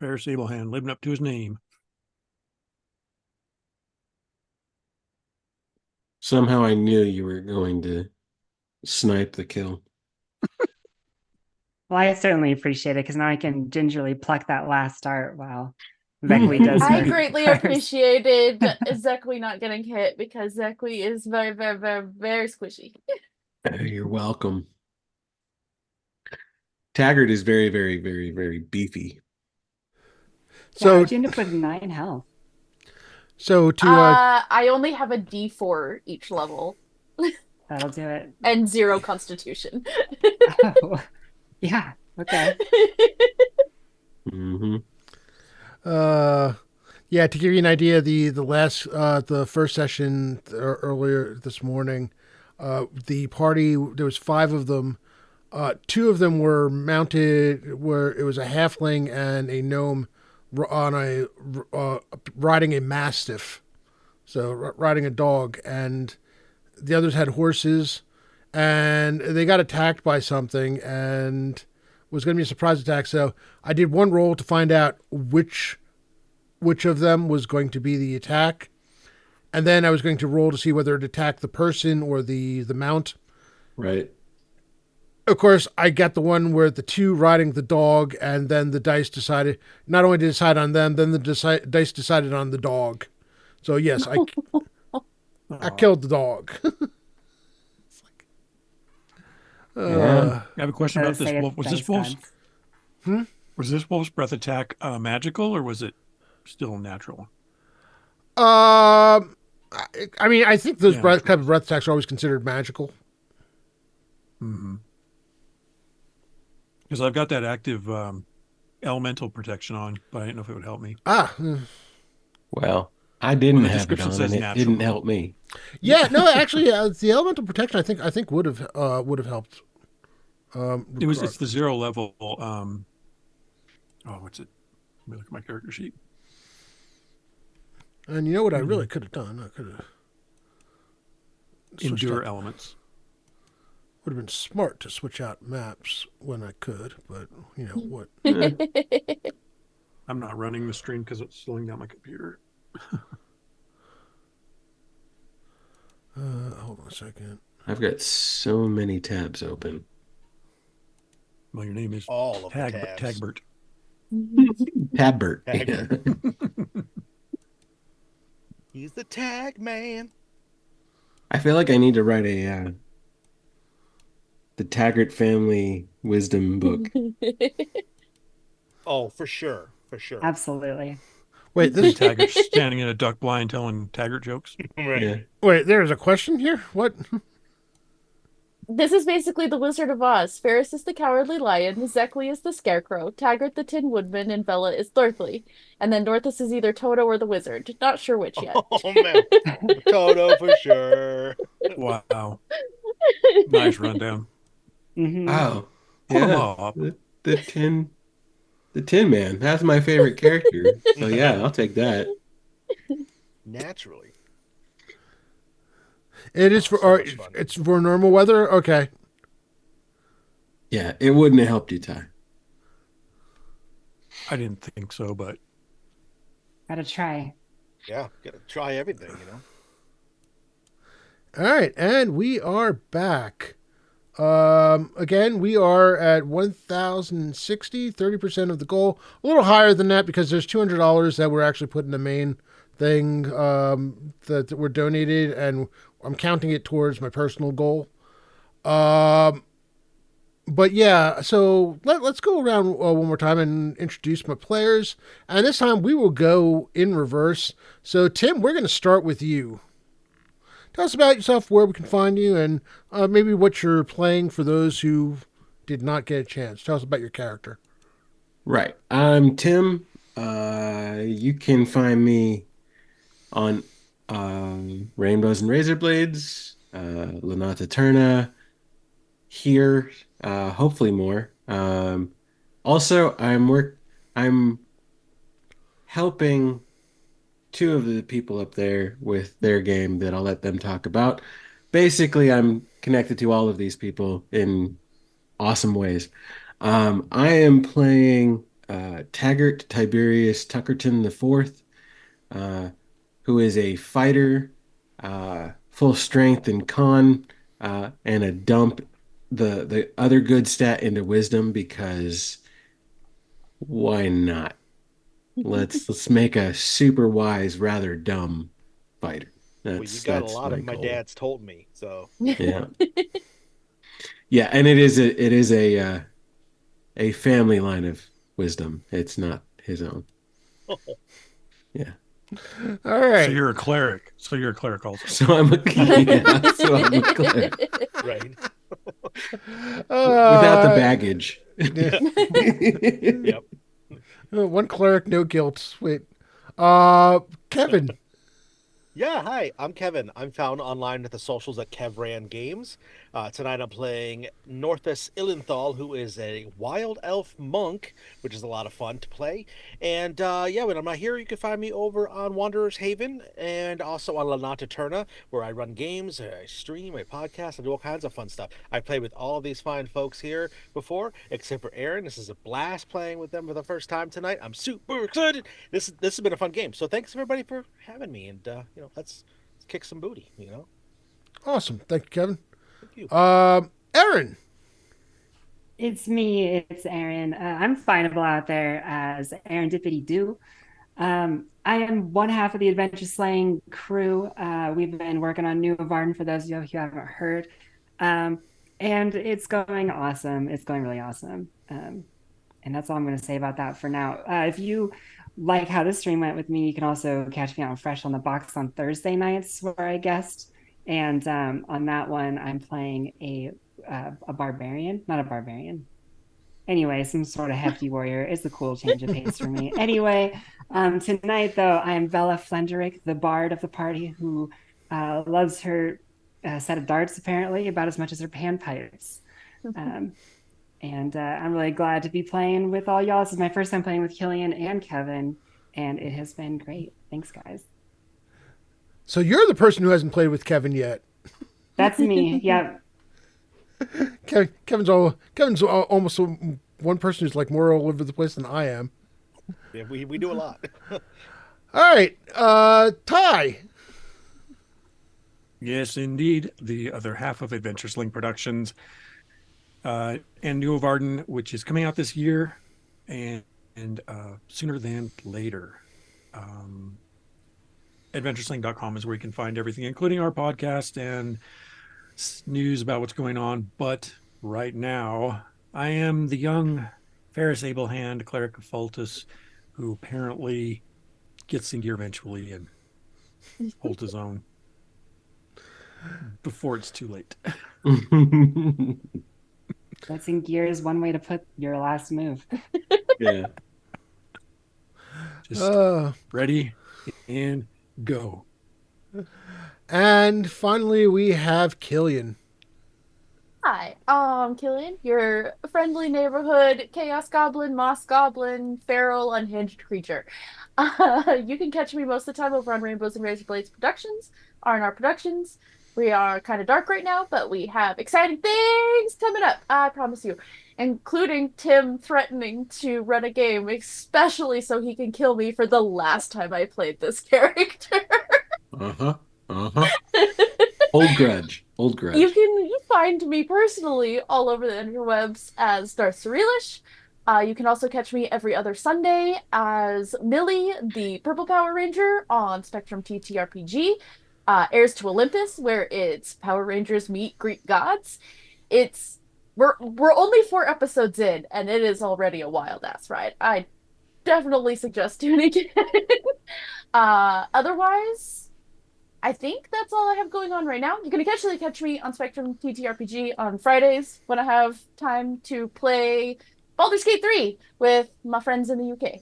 Fair Sablehand living up to his name.
Somehow I knew you were going to snipe the kill.
Well, I certainly appreciate it because now I can gingerly pluck that last dart while Zekwe does
I
her
greatly
first.
appreciated Zekwe not getting hit because Zekwe is very, very, very, very squishy.
You're welcome. Taggart is very, very, very, very beefy.
So,
How'd you end up with 9 health?
so to
I only have a D4 each level
That'll do it.
and 0 constitution.
Oh, yeah. Okay.
Mm-hmm.
yeah, to give you an idea, the first session earlier this morning, the party, there was 5 of them. 2 of them were mounted, where it was a halfling and a gnome on a riding a mastiff, so riding a dog, and the others had horses, and they got attacked by something, and was going to be a surprise attack. So I did one roll to find out which of them was going to be the attack, and then I was going to roll to see whether it attacked the person or the mount.
Right.
Of course, I got the one where the 2 riding the dog, and then the dice decided, not only to decide on them, then the dice decided on the dog. So yes, I killed the dog.
Yeah.
I have a question
I
about
would
this
say
wolf.
it's
Was this
dice
wolf's
gods.
was this wolf's breath attack magical, or was it still natural?
I mean, I think those
Yeah.
type of breath attacks are always considered magical.
Mm-hmm. Because I've got that active elemental protection on, but I didn't know if it would help me.
Well, I didn't
the
have it
description
on,
says
and it
natural.
didn't help me.
yeah, no, actually, the elemental protection, I think would have helped.
It's the 0 level. What's it? Let me look at my character sheet.
And you know what I really could have done? I could have
Endure elements.
Would have been smart to switch out maps when I could, but you know what?
I'm not running the stream because it's slowing down my computer.
Hold on a second.
I've got so many tabs open.
Well, your name is
All of the tabs.
Tagbert.
Tabbert.
Taggart. He's the tag man.
I feel like I need to write a the Taggart family wisdom book.
Oh, for sure. For sure.
Absolutely.
Wait,
Three Taggarts standing in a duck blind telling Taggart jokes.
Right.
Yeah.
wait, there's a question here. What?
This is basically the Wizard of Oz. Ferris is the Cowardly Lion, Zekwe is the Scarecrow, Taggart the Tin Woodman, and Bella is Dorothy. And then Dorthus is either Toto or the Wizard. Not sure which yet.
Oh man. Toto for sure.
Wow. Nice rundown.
Mhm.
Oh,
Pull 'em
yeah.
up.
The Tin Man. That's my favorite character. So yeah, I'll take that.
Naturally.
It is for
So much fun.
it's for normal weather. Okay.
Yeah, it wouldn't have helped you, Ty.
I didn't think so, but
Gotta try.
Yeah. Gotta try everything,
All right, and we are back. Again, we are at 1,060, 30% of the goal. A little higher than that because there's $200 that we're actually putting the main thing that were donated, and I'm counting it towards my personal goal. But yeah, so let's go around one more time and introduce my players. And this time we will go in reverse. So Tim, we're going to start with you. Tell us about yourself, where we can find you, and maybe what you're playing for those who did not get a chance. Tell us about your character.
Right. I'm Tim. You can find me on Rainbows and Razor Blades, Lanata Turna, here, hopefully more. Also, I'm helping 2 of the people up there with their game that I'll let them talk about. Basically, I'm connected to all of these people in awesome ways. I am playing Taggart Tiberius Tuckerton IV, who is a fighter, full strength and con, and a dump the other good stat into wisdom because why not? Let's make a super wise, rather dumb fighter.
Well, you got a
That's
lot
my
of my
goal.
dad's told me. So
Yeah, yeah, and it is a family line of wisdom. It's not his own. Yeah.
All
So
right.
you're a cleric. So you're a cleric also.
So I'm a yeah, so I'm a cleric.
right.
Without the baggage.
Yeah.
Yep.
One cleric, no guilt. Wait. Kevin.
Yeah, hi, I'm Kevin. I'm found online at the socials at Kevran Games. Tonight I'm playing Northus Ilinthal, who is a wild elf monk, which is a lot of fun to play. And yeah, when I'm not here, you can find me over on Wanderer's Haven and also on Lanata Turna, where I run games, I stream, I podcast, I do all kinds of fun stuff. I've played with all of these fine folks here before, except for Aaron. This is a blast playing with them for the first time tonight. I'm super excited. This has been a fun game. So thanks everybody for having me, and let's kick some booty.
Awesome. Thank you, Kevin.
Thank you.
Aaron.
It's me, it's Aaron. I'm findable out there as Aaron Dippity Doo. I am one half of the Adventure Slaying crew. We've been working on New Varden for those of you who haven't heard. And it's going awesome. It's going really awesome. And that's all I'm going to say about that for now. If you like how this stream went with me, you can also catch me on Fresh on the Box on Thursday nights where I guest. And on that one, I'm playing a barbarian, not a barbarian. Anyway, some sort of hefty warrior. It's a cool change of pace for me. Anyway, tonight, though, I am Bella Flenderick, the bard of the party, who loves her set of darts, apparently, about as much as her panpipes. And I'm really glad to be playing with all y'all. This is my first time playing with Killian and Kevin, and it has been great. Thanks, guys.
So you're the person who hasn't played with Kevin yet.
That's me. Yep.
Kevin's almost one person who's like more all over the place than I am.
Yeah, we do a lot.
All right, Ty.
Yes, indeed. The other half of Adventure Sling Productions and New Varden, which is coming out this year and sooner than later. AdventureSling.com is where you can find everything, including our podcast and news about what's going on. But right now, I am the young Ferris Ablehand, Cleric of Fultus, who apparently gets in gear eventually and holds his own before it's too late.
That's in gear is one way to put your last move.
Yeah.
Just ready and go.
And finally, we have Killian.
Hi, Killian, your friendly neighborhood chaos goblin, moss goblin, feral, unhinged creature. You can catch me most of the time over on Rainbows and Razor Blades Productions, R&R Productions. We are kind of dark right now, but we have exciting things coming up, I promise you, including Tim threatening to run a game, especially so he can kill me for the last time I played this character.
Uh-huh. Uh-huh. Old grudge. Old grudge.
You can find me personally all over the interwebs as Darth Cerilish. You can also catch me every other Sunday as Millie, the Purple Power Ranger on Spectrum TTRPG. Heirs to Olympus, where it's Power Rangers meet Greek gods. We're only 4 episodes in, and it is already a wild ass ride. I definitely suggest tuning in. Otherwise, I think that's all I have going on right now. You can occasionally catch me on Spectrum TTRPG on Fridays when I have time to play Baldur's Gate 3 with my friends in the UK.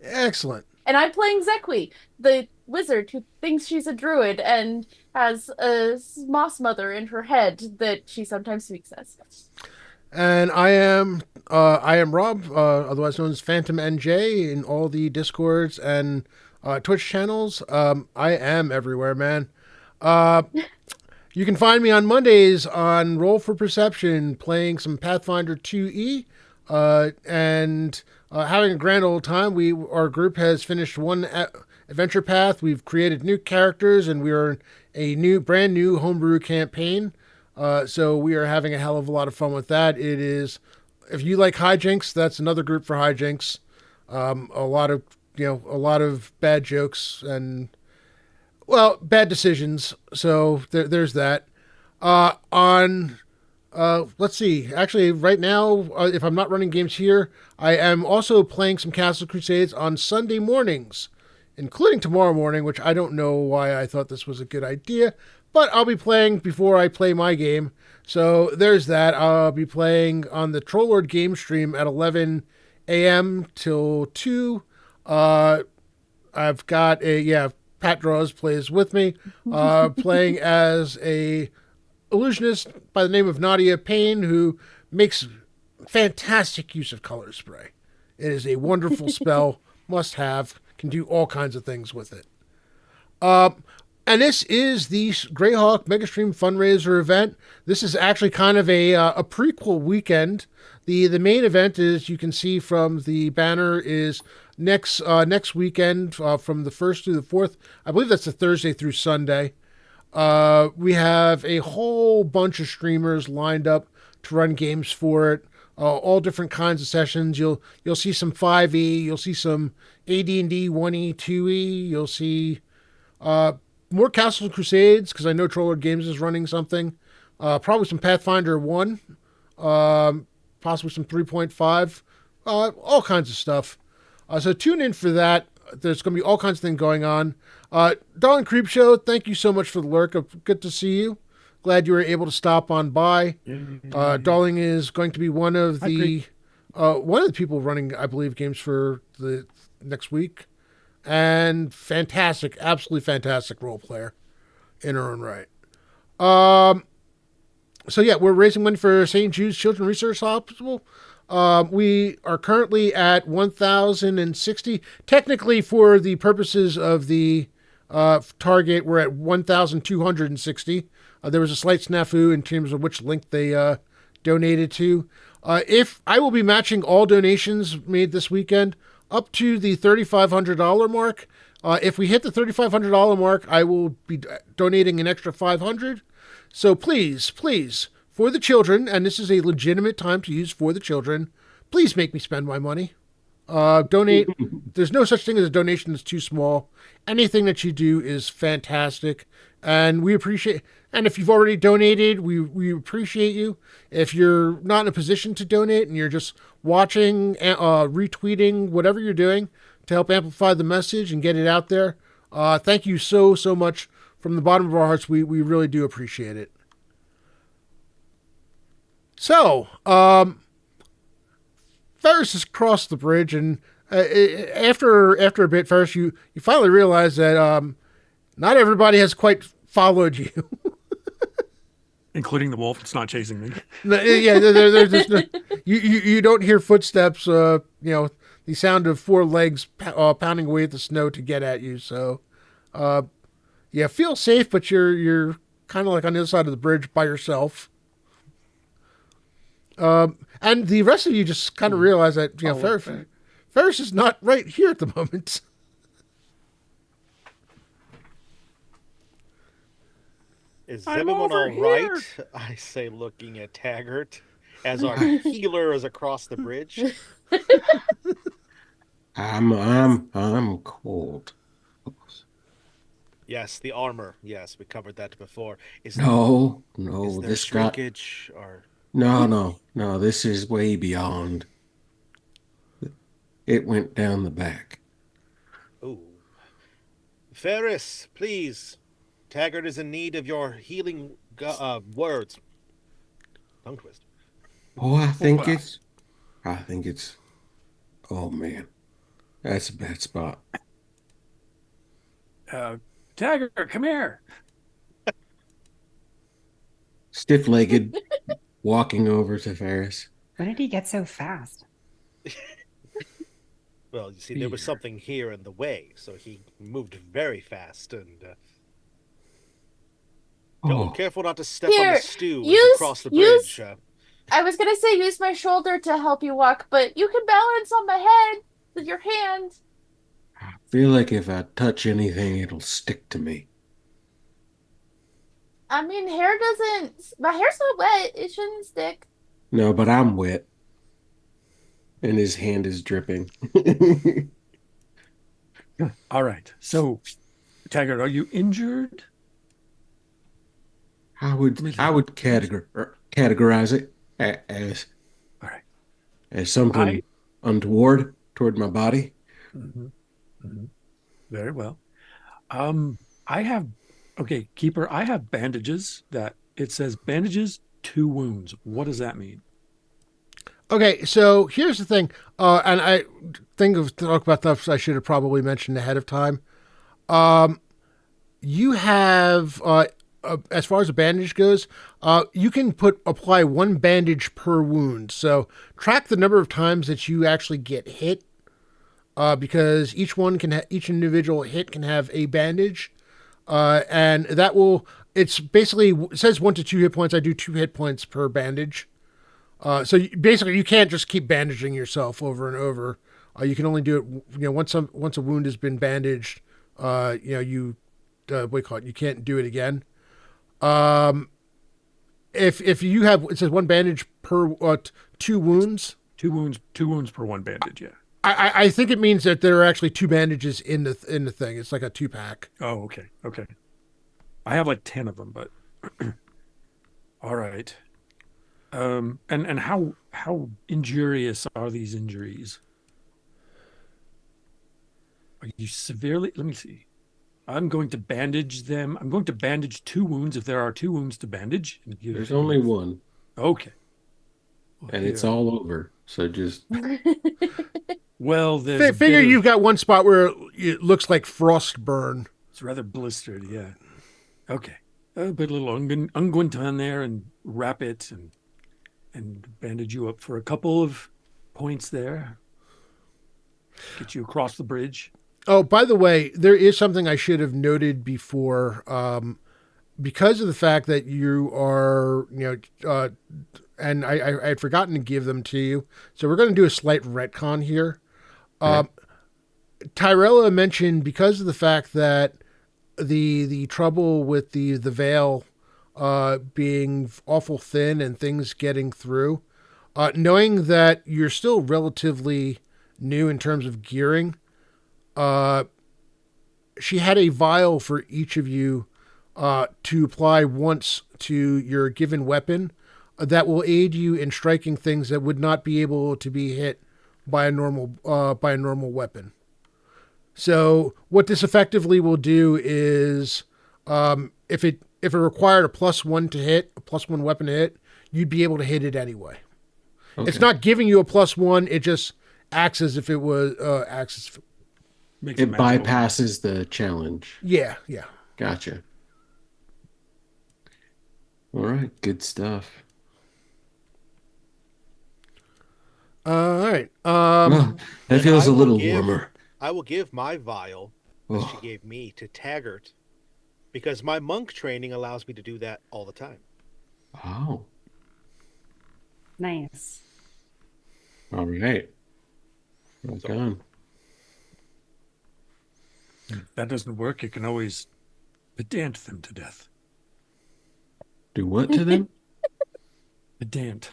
Excellent.
And I'm playing Zekwi, the wizard who thinks she's a druid and has a moss mother in her head that she sometimes speaks as.
And I am Rob, otherwise known as Phantom NJ, in all the Discords and Twitch channels. I am everywhere, man. You can find me on Mondays on Roll for Perception, playing some Pathfinder 2E, and having a grand old time. Our group has finished one adventure path. We've created new characters, and we are in a brand new homebrew campaign. So we are having a hell of a lot of fun with that. It is, if you like hijinks, that's another group for hijinks. A lot of bad jokes and bad decisions. So there's that. On let's see. Actually, right now, if I'm not running games here, I am also playing some Castle Crusades on Sunday mornings, including tomorrow morning, which I don't know why I thought this was a good idea, but I'll be playing before I play my game. So there's that. I'll be playing on the Troll Lord game stream at 11 a.m. till 2. I've got Pat Draws plays with me, playing as a illusionist by the name of Nadia Payne, who makes fantastic use of color spray. It is a wonderful spell, must have, can do all kinds of things with it. And this is the Greyhawk Megastream fundraiser event. This is actually kind of a prequel weekend. The main event, as you can see from the banner, is next weekend from the 1st through the 4th. I believe that's the Thursday through Sunday. We have a whole bunch of streamers lined up to run games for it. All different kinds of sessions. You'll see some 5e. You'll see some AD&D 1e, 2e. You'll see more Castle Crusades, because I know Troll Lord Games is running something. Probably some Pathfinder 1. Possibly some 3.5. All kinds of stuff. So tune in for that. There's going to be all kinds of things going on. Darling Creepshow, thank you so much for the lurk. Good to see you. Glad you were able to stop on by. Darling is going to be one of the people running, I believe, games for the next week. And fantastic, absolutely fantastic role player in her own right. So yeah, we're raising money for St. Jude's Children's Research Hospital. We are currently at 1,060. Technically, for the purposes of the target, we're at 1,260. There was a slight snafu in terms of which link they donated to. If I will be matching all donations made this weekend up to the $3,500 mark. If we hit the $3,500 mark, I will be donating an extra $500. So please, for the children, and this is a legitimate time to use for the children, please make me spend my money. Donate. There's no such thing as a donation that's too small. Anything that you do is fantastic, and we appreciate. And if you've already donated, we appreciate you. If you're not in a position to donate and you're just watching, retweeting, whatever you're doing to help amplify the message and get it out there, thank you so much from the bottom of our hearts. We really do appreciate it. So, Ferris has crossed the bridge, and after a bit, Ferris, you finally realize that not everybody has quite followed you.
Including the wolf. It's not chasing me.
Yeah, there's just no, you don't hear footsteps. The sound of 4 legs pounding away at the snow to get at you. So, feel safe, but you're kind of like on the other side of the bridge by yourself. And the rest of you just kind of realize that Ferris is not right here at the moment.
Is
I'm
everyone
over
all right?
here.
I say, looking at Taggart as our healer is across the bridge.
I'm cold.
Yes, the armor. Yes, we covered that before. Is
No,
there
this got
shrinkage or
no. This is way beyond. It went down the back.
ooh? Ferris, please. Taggart is in need of your healing words. Tongue twist.
Oh, I think it's. Oh man, that's a bad spot.
Taggart, come here.
Stiff-legged, walking over to Ferris.
When did he get so fast?
Well, you see, there was something here in the way, so he moved very fast and.
Oh,
Careful not to step on
Here,
the stew as you
use-
cross the
use-
bridge.
I was gonna say use my shoulder to help you walk, but you can balance on my head with your hand.
I feel like if I touch anything, it'll stick to me.
I mean, hair doesn't. My hair's not wet. It shouldn't stick.
No, but I'm wet, and his hand is dripping.
All right. So, Taggart, are you injured?
I would
Let me
I
see.
would categorize it as
All right.
something
I.
untoward toward my body.
Mhm, mhm. Very well. Um, I have, okay, keeper, I have bandages that it says bandages, 2 wounds. What does that mean?
Okay, so here's the thing, and I think of talk about stuff I should have probably mentioned ahead of time. You have, as far as a bandage goes, you can apply one bandage per wound. So track the number of times that you actually get hit, because each individual hit can have a bandage, and that will. It's basically it says 1 to 2 hit points. I do 2 hit points per bandage. Basically, you can't just keep bandaging yourself over and over. You can only do it, once a wound has been bandaged. You what do you call it? You can't do it again. Um, if you have, it says one bandage per 2 wounds.
2 wounds per one bandage. Yeah.
I think it means that there are actually 2 bandages in the thing. It's like a 2 pack.
Oh, okay. Okay. I have like 10 of them, but all right. And how injurious are these injuries? Are you severely? Let me see. I'm going to bandage them. I'm going to bandage 2 wounds if there are 2 wounds to bandage.
There's only one,
Okay. Well,
and it's
here.
all over. So just
Well, there's a
Figure
bit
you've
of,
got one spot where it looks like frost burn.
it's rather blistered. Yeah. Okay. Put a little unguent on there and wrap it and bandage you up for a couple of points there. Get you across the bridge.
Oh, by the way, there is something I should have noted before. Because of the fact that you are, and I had forgotten to give them to you. So we're going to do a slight retcon here.
okay.
Tyrella mentioned because of the fact that the trouble with the veil being awful thin and things getting through, knowing that you're still relatively new in terms of gearing, uh, she had a vial for each of you to apply once to your given weapon that will aid you in striking things that would not be able to be hit by a normal weapon. So what this effectively will do is, if it required a +1 to hit, a +1 weapon to hit, you'd be able to hit it anyway.
Okay.
It's not giving you a +1; it just acts as if it was
Makes
It
magical.
bypasses the challenge.
yeah.
Gotcha. All right, good stuff.
All right.
Well, that
Then
feels
I
a
will
little
give-
warmer.
I will give my vial that she
Oh,
gave me to Taggart because my monk training allows me to do that all the time.
oh,
Nice.
all right. Rock
So-
on.
If that doesn't work, you can always pedant them to death.
Do what to them?
Pedant.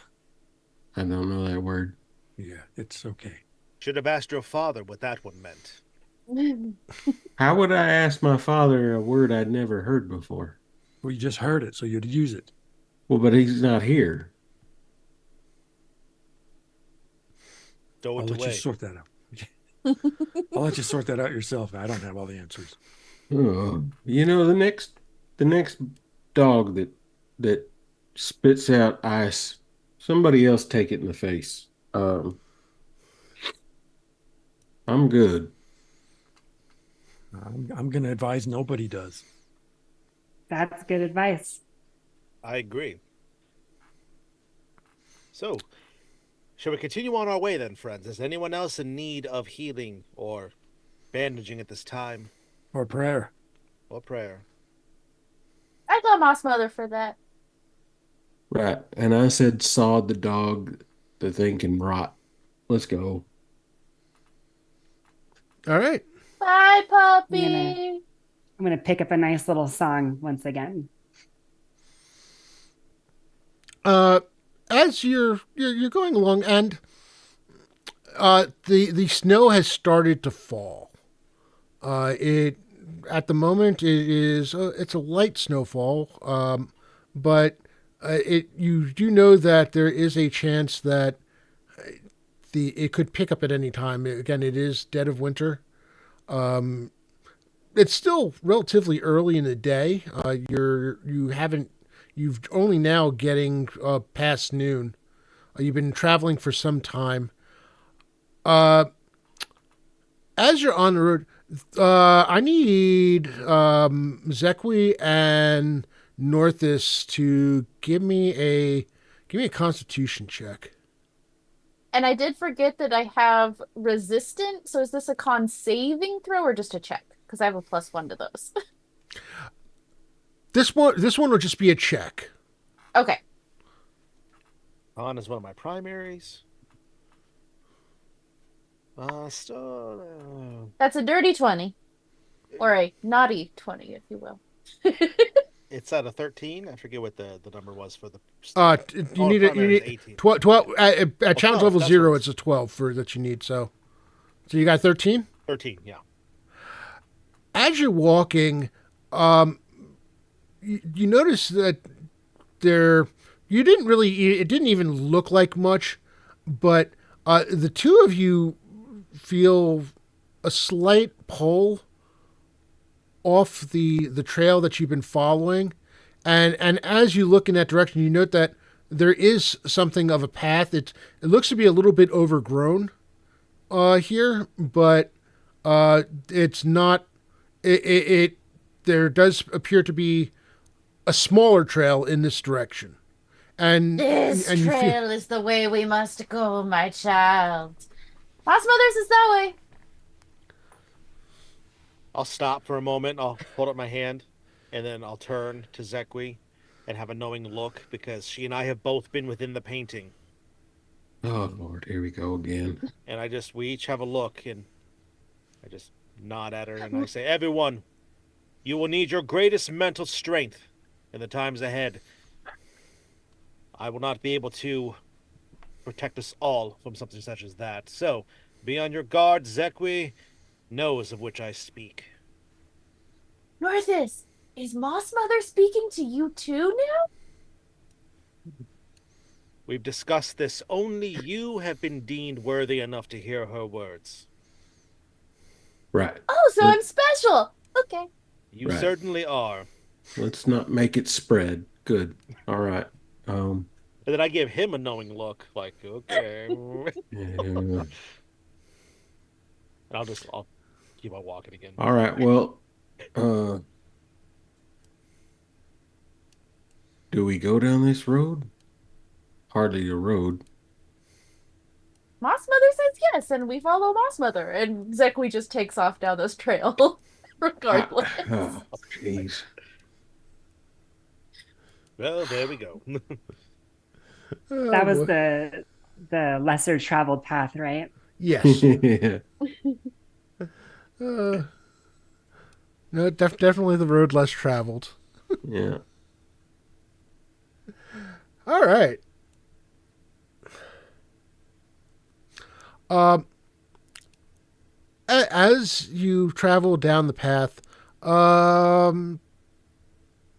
I don't know that word.
Yeah, it's okay.
Should have asked your father what that one meant.
How would I ask my father a word I'd never heard before?
Well, you just heard it, so you'd use it.
Well, but he's not here.
Throw
I'll
it
let you
away.
sort that out. I'll let you sort that out yourself. I don't have all the answers.
Oh, the next dog that spits out ice, somebody else take it in the face. I'm good.
I'm going to advise nobody does.
That's good advice.
I agree. So, shall we continue on our way then, friends? Is anyone else in need of healing or bandaging at this time
Or prayer.
or prayer?
I got Moss Mother for that.
Right. And I said sawed the dog. The thing can rot. Let's go.
All right.
Bye,
I'm gonna
puppy.
I'm gonna pick up a nice little song once again.
Uh, as you're going along, and the snow has started to fall. It at the moment it is it's a light snowfall, but it you do know that there is a chance that the it could pick up at any time. Again, it is dead of winter. It's still relatively early in the day. You've only now getting past noon. You've been traveling for some time. Uh, as you're on the road, I need Zekwi and Northus to give me a Constitution check.
And I did forget that I have resistant. So is this a con saving throw or just a check? Because I have a +1 to those.
This one will just be a check.
Okay.
On is one of my primaries. Still,
That's a dirty 20. Or a naughty 20, if you will.
it's at a 13. I forget what the number was for the.
You need it. You
primary is
need
18.
12 at challenge
12,
level
that's
0.
what
It's a 12 for that you need. So you got 13.
13, yeah.
As you're walking, you notice that there you didn't really it didn't even look like much, but the two of you feel a slight pull off the trail that you've been following, and as you look in that direction, you note that there is something of a path. It looks to be a little bit overgrown here, but it's not. It there does appear to be a smaller trail in this direction, and
This
and you feel
trail is the way we must go, my child. Moss Mothers is that way.
I'll stop for a moment. I'll hold up my hand, and then I'll turn to Zekwi and have a knowing look because she and I have both been within the painting.
Oh Lord, here we go again.
And we each have a look, and I just nod at her and I say, "Everyone, you will need your greatest mental strength in the times ahead. I will not be able to protect us all from something such as that. So, be on your guard. Zekwi knows of which I speak."
Northus, is Moss Mother speaking to you too now?
We've discussed this. Only you have been deemed worthy enough to hear her words.
Right.
Oh, so
Let-
I'm special. Okay.
You
Right.
certainly are.
Let's not make it spread. Good. All right.
And then I give him a knowing look, like, okay.
Yeah.
And I'll keep on walking again.
All right. Well, do we go down this road? Hardly a road.
Moss Mother says yes, and we follow Moss Mother. And Zekwi just takes off down this trail, regardless.
Oh, jeez.
Well, there we go.
That was
boy.
the lesser traveled path, right?
Yes.
Yeah.
No, definitely the road less traveled.
Yeah.
All right. As you travel down the path,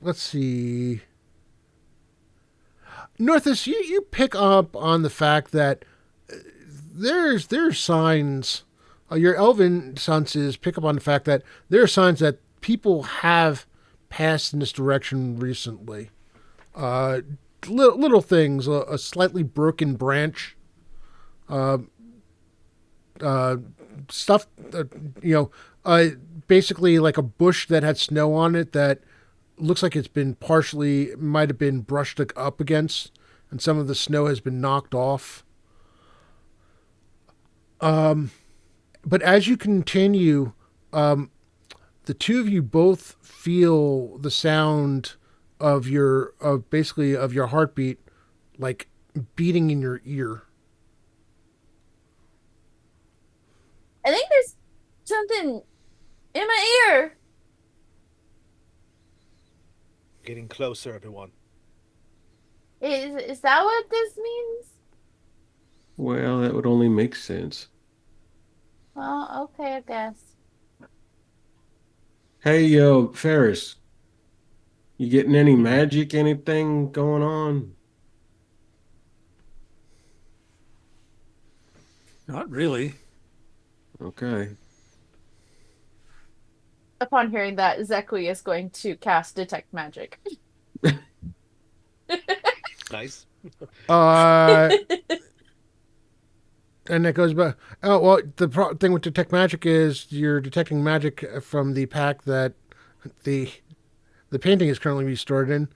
let's see. Northus, you pick up on the fact that there's signs. Your elven senses pick up on the fact that there are signs that people have passed in this direction recently. Little things, a slightly broken branch, uh, stuff, basically like a bush that had snow on it that looks like it's been might have been brushed up against, and some of the snow has been knocked off. But as you continue, the two of you both feel the sound of basically of your heartbeat, like beating in your ear.
I think there's something in my ear.
Getting closer, everyone.
Is that what this means?
Well, that would only make sense.
Well, okay, I guess.
Hey, yo, Ferris, you getting any magic, anything going on?
Not really.
Okay.
Upon hearing that, Zekui is going to cast Detect Magic.
Nice.
And it goes back. Oh well, the thing with detect magic is you're detecting magic from the pack that the painting is currently being stored in.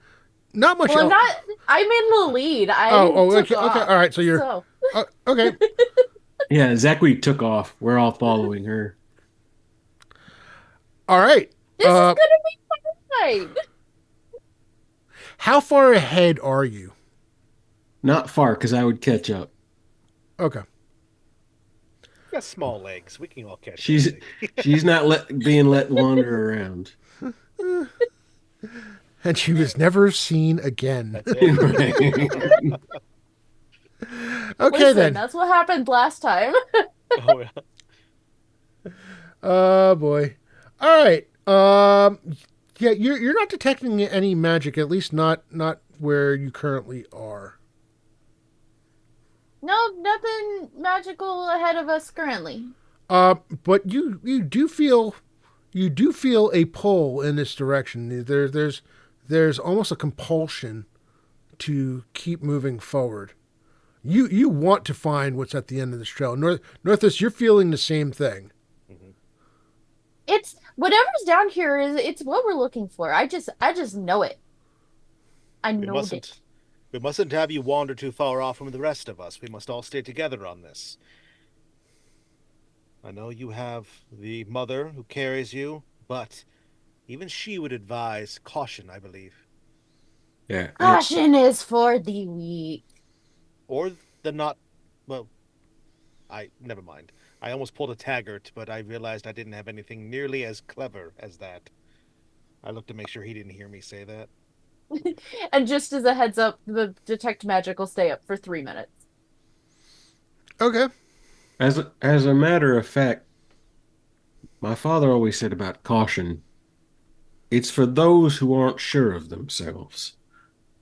Not much.
Well, I'm not. I'm in the lead. I took
okay,
off.
all right. So you're
So
okay.
Yeah, Zachary took off. We're all following her.
All right.
this is gonna be fine.
How far ahead are you?
Not far, because I would catch up.
Okay.
We got small legs. We can all catch
She's
up.
she's not being let wander around.
And she was never seen again.
That's it.
Right.
Okay
Listen,
then.
that's what happened last time.
Oh, yeah.
Oh boy. All right. Yeah, you're not detecting any magic, at least not where you currently are.
No, nothing magical ahead of us currently.
But you do feel a pull in this direction. There's almost a compulsion to keep moving forward. You want to find what's at the end of this trail. Northus, you're feeling the same thing.
Mhm.
It's whatever's down here is it's what we're looking for. I just know it. I
We
know
mustn't.
it.
We mustn't have you wander too far off from the rest of us. We must all stay together on this. I know you have the mother who carries you, but even she would advise caution, I believe.
Yeah.
Caution is for the weak.
Or the not. Well, never mind. I almost pulled a Taggart, but I realized I didn't have anything nearly as clever as that. I looked to make sure he didn't hear me say that.
And just as a heads up, the detect magic will stay up for 3 minutes.
Okay.
As a matter of fact, my father always said about caution, it's for those who aren't sure of themselves.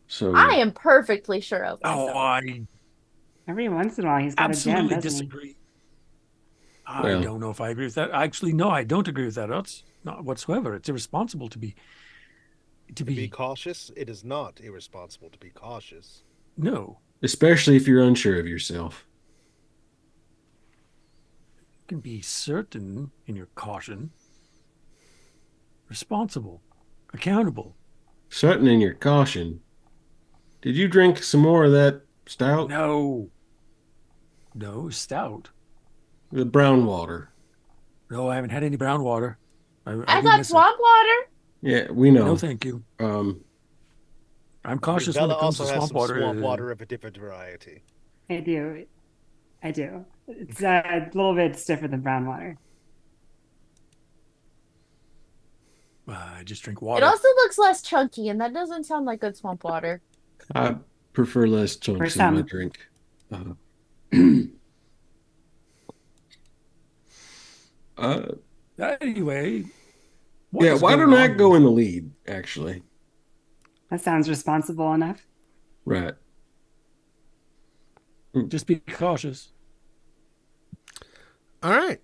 So
I am perfectly sure of
Oh,
myself.
I
Every once in a while, he's got a gem,
absolutely
doesn't he?
disagree. I
Well-
don't know if I agree with that. Actually, no, I don't agree with that. That's not whatsoever. It's irresponsible to be
To be cautious, it is not irresponsible to be cautious.
no.
especially if you're unsure of yourself.
You can be certain in your caution, responsible, accountable.
Certain in your caution. Did you drink some more of that stout?
No, stout.
The brown water.
No, I haven't had any brown water. I
I
do
got
miss it.
swamp water.
Yeah, we know.
No, thank you. I'm cautious when
Bella
it comes
also
to
has
swamp
some
water.
swamp water of a different variety.
I do. It's a little bit stiffer than brown water.
I just drink
It
water.
also looks less chunky, and that doesn't sound like good swamp water.
I prefer less chunks in my
some.
drink. Uh,
Anyway, what
yeah,
is
why
going
don't I
on
go
with-
in the lead, actually?
That sounds responsible enough.
Right.
Just be cautious.
All right.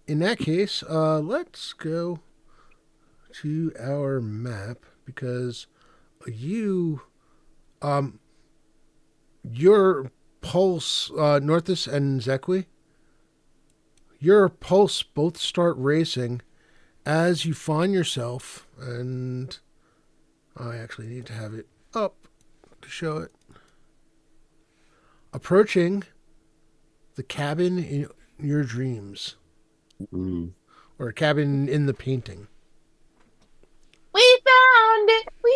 In that case, let's go to our map because you, your pulse, Northus and Zekwi, your pulse both start racing as you find yourself, and I actually need to have it up to show it, approaching the cabin in your dreams.
Mm.
Or a cabin in the painting.
We found it. We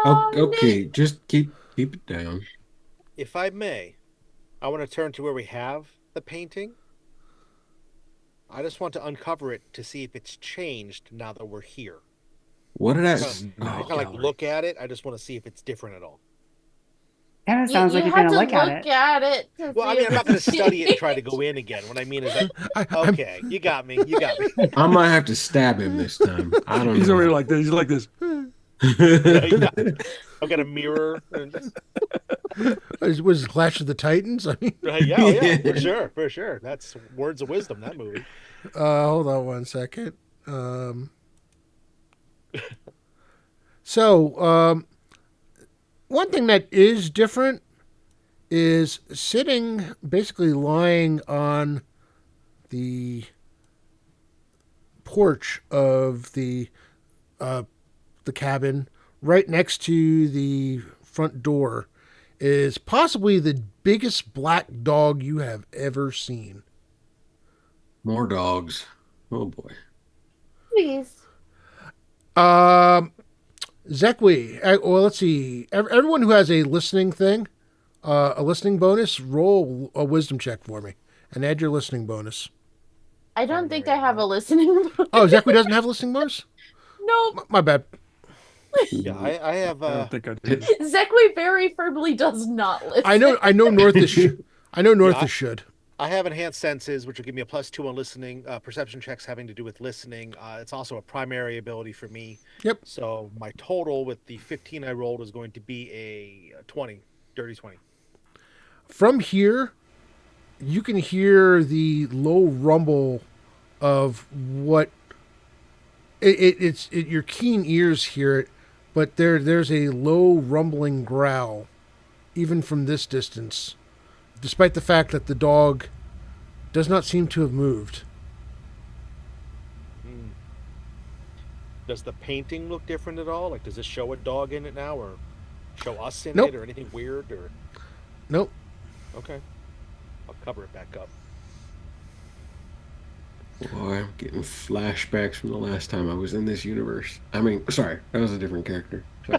Oh, okay, just keep it down.
If I may, I want to turn to where we have the painting. I just want to uncover it to see if it's changed now that we're here.
What did I?
I
Oh,
kind of like
gallery.
look at it. I just want to see if it's different at all.
Kind of
You,
sounds like
you
you're
have
gonna
to
look at
look
it.
at it to
Well, I
see
mean,
if
I'm not going to
it's
study it and try to
changed.
go in again. What I mean is that,
I'm
okay, you got me. You got me.
I might have to stab him this time. I don't
He's over
know.
here like this. He's like this.
Yeah, yeah. I've got a mirror. And,
was Clash of the Titans? I mean,
yeah, oh, yeah, for sure, for sure. That's words of wisdom. That movie.
hold on one second. So, one thing that is different is sitting, basically lying on the porch of the cabin, right next to the front door, is possibly the biggest black dog you have ever seen.
More dogs. Oh boy.
Please.
Um, Zekwi. Well, let's see. Everyone who has a listening thing, a listening bonus, roll a wisdom check for me, and add your listening bonus.
I don't think I
Ordinary
have a
amount.
listening.
Oh, Zekwi doesn't have a listening bonus.
Nope.
My bad.
Yeah, I have.
I don't think I did.
Zekwi very firmly does not listen.
I know. I know. I know Northus
Yeah,
should.
I have enhanced senses, which will give me a +2 on listening. Perception checks having to do with listening. It's also a primary ability for me.
Yep.
So my total with the 15 I rolled is going to be a 20, dirty 20.
From here, you can hear the low rumble of what your keen ears hear it, but there's a low rumbling growl, even from this distance, despite the fact that the dog does not seem to have moved.
Hmm. Does the painting look different at all? Like, does this show a dog in it now, or show us in
Nope.
it, or anything weird? Or
Nope.
okay, I'll cover it back up.
Boy, I'm getting flashbacks from the last time I was in this universe. I mean, sorry, that was a different character. Sorry.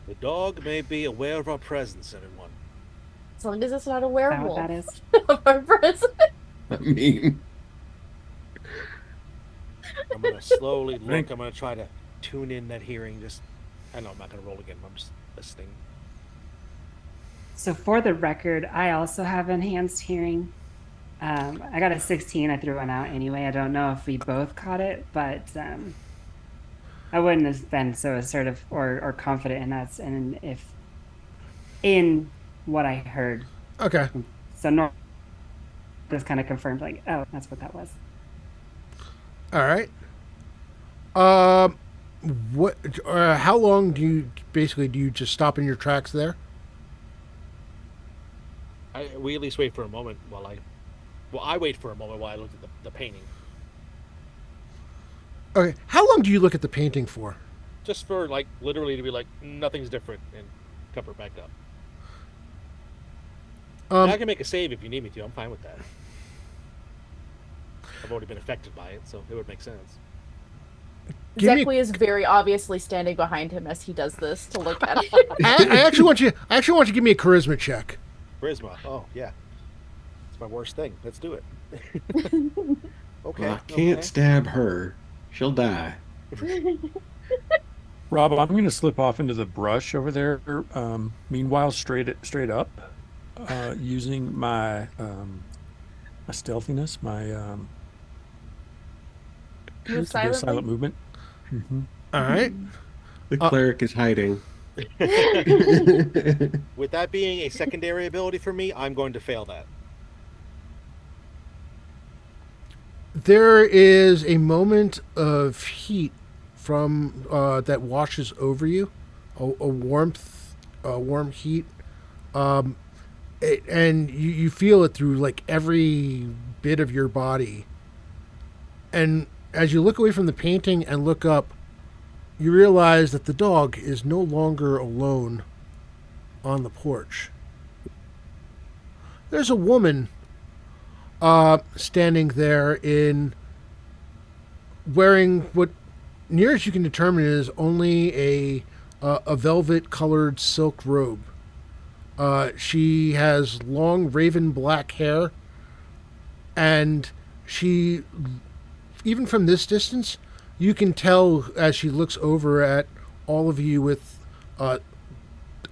The dog may be aware of our presence, everyone.
As long as it's not a
Is that what
werewolf.
that is?
Of our present.
I mean,
I'm gonna slowly look.
Think-
I'm gonna try to tune in that hearing. Just, I know I'm not gonna roll again. I'm just listening.
So for the record, I also have enhanced hearing. I got a 16. I threw one out anyway. I don't know if we both caught it, but I wouldn't have been so assertive or confident in that, and if in what I heard.
Okay.
So Nor just kind of confirmed, like, oh, that's what that was.
All right. Um, what? How long do you just stop in your tracks there?
We at least wait for a moment while I wait for a moment while I look at the painting,
Okay. How long do you look at the painting for?
just for like literally to be like nothing's different and cover it back up. And I can make a save if you need me to. I'm fine with that. I've already been affected by it, so it would make sense.
Give me-
Zekwi is very obviously standing behind him as he does this to look at it.
I actually want you. I actually want you to give me a charisma check.
Charisma. Oh yeah, it's my worst thing. Let's do it. Okay.
well, I can't
okay.
stab her. She'll die.
Rob, I'm going to slip off into the brush over there. Meanwhile, straight up, using my my stealthiness, my
Move
to do a silent
silently.
movement. Mhm.
All right.
The cleric is hiding.
With that being a secondary ability for me, I'm going to fail that.
There is a moment of heat from that washes over you, a warmth, a warm heat, and you feel it through like every bit of your body. And as you look away from the painting and look up, you realize that the dog is no longer alone on the porch. There's a woman standing there in wearing what near as you can determine, it is only a velvet colored silk robe. She has long raven black hair, and she, even from this distance, you can tell as she looks over at all of you with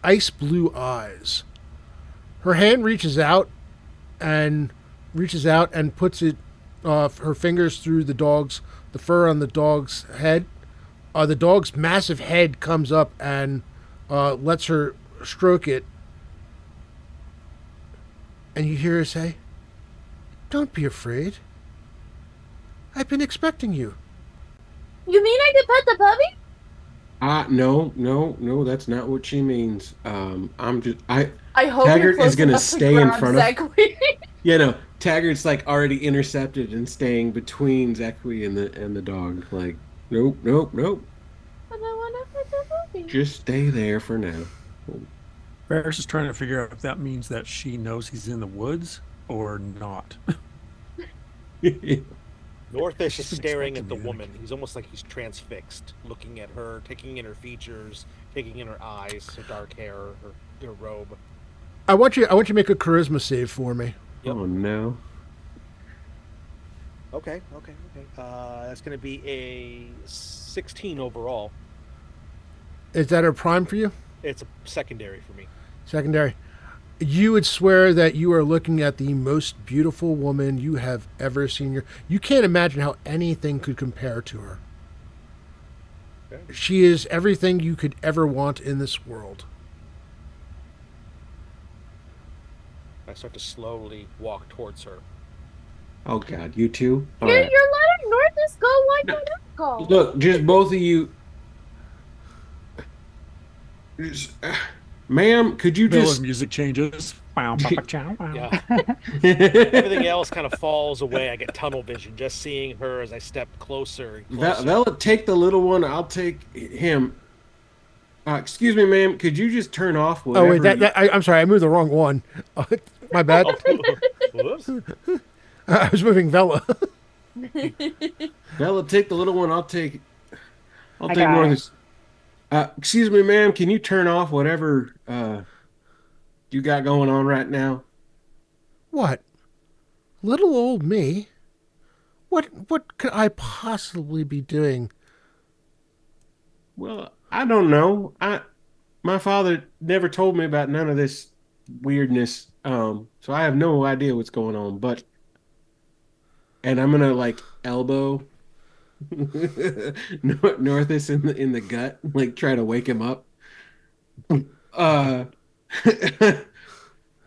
ice blue eyes. Her hand and reaches out and puts her fingers through the fur on the dog's head. The dog's massive head comes up and lets her stroke it. And you hear her say, "Don't be afraid. I've been expecting you."
You mean I could pet the puppy?
No, that's not what she means.
I hope you're
Taggart
close
is gonna
enough to
stay in
grab
front of.
Zekwe.
Taggart's like already intercepted and staying between Zekwe and the dog. Like, nope, nope, nope.
But I want to pet the puppy.
Just stay there for now.
Ferris is trying to figure out if that means that she knows he's in the woods or not.
Northish is
She's been
staring at the
expecting me,
woman. He's almost like he's transfixed, looking at her, taking in her features, taking in her eyes, her dark hair, her robe.
I want you to make a charisma save for me.
Yep.
Oh no.
Okay. That's going to be a 16 overall.
Is that a prime for you?
It's a secondary for me.
Secondary. You would swear that you are looking at the most beautiful woman you have ever seen. You can't imagine how anything could compare to her.
Okay.
She is everything you could ever want in this world.
I start to slowly walk towards her.
Oh God, you too? All
You're
right.
letting Northus go. Why
No.
not go?
Look, just both of you. Ma'am, could you
Bill
just
of music changes. Wow, papa, chow, wow.
Yeah. Everything else kind of falls away. I get tunnel vision just seeing her as I step closer and closer.
Vela, take the little one. I'll take him. Excuse me, ma'am. Could you just turn off whatever?
Oh wait, I'm sorry, I moved the wrong one. My bad.
Whoops.
I was moving Vela.
Vela, take the little one. I'll take
I got
North's. Excuse me, ma'am. Can you turn off whatever you got going on right now?
What? Little old me? What could I possibly be doing?
Well, I don't know. My father never told me about none of this weirdness. So I have no idea what's going on. And I'm gonna like elbow Northus in the gut, like try to wake him up. Uh,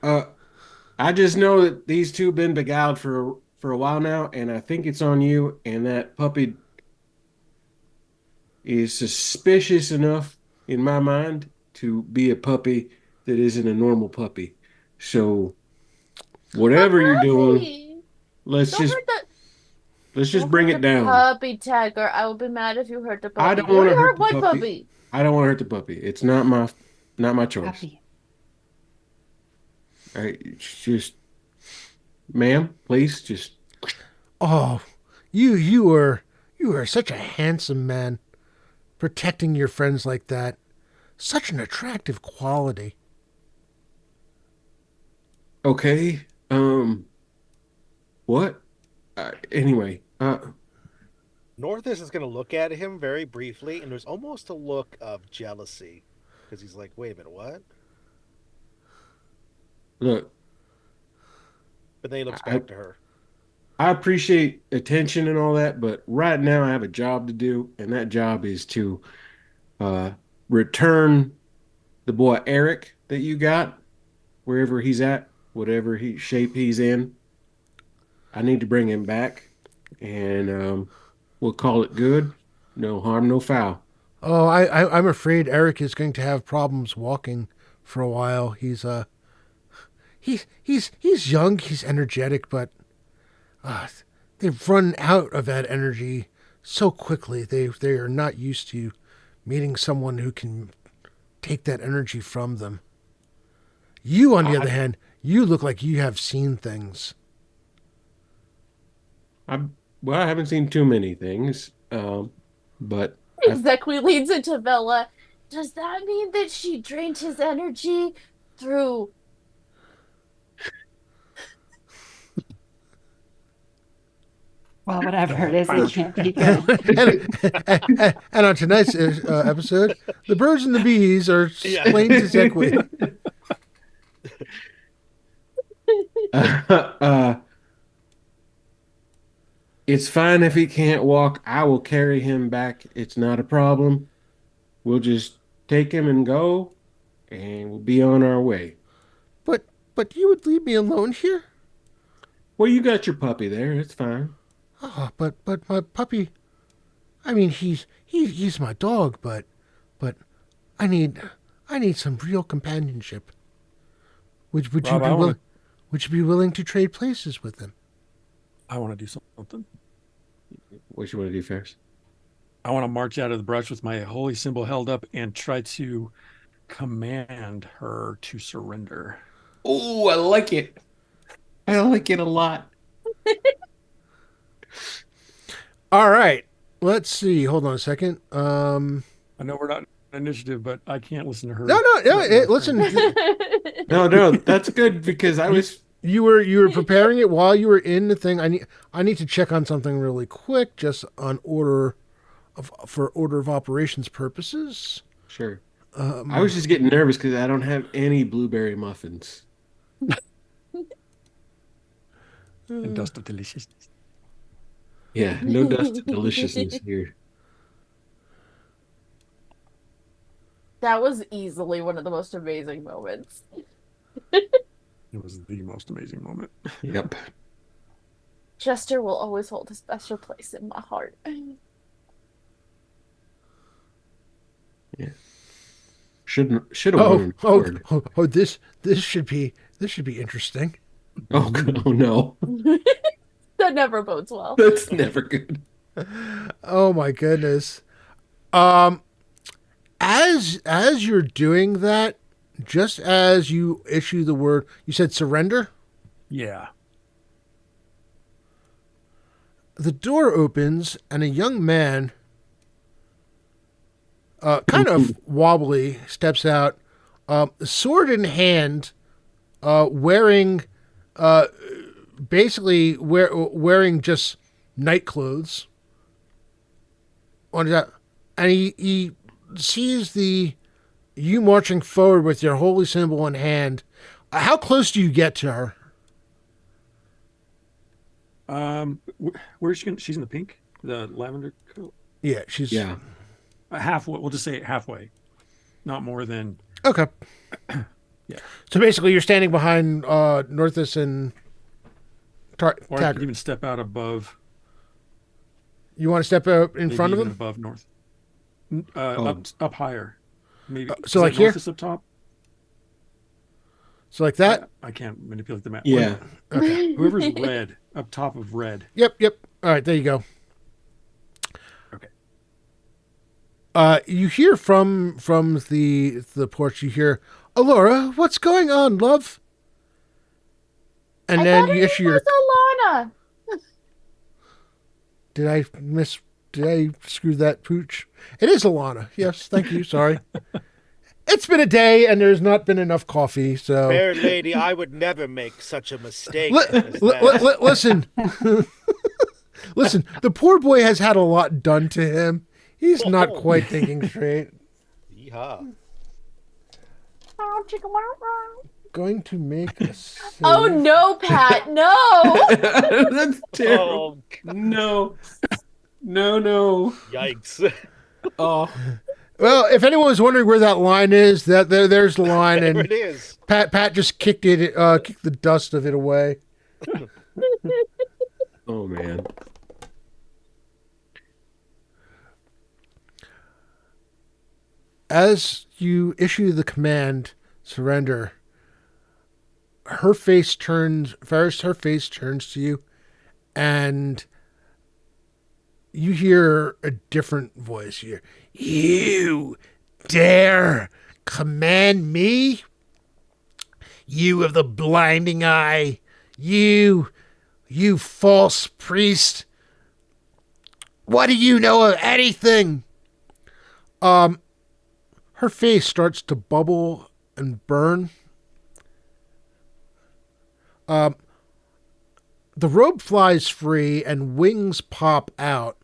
I just know that these two have been beguiled for a while now, and I think it's on you. And that puppy is suspicious enough in my mind to be a puppy that isn't a normal puppy. So whatever you're doing,
Puppy.
let's
Don't
just
hurt the.
let's just
Don't
bring
hurt
it
the
down.
Puppy Tagger. I will be mad if you hurt the puppy.
I don't
You
want to
already
hurt the
my
puppy. I don't want to hurt the puppy. It's not my choice.
Puppy.
All right, it's just, ma'am, please, just.
Oh, you are such a handsome man, protecting your friends like that. Such an attractive quality.
Okay. What? Anyway.
Northus is going to look at him very briefly, and there's almost a look of jealousy because he's like, "Wait a minute, what?"
Look,
But then he looks back to her.
I appreciate attention and all that, but right now I have a job to do, and that job is to return the boy Eric that you got wherever he's at, whatever shape he's in. I need to bring him back, and we'll call it good. No harm, no foul.
Oh, I'm afraid Eric is going to have problems walking for a while. He's young, he's energetic, but they've run out of that energy so quickly. They are not used to meeting someone who can take that energy from them. You, on the other hand, you look like you have seen things.
I haven't seen too many things, but
Zekwe leans into Vela. Does that mean that she drained his energy through?
Well, whatever it is, it can't be good.
And on tonight's episode, the birds and the bees are explained to Zekwe.
It's fine if he can't walk. I will carry him back. It's not a problem. We'll just take him and go, and we'll be on our way.
But you would leave me alone here?
Well, you got your puppy there. It's fine.
Oh, but my puppy. I mean, he's my dog, but I need some real companionship. Would you
Rob,
be willing? Would you be willing to trade places with him?
I want to do something.
What you want to do first?
I want to march out of the brush with my holy symbol held up and try to command her to surrender.
Oh, I like it. I like it a lot.
All right. Let's see. Hold on a second.
I know we're not initiative, but I can't listen to her.
No. Listen.
No, that's good because I was.
You were preparing it while you were in the thing. I need to check on something really quick, just on order of operations purposes.
Sure. I was just getting nervous because I don't have any blueberry muffins.
And dust of deliciousness.
Yeah, no dust of deliciousness here.
That was easily one of the most amazing moments.
It was the most amazing moment.
Yep.
Chester will always hold a special place in my heart.
Yeah. Should have won.
This should be interesting.
Oh no.
That never bodes well.
That's never good.
Oh my goodness. As you're doing that, just as you issue the word, you said surrender?
Yeah.
The door opens and a young man, kind of wobbly, steps out, sword in hand, wearing basically wearing just night clothes on that, and he sees you marching forward with your holy symbol in hand. How close do you get to her?
Where's she? She's in the pink, the lavender coat.
Yeah, she's
Halfway. We'll just say halfway, not more than.
Okay.
Yeah.
So basically, you're standing behind Northus and
Or I
Taggart.
could even step out above.
You want to step out in
Maybe
front of
even
them?
above North. Up higher. Maybe.
So
Is
like
that
here?
Northus up top.
So like that?
I can't manipulate the map.
Yeah.
Okay.
Whoever's red up top of red.
Yep. All right, there you go.
Okay.
You hear from the porch. You hear, "Alora, what's going on, love?" And then you issue your.
Alana.
Did I screw that pooch? It is Alana. Yes, thank you. Sorry. It's been a day and there's not been enough coffee, so.
Fair lady, I would never make such a mistake.
Listen. Listen, the poor boy has had a lot done to him. He's not quite thinking straight.
Yeehaw.
Going to make a save.
Oh no, Pat, no!
That's terrible.
Oh,
No.
yikes.
Oh.
Well, if anyone was wondering where that line is, there's the line,
There
and
it is.
Pat just kicked the dust of it away.
Oh man.
As you issue the command, surrender, her face turns to you, and you hear a different voice here. You dare command me? You of the blinding eye, you false priest. What do you know of anything? Her face starts to bubble and burn. The robe flies free and wings pop out.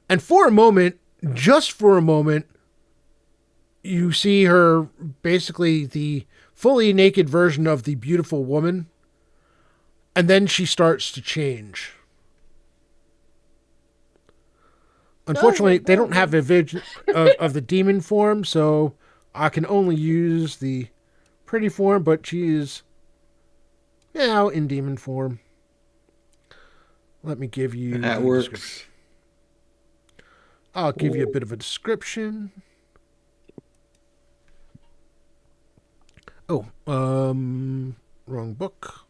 And for a moment, just for a moment, you see her basically the fully naked version of the beautiful woman. And then she starts to change. Unfortunately, they don't have a vision of the demon form, so I can only use the pretty form, but she is now in demon form. Let me give you
That
the
works.
description. I'll give you a bit of a description. Oh, wrong book.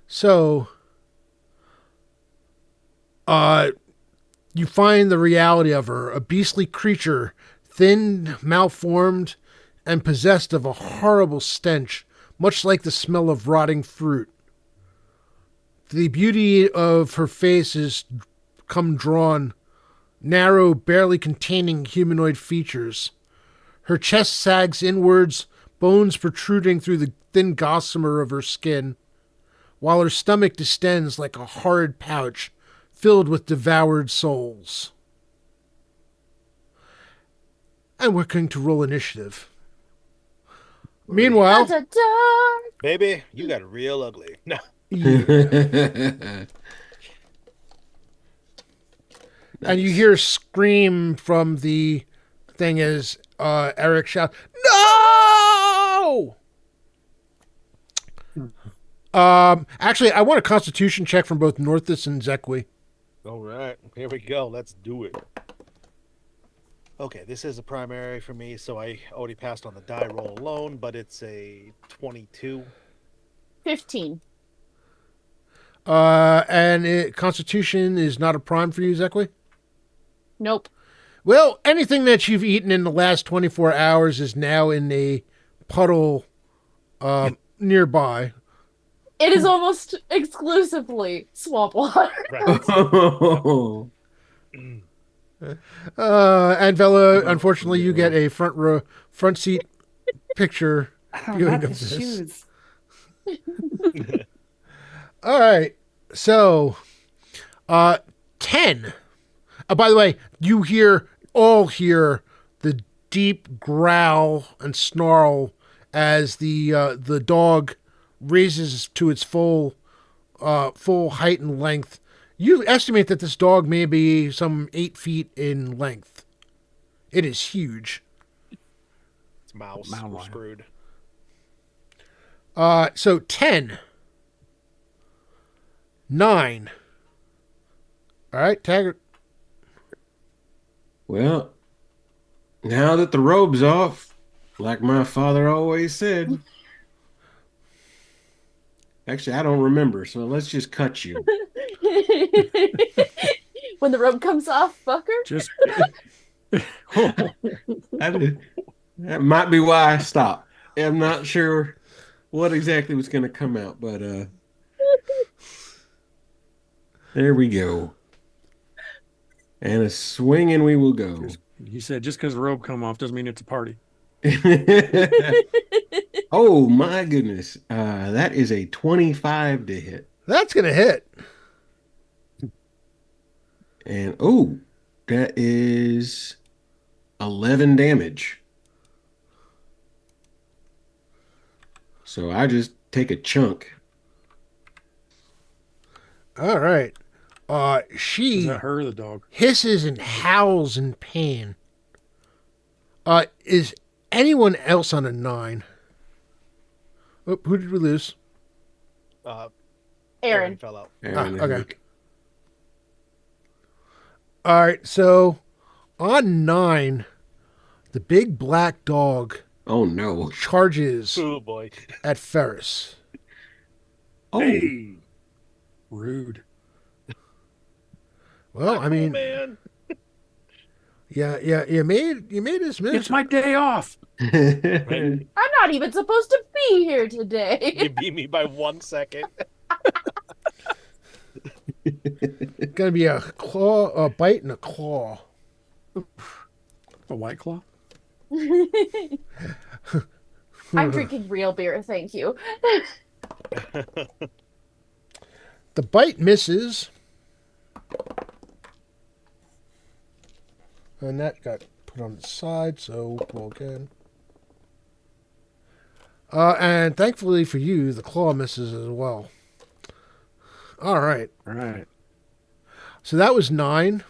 So, you find the reality of her, a beastly creature, thin, malformed, and possessed of a horrible stench, much like the smell of rotting fruit. The beauty of her face is come drawn, narrow, barely containing humanoid features. Her chest sags inwards, bones protruding through the thin gossamer of her skin, while her stomach distends like a horrid pouch filled with devoured souls. And we're going to roll initiative. Meanwhile,
Da-da-da.
Baby, you got real ugly. No.
and you hear a scream from the thing as Eric shouts, "No!" Actually, I want a Constitution check from both Northus and Zekwi.
All right, here we go. Let's do it. Okay, this is a primary for me, so I already passed on the die roll alone, but it's a 22.
15.
And Constitution is not a prime for you, Zekwi?
Nope.
Well, anything that you've eaten in the last 24 hours is now in a puddle nearby.
It is almost exclusively swamp water.
Right.
Oh.
And Vela, unfortunately, you get a front seat picture
Oh,
viewing
not
of
the
this.
shoes.
All right, so 10. By the way, you all hear the deep growl and snarl as the dog raises to its full height and length. You estimate that this dog may be some 8 feet in length. It is huge.
It's mouse.
Mountain
We're
lion.
screwed.
So 10. 9. All right, Taggart.
Well, now that the robe's off, like my father always said. Actually, I don't remember, so let's just cut you.
When the robe comes off, fucker.
Just
That might be why I stopped. I'm not sure what exactly was going to come out, but there we go. And a swinging we will go.
he said, just because the robe come off doesn't mean it's a party.
Oh my goodness. That is a 25 to hit.
That's going to hit.
And oh, that is 11 damage. So I just take a chunk.
All right.
Is
She
that her or the dog?
hisses and howls in pain. Is anyone else on a 9? Oh, who did we lose?
Aaron.
Fell out.
Aaron,
okay.
I think.
All right, so on 9, the big black dog
Oh no.
charges
Oh boy.
at Ferris.
Oh,
Hey, rude.
Well, I mean,
man.
yeah, you made his miss.
It's my day off.
Right?
I'm not even supposed to be here
You
today.
beat me by 1 second.
Gonna be a claw, a bite, and a claw.
A White Claw?
I'm drinking real beer, thank you.
The bite misses. And that got put on its side, so roll again. And thankfully for you, the claw misses as well. All right.
All right.
So that was 9.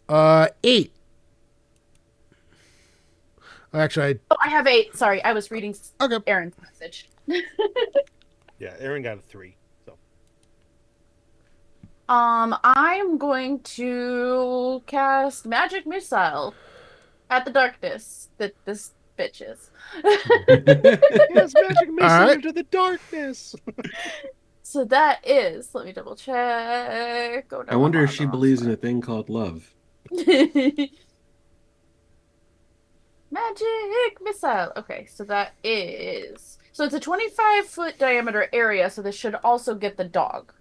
8. Actually,
Oh, I have 8. Sorry, I was reading
okay.
Aaron's message.
Yeah, Aaron got a 3. So
I'm going to cast Magic Missile at the darkness that this bitch is.
yes, magic missile
right.
into the darkness.
So that is, let me double check. Oh, no,
I wonder
I'm
if
on
she
the wrong
believes in
spot.
a thing called love.
Magic Missile. Okay, so that is, so it's a 25-foot diameter area, so this should also get the dog.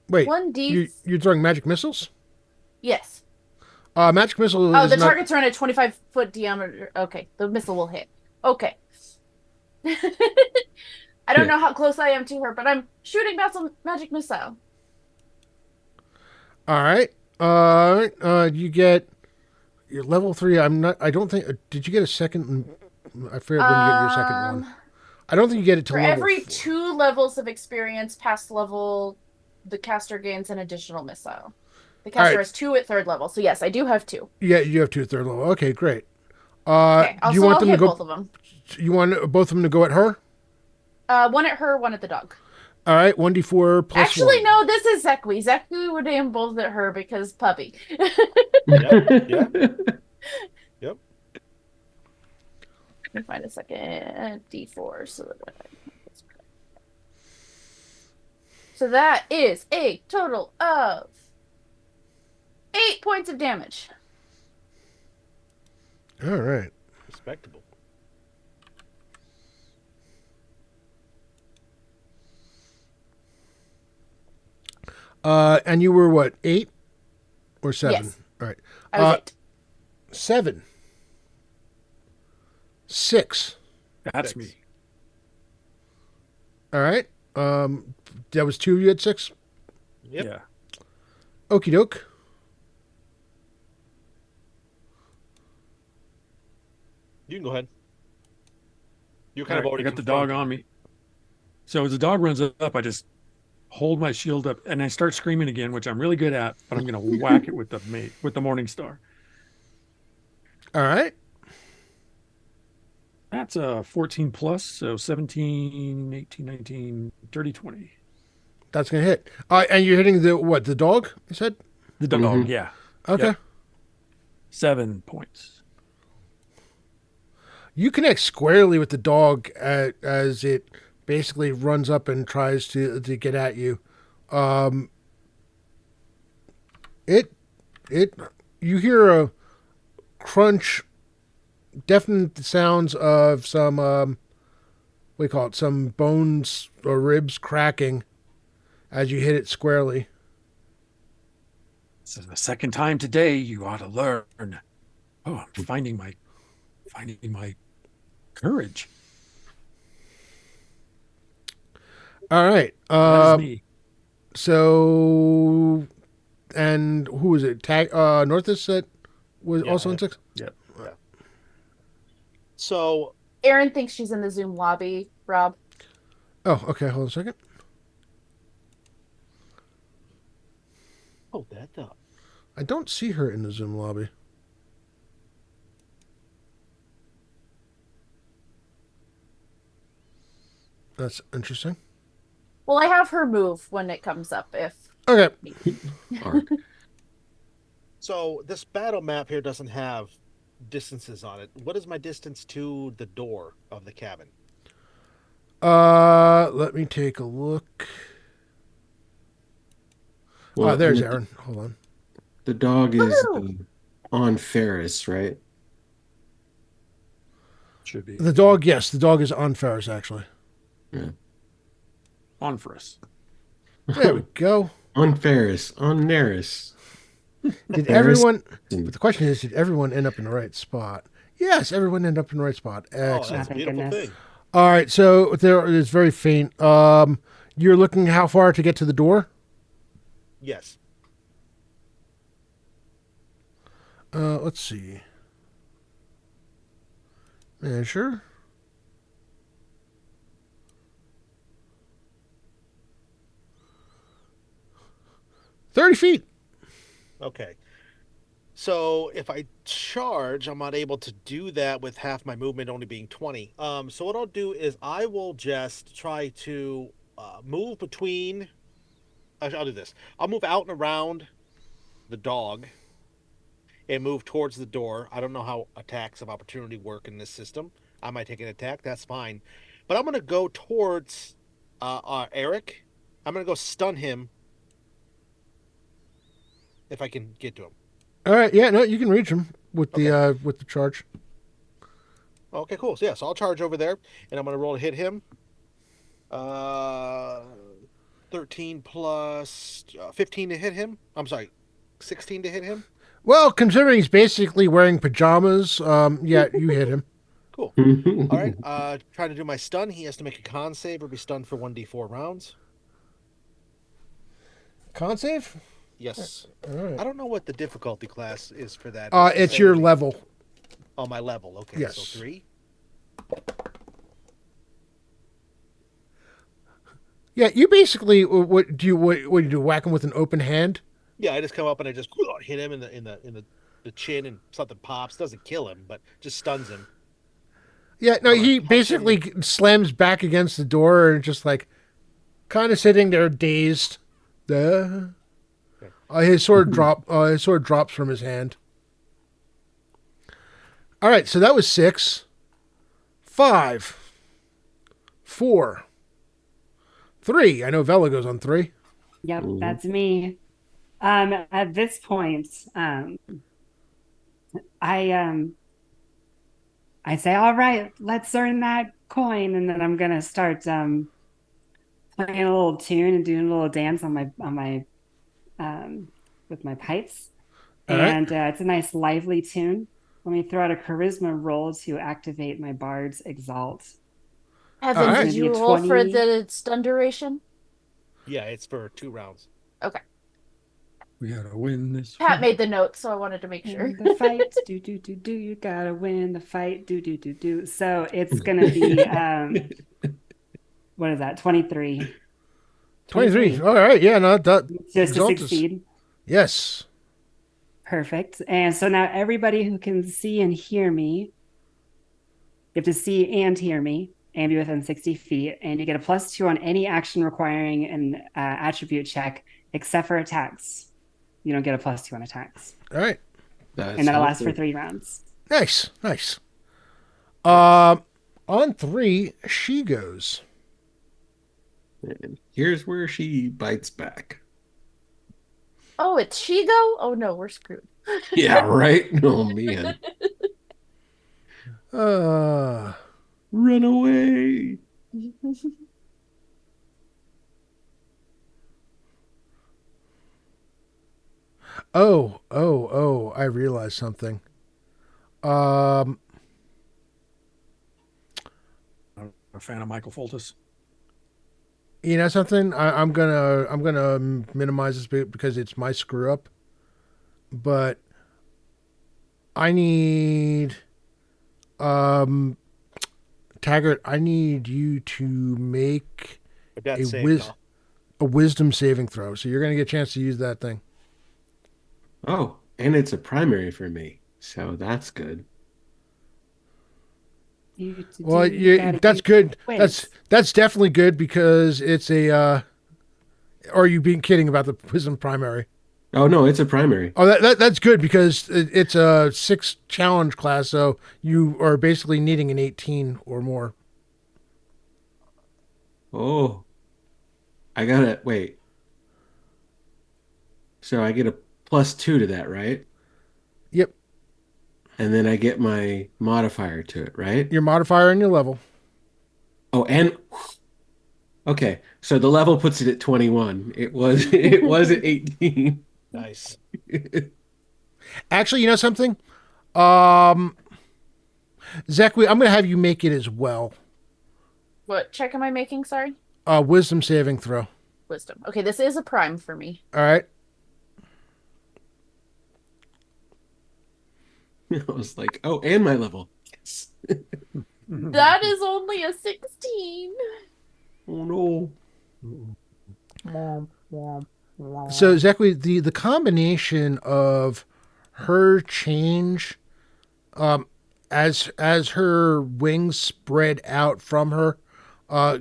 Wait,
1d.
you're throwing magic missiles?
Yes.
Magic missile
Oh,
is
the
not...
targets are in a 25-foot diameter. Okay, the missile will hit. Okay. I don't know how close I am to her, but I'm shooting magic missile.
All right. You get your level 3. I don't think... did you get a second? I forget when you get your second one. I don't think you get it to
For
level
every
4.
2 levels of experience past level, the caster gains an additional missile. The caster has 2 at 3rd level, so yes, I do have 2.
Yeah, you have 2 at 3rd level. Okay, great.
Okay,
do you want
I'll
them to
hit
go?
both of them.
You want both of them to go at her?
1 at her, 1 at the dog.
All right, 1d4 plus
Actually,
1.
no, this is Zekui. Zekui would aim both at her because puppy.
Yep.
Let me find a second D4 so that So that is a total of 8 points of damage.
All right.
Respectable.
And you were what, 8 or 7?
Yes.
All right.
I was 8.
7. 6.
That's
6.
me.
All right. That was 2 of you at 6.
Yep.
Yeah.
Okie doke.
You can go ahead. You kind of
Right,
already
I got the dog
confronted.
on me. So as the dog runs up, I just hold my shield up and I start screaming again, which I'm really good at, but I'm going to whack it with the Morning Star.
All right.
That's a 14 plus, so 17, 18, 19, 30, 20.
That's going to hit. And you're hitting the dog, you said?
The dog,
Mhm.
yeah.
Okay.
Yep. 7 points.
You connect squarely with the dog as it basically runs up and tries to get at you. You hear a crunch, definite sounds of some what do you call it? Some bones or ribs cracking as you hit it squarely.
This is the second time today. You ought to learn. Oh, I'm finding my courage.
All right.
That is me.
So, and who was it? Northus that was
Yeah,
also in 6?
Yep.
So,
Aaron thinks she's in the Zoom lobby, Rob.
Oh, okay. Hold on a second.
hold that up.
I don't see her in the Zoom lobby. That's interesting.
Well, I have her move when it comes up if
Okay.
Arc.
So, this battle map here doesn't have distances on it. What is my distance to the door of the cabin?
Let me take a look.
Well,
There's
and
Aaron. Hold on.
the dog is
Woohoo!
on Ferris, right?
Should be.
The dog, yes, the dog is on Ferris, actually.
Yeah.
on for us.
There we go.
On Ferris, on Neris.
Did
Ferris.
everyone? But the question is, did everyone end up in the right spot? Yes, everyone ended up in the right spot.
Oh,
Excellent.
that's a
thank
beautiful
goodness.
thing.
All right, so there is very faint. You're looking how far to get to the door?
Yes.
Let's see. Measure. 30 feet.
Okay. So if I charge, I'm not able to do that with half my movement only being 20. So what I'll do is I will just try to move between. I'll do this. I'll move out and around the dog and move towards the door. I don't know how attacks of opportunity work in this system. I might take an attack. That's fine. But I'm going to go towards Eric. I'm going to go stun him if I can get to him.
All right, yeah, no, you can reach him with
Okay.
the charge.
Okay, cool. So, yeah, so I'll charge over there, and I'm going to roll to hit him. 13 plus 15 to hit him. I'm sorry, 16 to hit him.
Well, considering he's basically wearing pajamas, yeah, you hit him.
Cool. All right, trying to do my stun. He has to make a con save or be stunned for 1d4 rounds.
Con save?
Yes.
All right.
I don't know what the difficulty class is for that.
It's your level.
Oh, my level. Okay,
Yes.
so 3.
Yeah, you basically what do you do? Whack him with an open hand?
Yeah, I just come up and I just hit him in the chin, and something pops. Doesn't kill him, but just stuns him.
Yeah, no,
I'm gonna
he
punch
basically slams back against the door and just like kind of sitting there dazed. His sword drops from his hand. All right, so that was 6, 5, 4, 3. I know Vela goes on 3.
Yep,
Mhm.
that's me. At this point, I say, all right, let's earn that coin, and then I'm gonna start playing a little tune and doing a little dance on my with my pipes.
All right.
And it's a nice lively tune. Let me throw out a charisma roll to activate my Bard's Exalt.
Evan,
All right.
did you
Maybe a
roll for
20.
the stun duration?
Yeah, it's for 2 rounds.
Okay.
We gotta win this.
Pat made the note, so I wanted to make sure.
In the fight, do, you gotta win the fight, do. So it's gonna be what is that? 23.
23. All right, yeah, no, that
Just to
result is-
succeed.
Yes.
Perfect. And so now everybody who can see and hear me, you have to see and hear me and be within 60 feet. And you get a +2 on any action requiring an attribute check, except for attacks. You don't get a +2 on attacks.
All right.
And that'll last for 3 rounds.
Nice. On 3, she goes.
And here's where she bites back.
Oh, it's Shigo? Oh no, we're screwed.
Yeah, right? Oh, man. Run away.
Oh, I realized something.
I'm a fan of Michael Foltis.
You know something? I'm gonna minimize this bit because it's my screw up. But I need Taggart, I need you to make
But that's
a
safe.
wisdom saving throw. So you're gonna get a chance to use that thing.
Oh, and it's a primary for me. So that's good.
Well, that's good. That's definitely good because it's a. Or are you being kidding about the wisdom primary?
Oh, no, it's a primary.
Oh, that's good because it's a 6 challenge class, so you are basically needing an 18 or more.
Oh, I got it. Wait. So I get a +2 to that, right?
Yep,
And then I get my modifier to it, right?
your modifier and your level.
Oh, and Okay, so the level puts it at 21. It was at 18.
Nice.
Actually, you know something? Um, Zach, I'm going to have you make it as well.
What check am I making? Sorry.
Wisdom saving throw.
Wisdom. Okay, this is a prime for me.
All right.
I was like, oh, and my level. Yes.
That is only a 16.
Oh no.
So, Zach, the combination of her change, as her wings spread out from her,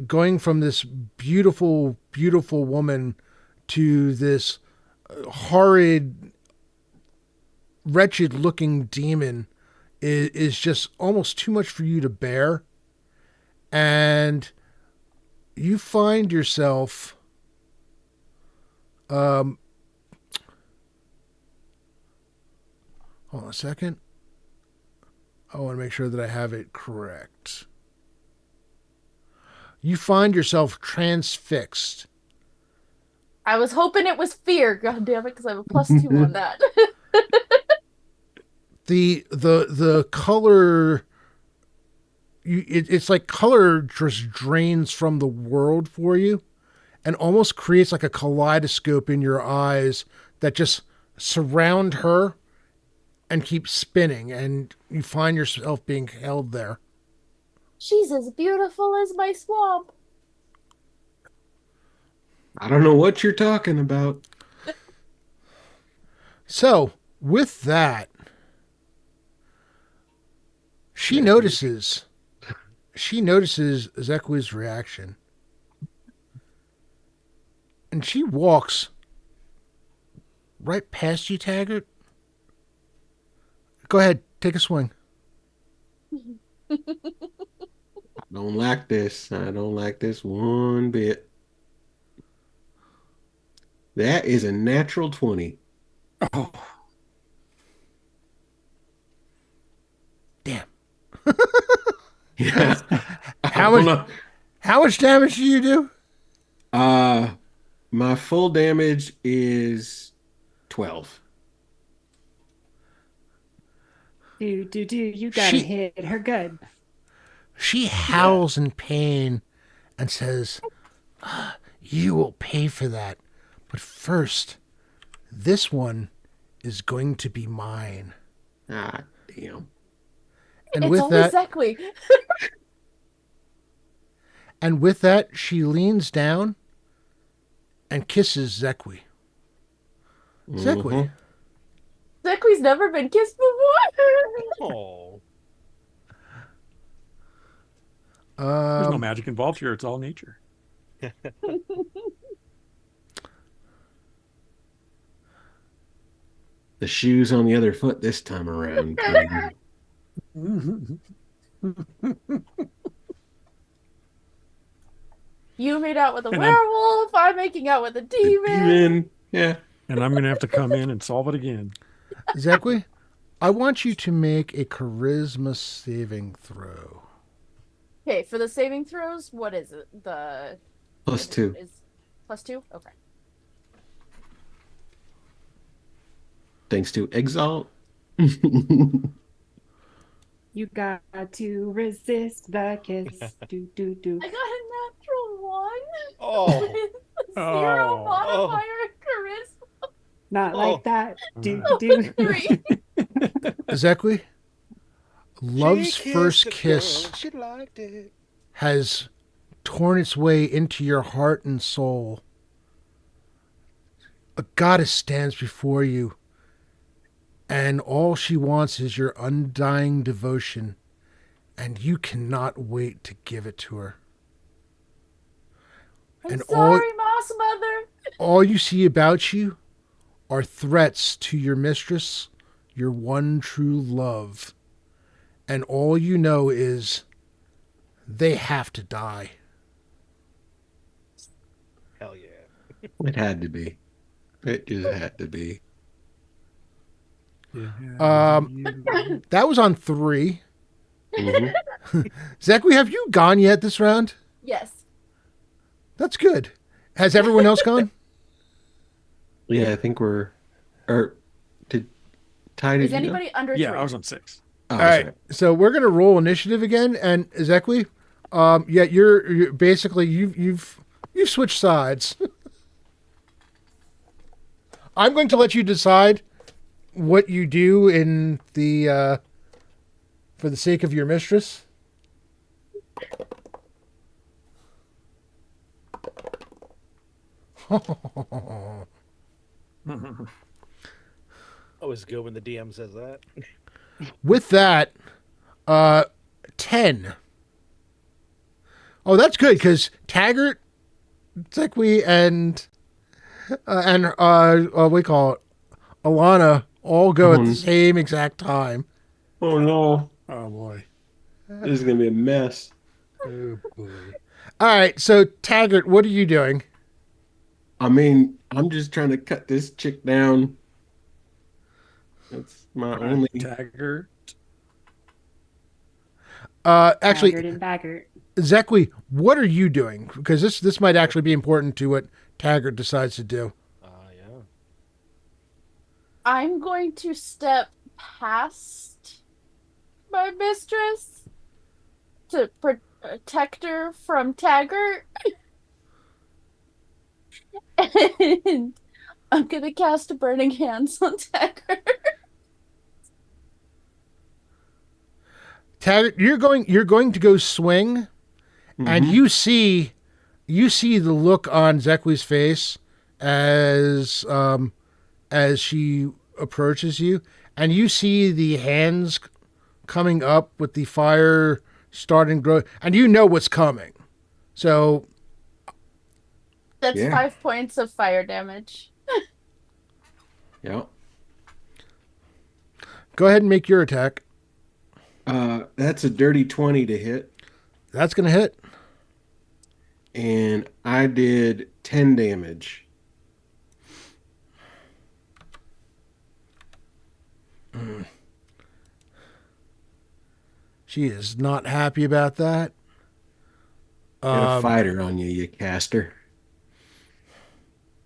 going from this beautiful, beautiful woman to this horrid, wretched-looking demon is just almost too much for you to bear, and you find yourself. Hold on a second. I want to make sure that I have it correct. You find yourself transfixed.
I was hoping it was fear, god damn it, because I have a +2 on that.
The color, it's like color just drains from the world for you, and almost creates like a kaleidoscope in your eyes that just surround her and keep spinning, and you find yourself being held there.
She's as beautiful as my swamp.
I don't know what you're talking about.
So, with that, she notices Zekwe's reaction. And she walks right past you, Taggart. Go ahead, take a swing.
I don't like this. I don't like this one bit. That is a natural 20.
Oh,
Damn.
Yeah.
How much damage do you do?
My full damage is 12.
You gotta
She-
hit her good.
She howls in pain and says, "You will pay for that. But first, this one is going to be mine."
Ah, damn.
And
It's
with
only
that,
Zekwe.
she leans down and kisses Zekwe. Zekwe,
Mhm.
Zekwe's never been kissed before.
Oh.
there's no magic involved here. It's all nature.
The shoe's on the other foot this time around.
You made out with a
And
werewolf. I'm making out with a demon.
Demon. Yeah.
And I'm going to have to come in and solve it again.
Zekwe, I want you to make a charisma saving throw.
Okay, for the saving throws, what is it? The
+2.
is +2? Okay.
Thanks to Exalt.
You got to resist the kiss. Do do do.
I got a natural 1
Oh.
with 0
Oh.
modifier charisma.
Not
Oh.
like that. Do do.
3.
Zekwe, love's
She
first
kissed the
kiss
girl, she liked it.
has torn its way into your heart and soul. A goddess stands before you, and all she wants is your undying devotion, and you cannot wait to give it to her.
I'm
And
sorry, Moss Mother.
all you see about you are threats to your mistress, your one true love, and all you know is they have to die.
Hell yeah.
It had to be. It just had to be.
That was on 3.
Mhm.
Zekwe, have you gone yet this round?
Yes.
That's good. Has everyone else gone?
Yeah, I think we're. Or did Ty?
Is
Did you go?
anybody under
Yeah,
three?
I was on 6.
Oh,
All right.
sorry.
So we're gonna roll initiative again, and Zekwi, yeah, you're basically you've switched sides. I'm going to let you decide what you do in the for the sake of your mistress.
Always good when the DM says that.
With that, 10. Oh, that's good because Taggart, Zekwi, and we call it Alana all go at the same exact time.
Oh no,
Oh boy.
this is gonna be a mess.
Oh boy.
All right, so Taggart, what are you doing?
I mean, I'm just trying to cut this chick down. That's my only.
Taggart.
Actually,
Taggart and Baggart.
Zekwi, what are you doing? Because this might actually be important to what Taggart decides to do.
Yeah.
I'm going to step past my mistress to protect her from Taggart. And I'm gonna cast a burning hands on Taggart.
Taggart, you're going to go swing, and
Mhm.
you see the look on Zekwi's face as she approaches you, and you see the hands coming up with the fire starting to grow, and you know what's coming. So
That's
Yeah.
5 points of fire damage.
Yeah.
go ahead and make your attack.
That's a dirty 20 to hit,
That's going to hit.
and I did 10 damage.
She is not happy about that.
Get a fighter on you, you caster.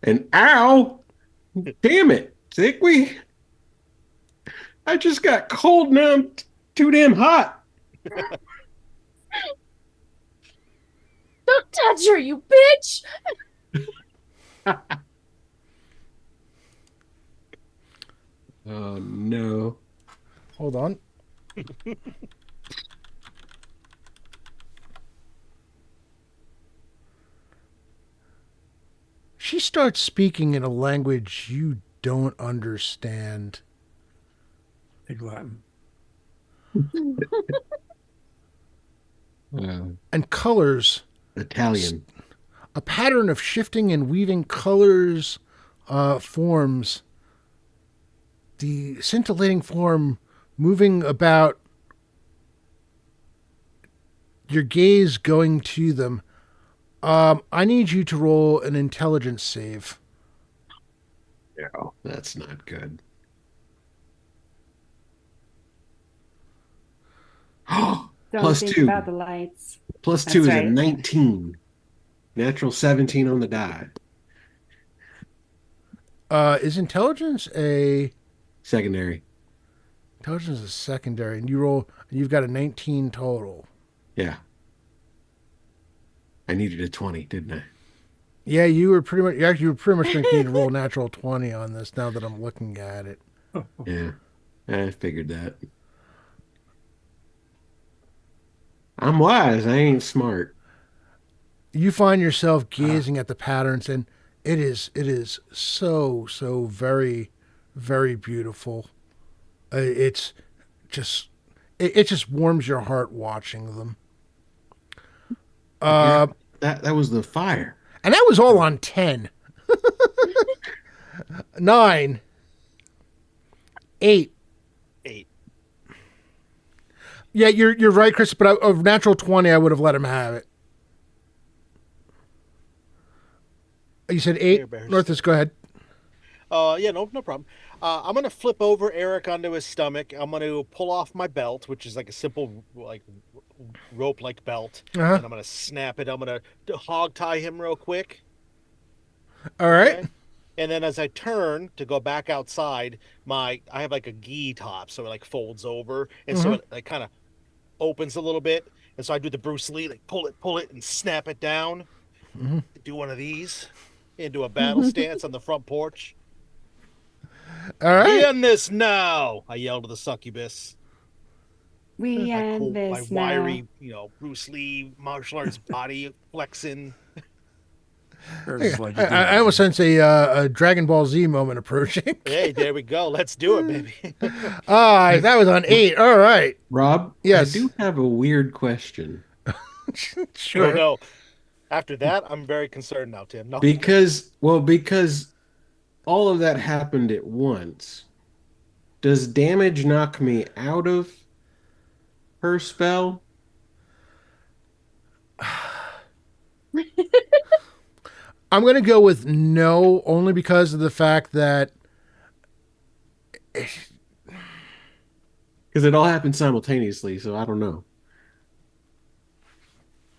And ow! Damn it, Thickwy! I just got cold now. I'm too damn hot.
Don't touch her, you bitch!
Oh no.
Hold on. She starts speaking in a language you don't understand.
Big Latin.
And colors,
Italian.
a pattern of shifting and weaving colors, forms. The scintillating form moving about, your gaze going to them. I need you to roll an intelligence save.
No, that's not good.
Don't
Plus
think
2.
about the lights.
Plus
That's
2 is a
right.
19. Natural 17 on the die.
Is intelligence a
Secondary.
intelligence is secondary, and you've got a 19 total.
Yeah. I needed a 20, didn't I?
Yeah, you were pretty much going to need to roll natural 20 on this. Now that I'm looking at it,
Yeah. I figured that. I'm wise. I ain't smart.
you find yourself gazing at the patterns, and it is so very very beautiful. It's just it just warms your heart watching them.
Yeah, that was the fire.
And that was all on 10. 9. 8.
8.
Yeah, you're right, Chris. But of natural 20, I would have let him have it. You said 8.
Here, Bears.
Northus, go ahead.
Yeah, no problem. I'm gonna flip over Eric onto his stomach. I'm gonna pull off my belt, which is like a simple like rope-like belt,
Uh-huh.
and I'm gonna snap it. I'm gonna hog tie him real quick.
All right.
Okay. And then as I turn to go back outside, I have like a gi top, so it like folds over, and so
Mhm.
it like kind of opens a little bit, and so I do the Bruce Lee, like pull it, and snap it down.
Mhm.
Do one of these into a battle stance on the front porch.
All right.
We end this now! I yelled to the succubus.
We
My
end
cool, my
this now.
wiry, Bruce Lee martial arts body flexing.
Or just like
I almost sense a Dragon Ball Z moment approaching.
Hey, there we go. Let's do it, baby.
That was on 8. All right.
Rob,
Yes.
I do have a weird question.
Sure.
Oh no. After that, I'm very concerned now, Tim. No.
Because all of that happened at once. Does damage knock me out of her spell?
I'm going to go with no, only because of the fact that
Because it all happened simultaneously, so I don't know.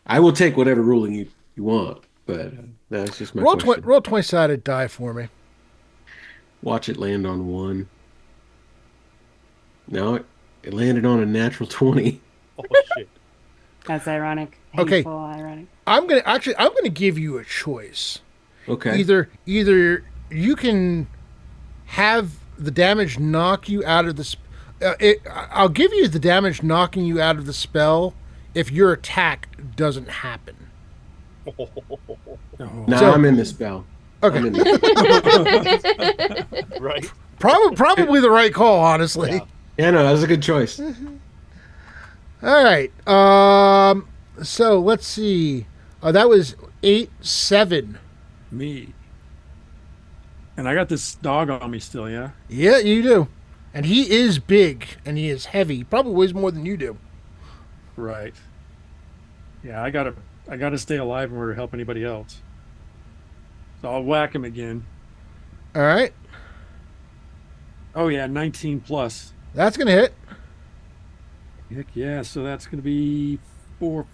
I will take whatever ruling you want, but that's just my question.
roll 20 sided die for me.
Watch it land on 1. No, it landed on a natural 20.
Oh shit.
That's ironic.
Okay.
Hateful, ironic.
I'm gonna give you a choice.
Okay.
Either you can have the damage knock you out of the. I'll give you the damage knocking you out of the spell if your attack doesn't happen.
No,
So-
I'm in the spell.
Okay.
I'm in the-
Right?
Probably the right call, honestly.
Yeah.
Yeah, no, that was a good choice.
All right. So let's see. That was 8-7.
me. And I got this dog on me still, yeah?
Yeah, you do. And he is big and he is heavy. He probably weighs more than you do.
Right. Yeah, I gotta stay alive in order to help anybody else. So I'll whack him again.
All right.
Oh yeah, 19 plus.
That's going to hit.
Heck yeah, so that's gonna be 5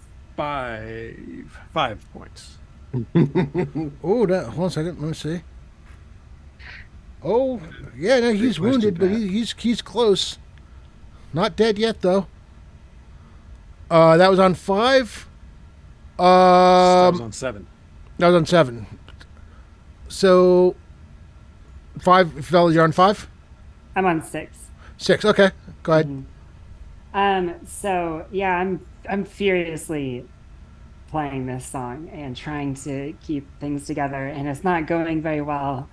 points.
Oh, hold on a second. Let me see. Oh, yeah, no, he's
question,
wounded, but
Pat.
he's close. Not dead yet, though. That was on 5.
So I was on 7.
That was on 7. So 5, fella, you're on 5?
I'm on 6.
6, okay. Go ahead.
So yeah, I'm furiously playing this song and trying to keep things together, and it's not going very well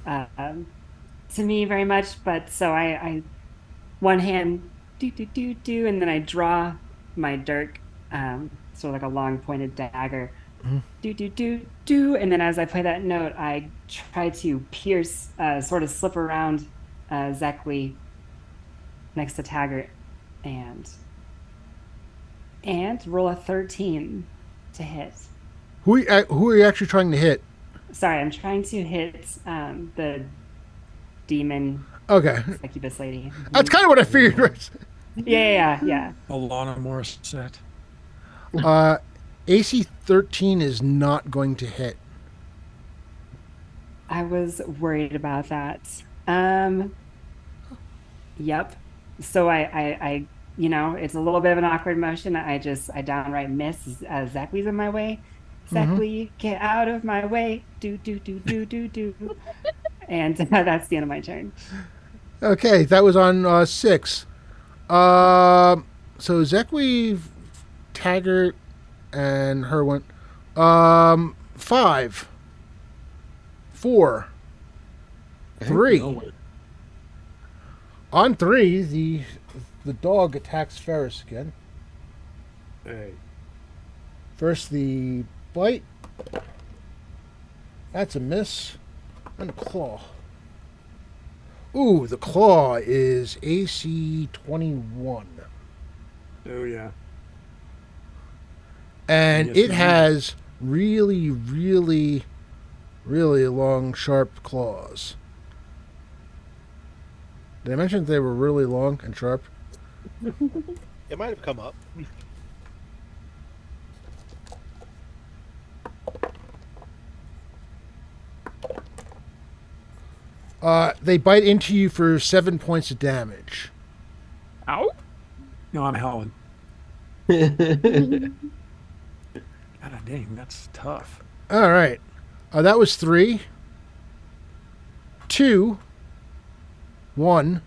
to me very much. But so I one hand do do do do, and then I draw my dirk, sort of like a long pointed dagger. Do do do do, and then as I play that note, I try to pierce, sort of slip around Zekli next to Taggart, and roll a 13 to hit.
Who are you actually trying to hit?
Sorry, I'm trying to hit the demon
Okay.
succubus lady.
That's kind of what I figured. Right?
Yeah.
Alana Morissette.
AC 13 is not going to hit.
I was worried about that. Yep. So I it's a little bit of an awkward motion. I downright miss. Zekli's in my way. Zekli, get out of my way. Do do do do do do. And that's the end of my turn.
Okay, that was on 6. So Zekwi, Taggart, and her went 5, 4, 3. On 3, the dog attacks Ferris again.
Hey.
First the bite. That's a miss. And a claw. Ooh, the claw is AC 21.
Oh yeah.
And
Yes,
it
ma'am.
has really, really, really long, sharp claws. Did I mention they were really long and sharp?
It might have come up.
They bite into you for 7 points of damage.
Ow. No, I'm howling. God dang, that's tough.
All right. That was 3, 2, 1.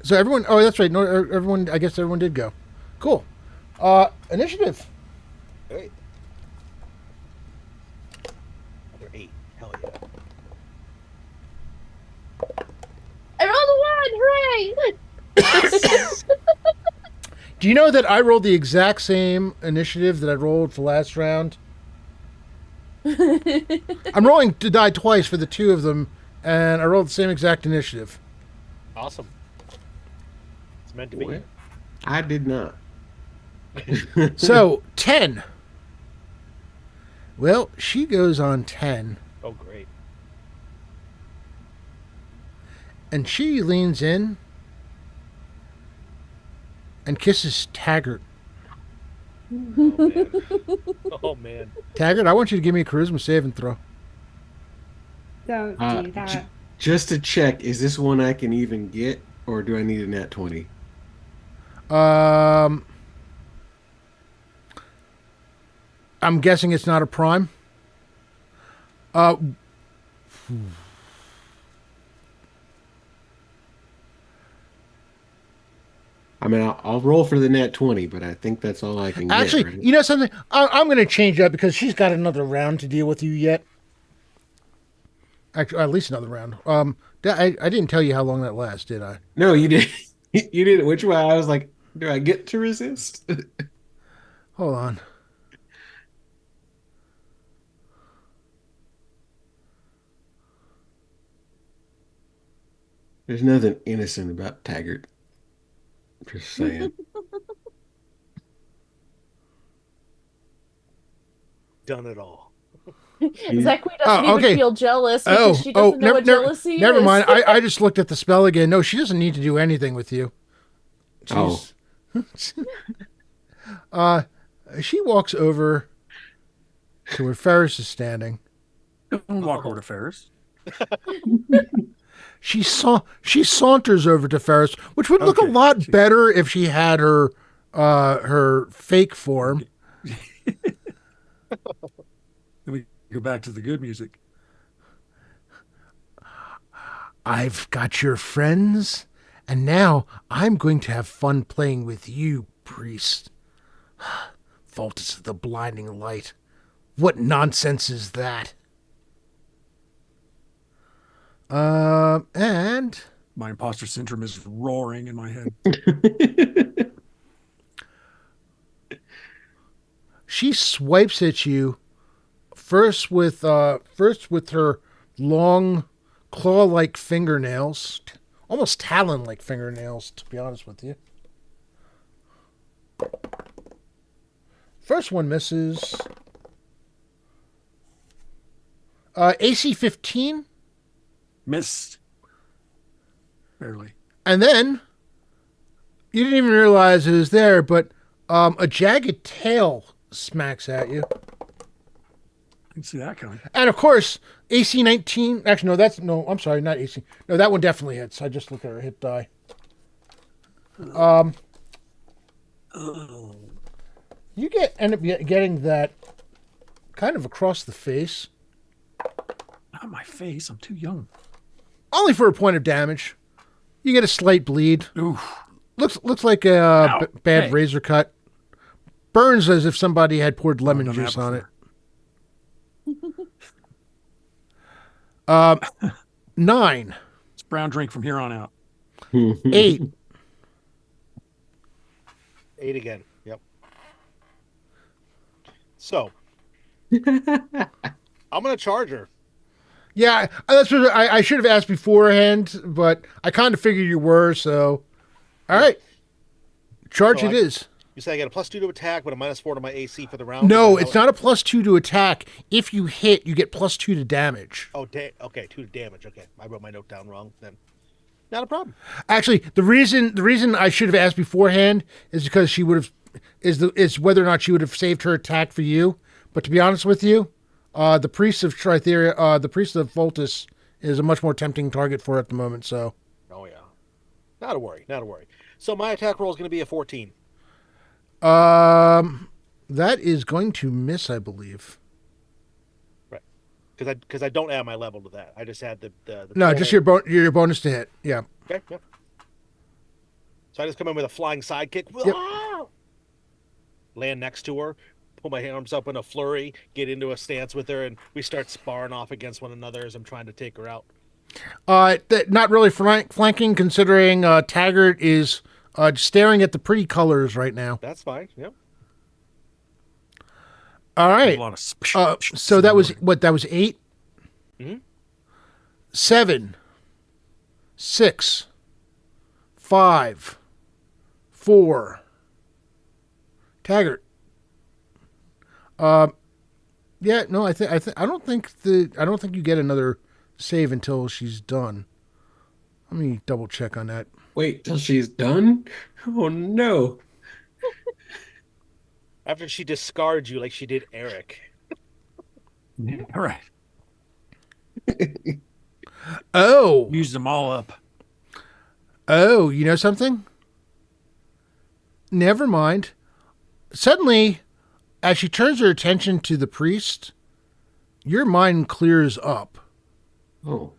So everyone. Oh, that's right. No, everyone. I guess everyone did go. Cool. Initiative.
Great. Another 8. Hell yeah.
I rolled a 1! Hooray!
Do you know that I rolled the exact same initiative that I rolled for last round? I'm rolling to die twice for the 2 of them, and I rolled the same exact initiative.
Awesome. It's meant to be.
What? I did not.
So 10. Well, she goes on 10,
Oh, great.
and she leans in and kisses Taggart.
Oh, man. Oh, man.
Taggart, I want you to give me a charisma saving throw.
Don't do that.
Just to check, is this one I can even get, or do I need a nat 20?
I'm guessing it's not a prime.
I mean, I'll roll for the nat 20, but I think that's all I can
Actually,
get. Right?
you know something? I'm going to change that because she's got another round to deal with you yet. Actually, at least another round. I didn't tell you how long that lasts, did I?
No, you did. You did. Which way? I was like, do I get to resist?
Hold on.
There's nothing innocent about Taggart. Just saying.
Done it all.
Zach Queen doesn't even feel jealous because she doesn't know what jealousy is.
Never mind. I just looked at the spell again. No, she doesn't need to do anything with you. She's, she walks over to where Ferris is standing.
Don't walk over to Ferris.
She saunters over to Ferris, which would look a lot better if she had her fake form.
Then we go back to the good music.
I've got your friends, and now I'm going to have fun playing with you, priest. Faultus of the blinding light. What nonsense is that? And
My imposter syndrome is roaring in my head.
she swipes at you first with her long claw-like fingernails, almost talon-like fingernails, to be honest with you. First one misses. AC 15.
Missed. Barely.
And then, you didn't even realize it was there, but a jagged tail smacks at you.
I can see that coming.
And of course, AC 19. Actually, no, I'm sorry, not AC. No, that one definitely hits. I just looked at her hit die. You end up getting that kind of across the face.
Not my face. I'm too young.
Only for a point of damage. You get a slight bleed.
Oof.
Looks like a bad razor cut. Burns as if somebody had poured lemon
I've done
juice
that
on it.
before.
9.
It's brown drink from here on out.
8.
8 again. Yep. So, I'm going to charge her.
Yeah, that's what I should have asked beforehand, but I kind of figured you were, so. All right. Charge
So
it is.
You say I get a +2 to attack, but a -4 to my AC for the round?
No, it's not a +2 to attack. If you hit, you get +2 to damage.
Oh, okay, 2 to damage. Okay, I wrote my note down wrong then. Not a problem.
Actually, the reason I should have asked beforehand is because she would have is whether or not she would have saved her attack for you. But to be honest with you, the priest of Tritheria, the priest of Faultus, is a much more tempting target for her at the moment. So,
Oh yeah. Not a worry. Not a worry. So my attack roll is going to be a 14.
that is going to miss, I believe.
Right. Because I don't add my level to that. I just add the
No,
total.
just your bonus to hit. Yeah.
Okay. Yeah. So I just come in with a flying sidekick.
Yep.
Land next to her, pull my arms up in a flurry, get into a stance with her, and we start sparring off against one another as I'm trying to take her out.
Not really flanking, considering Taggart is staring at the pretty colors right now.
That's fine. Yep.
All right.
A lot of
So that was what? That was 8,
Mhm.
7, 6, 5, 4. Taggart. Yeah, no, I don't think you get another save until she's done. Let me double check on that.
Wait till she's done? Oh no.
After she discards you like she did Eric.
Yeah, right.
Oh,
Use them all up.
oh, you know something? Never mind. Suddenly, as she turns her attention to the priest, your mind clears up.
Oh.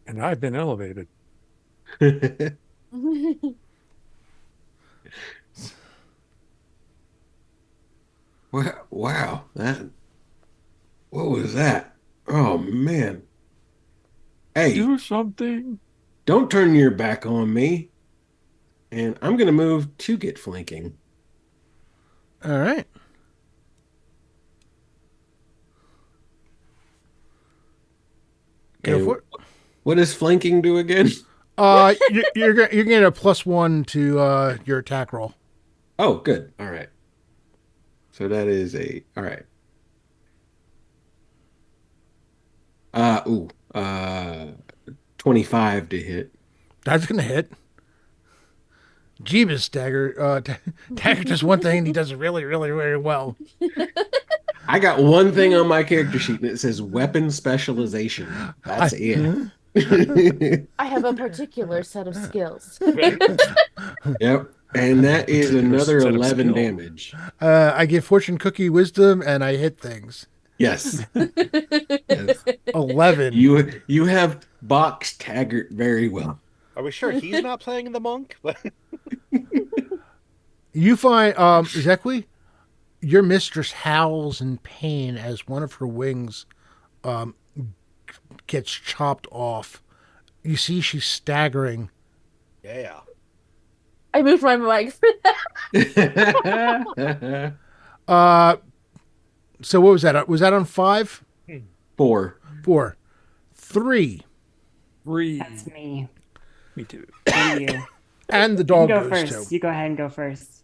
And I've been elevated.
Wow. What was that? Oh man. Hey,
Do something.
don't turn your back on me. And I'm gonna move to get flanking.
All right. Go
And
for it.
what does flanking do again?
You're getting a +1 to your attack roll.
Oh, good. All right. So that is all right. 25 to hit.
That's gonna hit. Jeebus, Dagger. Dagger does one thing and he does it really, really, really well.
I got one thing on my character sheet and it says weapon specialization. That's it.
I have a particular set of skills.
Yep. And that is
Particular
another
set of
11
skill.
damage.
I give fortune cookie wisdom and I hit things.
Yes. Yes.
11.
You have boxed Taggart very well.
Are we sure he's not playing the monk?
You find Zekwi, your mistress howls in pain as one of her wings gets chopped off. You see she's staggering.
Yeah.
I moved my mic for that.
So what was that? Was that on 5?
4.
4. 3.
Free.
That's me.
Me too.
And you.
And the
You
dog
can go
goes
first.
too.
You go ahead and go first.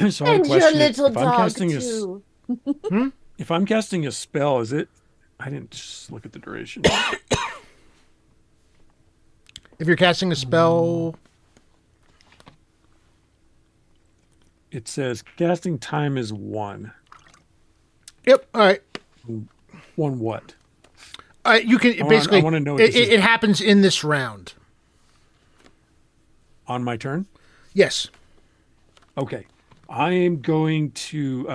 So I have a
And your
question.
little
If I'm
dog
casting
too.
if I'm casting a spell, is it? I didn't just look at the duration.
If you're casting a spell,
It says casting time is 1.
yep. All right.
1 what?
You can
I
basically.
wanna know what
it,
this is.
it happens in this round.
On my turn?
Yes.
Okay. I'm going to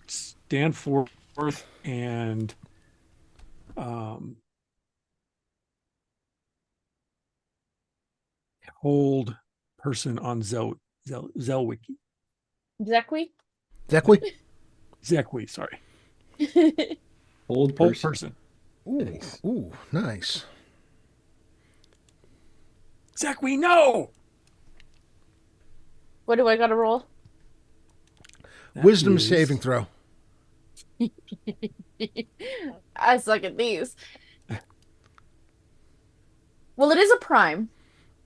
stand forth and hold person on Zelwiki.
Zekwi?
Zekwi.
Zekwi, sorry.
Hold
Hold
person.
person.
Ooh.
Nice.
Ooh. Nice.
Zekwi, no!
What do I got to roll?
That
Wisdom
is-
saving throw.
I suck at these. Well, it is a prime.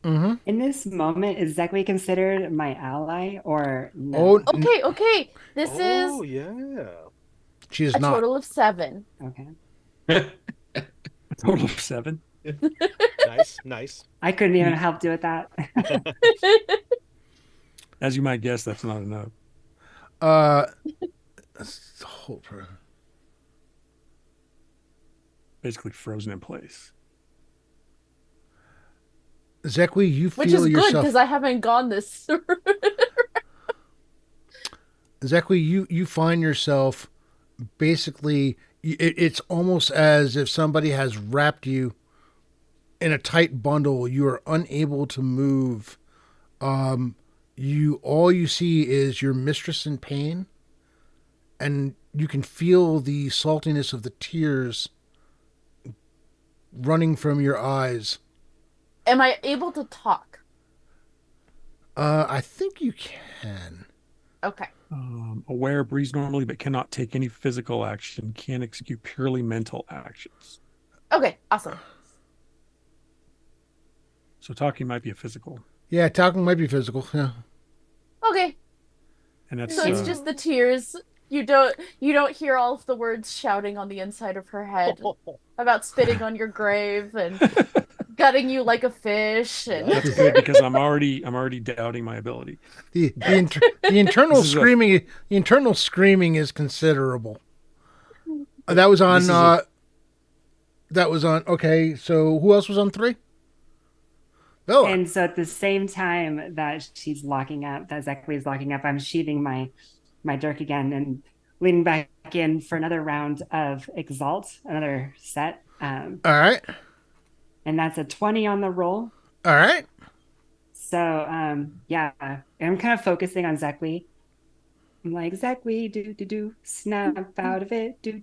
Mm-hmm.
In this moment, is Zekwe considered my ally or no?
Oh,
Okay. This
Oh,
is
yeah.
she is
a
not.
total of 7.
Okay.
Total of 7.
Nice.
I couldn't even help do with that.
As you might guess, that's not enough.
Hold her.
basically frozen in place.
Zekwi, you
Which
feel
is good
yourself.
because I haven't gone this.
Zekwi, you find yourself basically. It's almost as if somebody has wrapped you in a tight bundle. You are unable to move. All you see is your mistress in pain, and you can feel the saltiness of the tears running from your eyes.
Am I able to talk?
I think you can.
Okay.
Aware, breathes normally, but cannot take any physical action. Can execute purely mental actions.
Okay, awesome.
So talking might be a physical.
Yeah, talking might be physical. Yeah.
Okay.
And that's
So it's just the tears. You don't hear all of the words shouting on the inside of her head about spitting on your grave and gutting you like a fish and
that's good because I'm already doubting my ability.
The internal
This is
screaming the internal screaming is considerable. That was on okay, so who else was on 3? Bella.
And so at the same time that she's locking up, that Zekwe is locking up, I'm sheathing my dirk again and leaning back in for another round of Exalt, another set.
All right.
And that's a 20 on the roll.
All right.
So yeah, I'm kind of focusing on Zekwe. I'm like, Zekwe, do, snap out of it, do.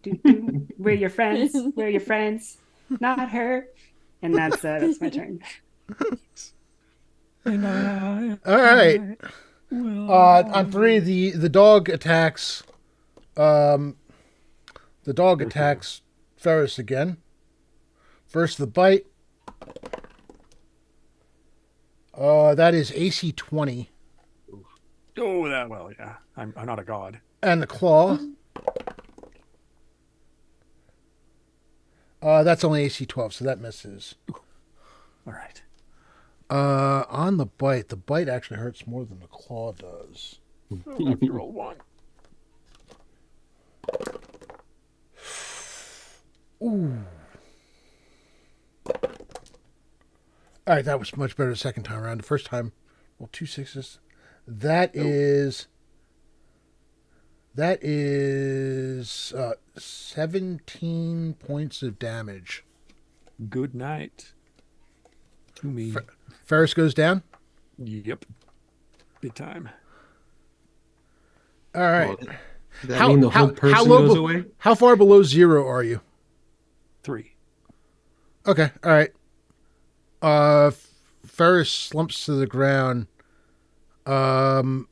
We're your friends. We're your friends, not her. And that's my turn.
And I,
All right. On 3, the dog attacks. The dog attacks Ferris again. First, the bite. That is AC 20.
Oh, yeah. I'm not a god.
And the claw. That's only AC 12, so that misses.
All right.
On the bite actually hurts more than the claw does.
Oh, if you roll 1.
Ooh. All right, that was much better the second time around. The first time, well, 2 6s. That is 17 points of damage.
Good night. To me.
Ferris goes down.
Yep. Big time.
All right.
Does that mean the whole person
low
goes away?
How far below 0 are you?
3.
Okay. All right. Ferris slumps to the ground. 2,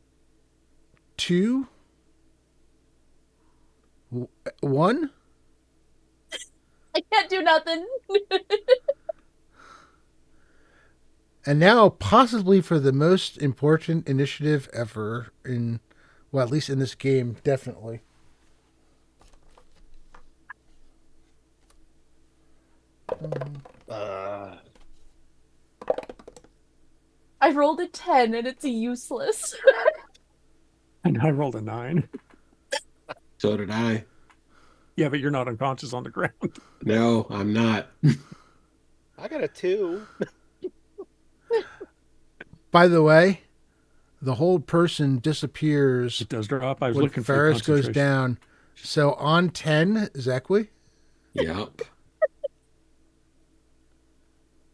1.
I can't do nothing.
And now, possibly for the most important initiative ever in, well, at least in this game, definitely.
I rolled a 10 and it's useless.
And I rolled a 9.
So did I.
Yeah, but you're not unconscious on the ground.
No, I'm not.
I got a 2.
By the way, the whole person disappears
It does drop. I was
when
looking for
Ferris goes
concentration.
down. So on 10, Zekwe.
Yep.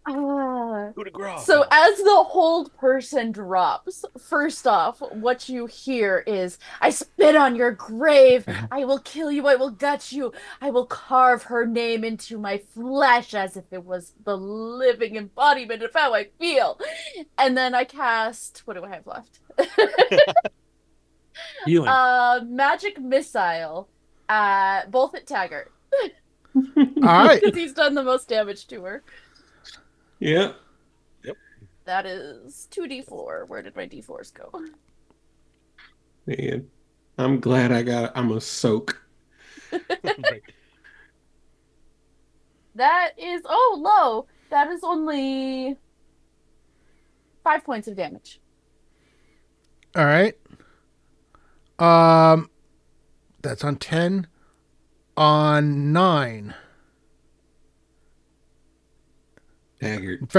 Coup de grace.
So as the hold person drops, first off, what you hear is, I spit on your grave. I will kill you. I will gut you. I will carve her name into my flesh as if it was the living embodiment of how I feel. And then I cast, what do I have left?
Healing.
Magic missile, both at Taggart.
All right.
Because he's done the most damage to her.
Yep.
That is 2d4. Where did my d4s go?
Man, I'm glad I'm a soak.
Right.
That is, low. That is only 5 points of damage.
All right. That's on 10. On 9.
Taggart.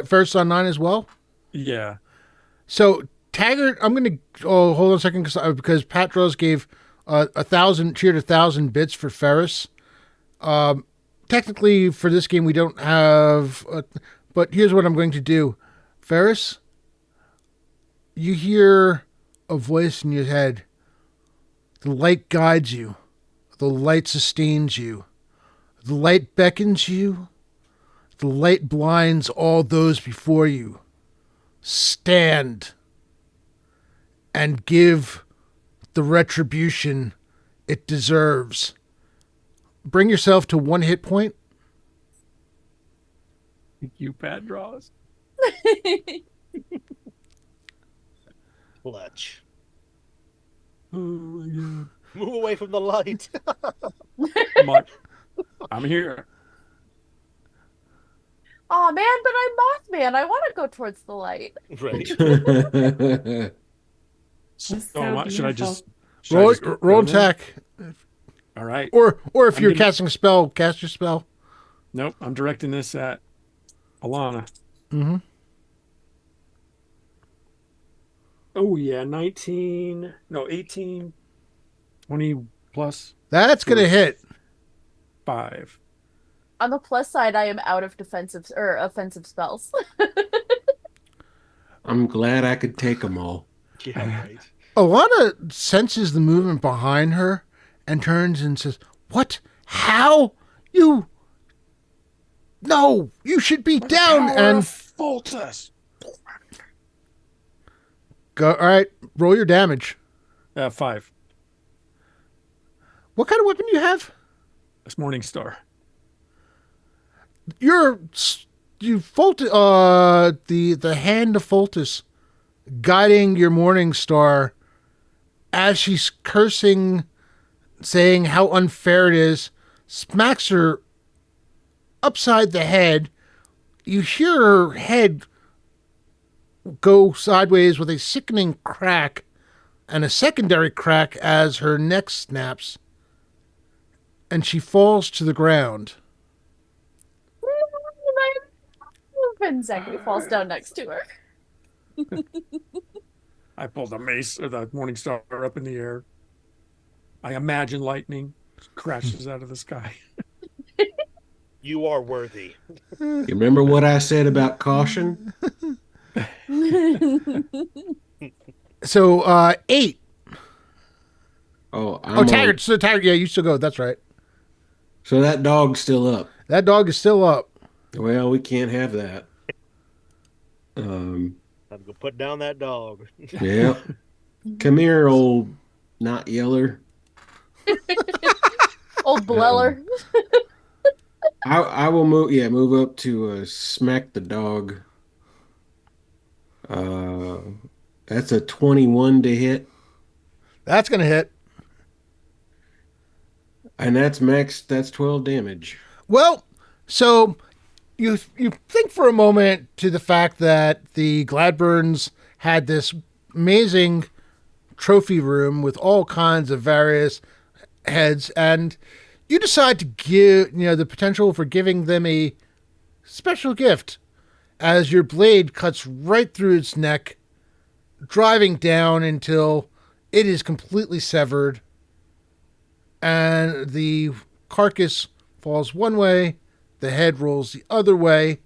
Ferris on 9 as well.
Yeah.
So Taggart, I'm gonna hold on a second because Pat Draws gave 1,000 cheered 1,000 bits for Ferris. Technically, for this game, we don't have. But here's what I'm going to do, Ferris. You hear a voice in your head. The light guides you. The light sustains you. The light beckons you. The light blinds all those before you. Stand and give the retribution it deserves. Bring yourself to 1 hit point.
Thank you, Pat Draws.
Clutch.
Oh my God.
Move away from the light.
I'm here.
Oh man, but I'm Mothman. I want to go towards the light.
Right.
So
Should I just
Roll
go then?
attack.
All right.
Or if
I'm
you're
gonna-
casting a spell, cast your spell.
Nope. I'm directing this at Alana.
Mm-hmm.
Oh yeah, 19. No, 18. 20 plus
That's gonna hit.
5.
On the plus side, I am out of defensive or offensive spells.
I'm glad I could take them all.
Yeah, right.
Alana senses the movement behind her and turns and says, "What? How? You? No, you should be down and
Foltus.
go. All right, roll your damage.
5.
What kind of weapon do you have?
That's Morning Star.
You Fultus, the hand of Fultus guiding your Morning Star as she's cursing, saying how unfair it is, smacks her upside the head. You hear her head go sideways with a sickening crack and a secondary crack as her neck snaps and she falls to the ground.
And Zachary falls down next to her.
I pulled the mace or the Morning Star up in the air. I imagine lightning crashes out of the sky.
You are worthy.
You remember what I said about caution?
So 8.
Oh,
Taggart. So Taggart, yeah, you still go. That's right.
So that dog's still up.
That dog is still up.
Well, we can't have that.
Time to go put down that dog.
Yeah. Come here, old not yeller.
Old Bleller.
I will move up to smack the dog. That's a 21 to hit.
That's going to hit.
And that's 12 damage.
Well, so you think for a moment to the fact that the Gladburns had this amazing trophy room with all kinds of various heads, and you decide to give, the potential for giving them a special gift as your blade cuts right through its neck, driving down until it is completely severed, and the carcass falls one way, the head rolls the other way,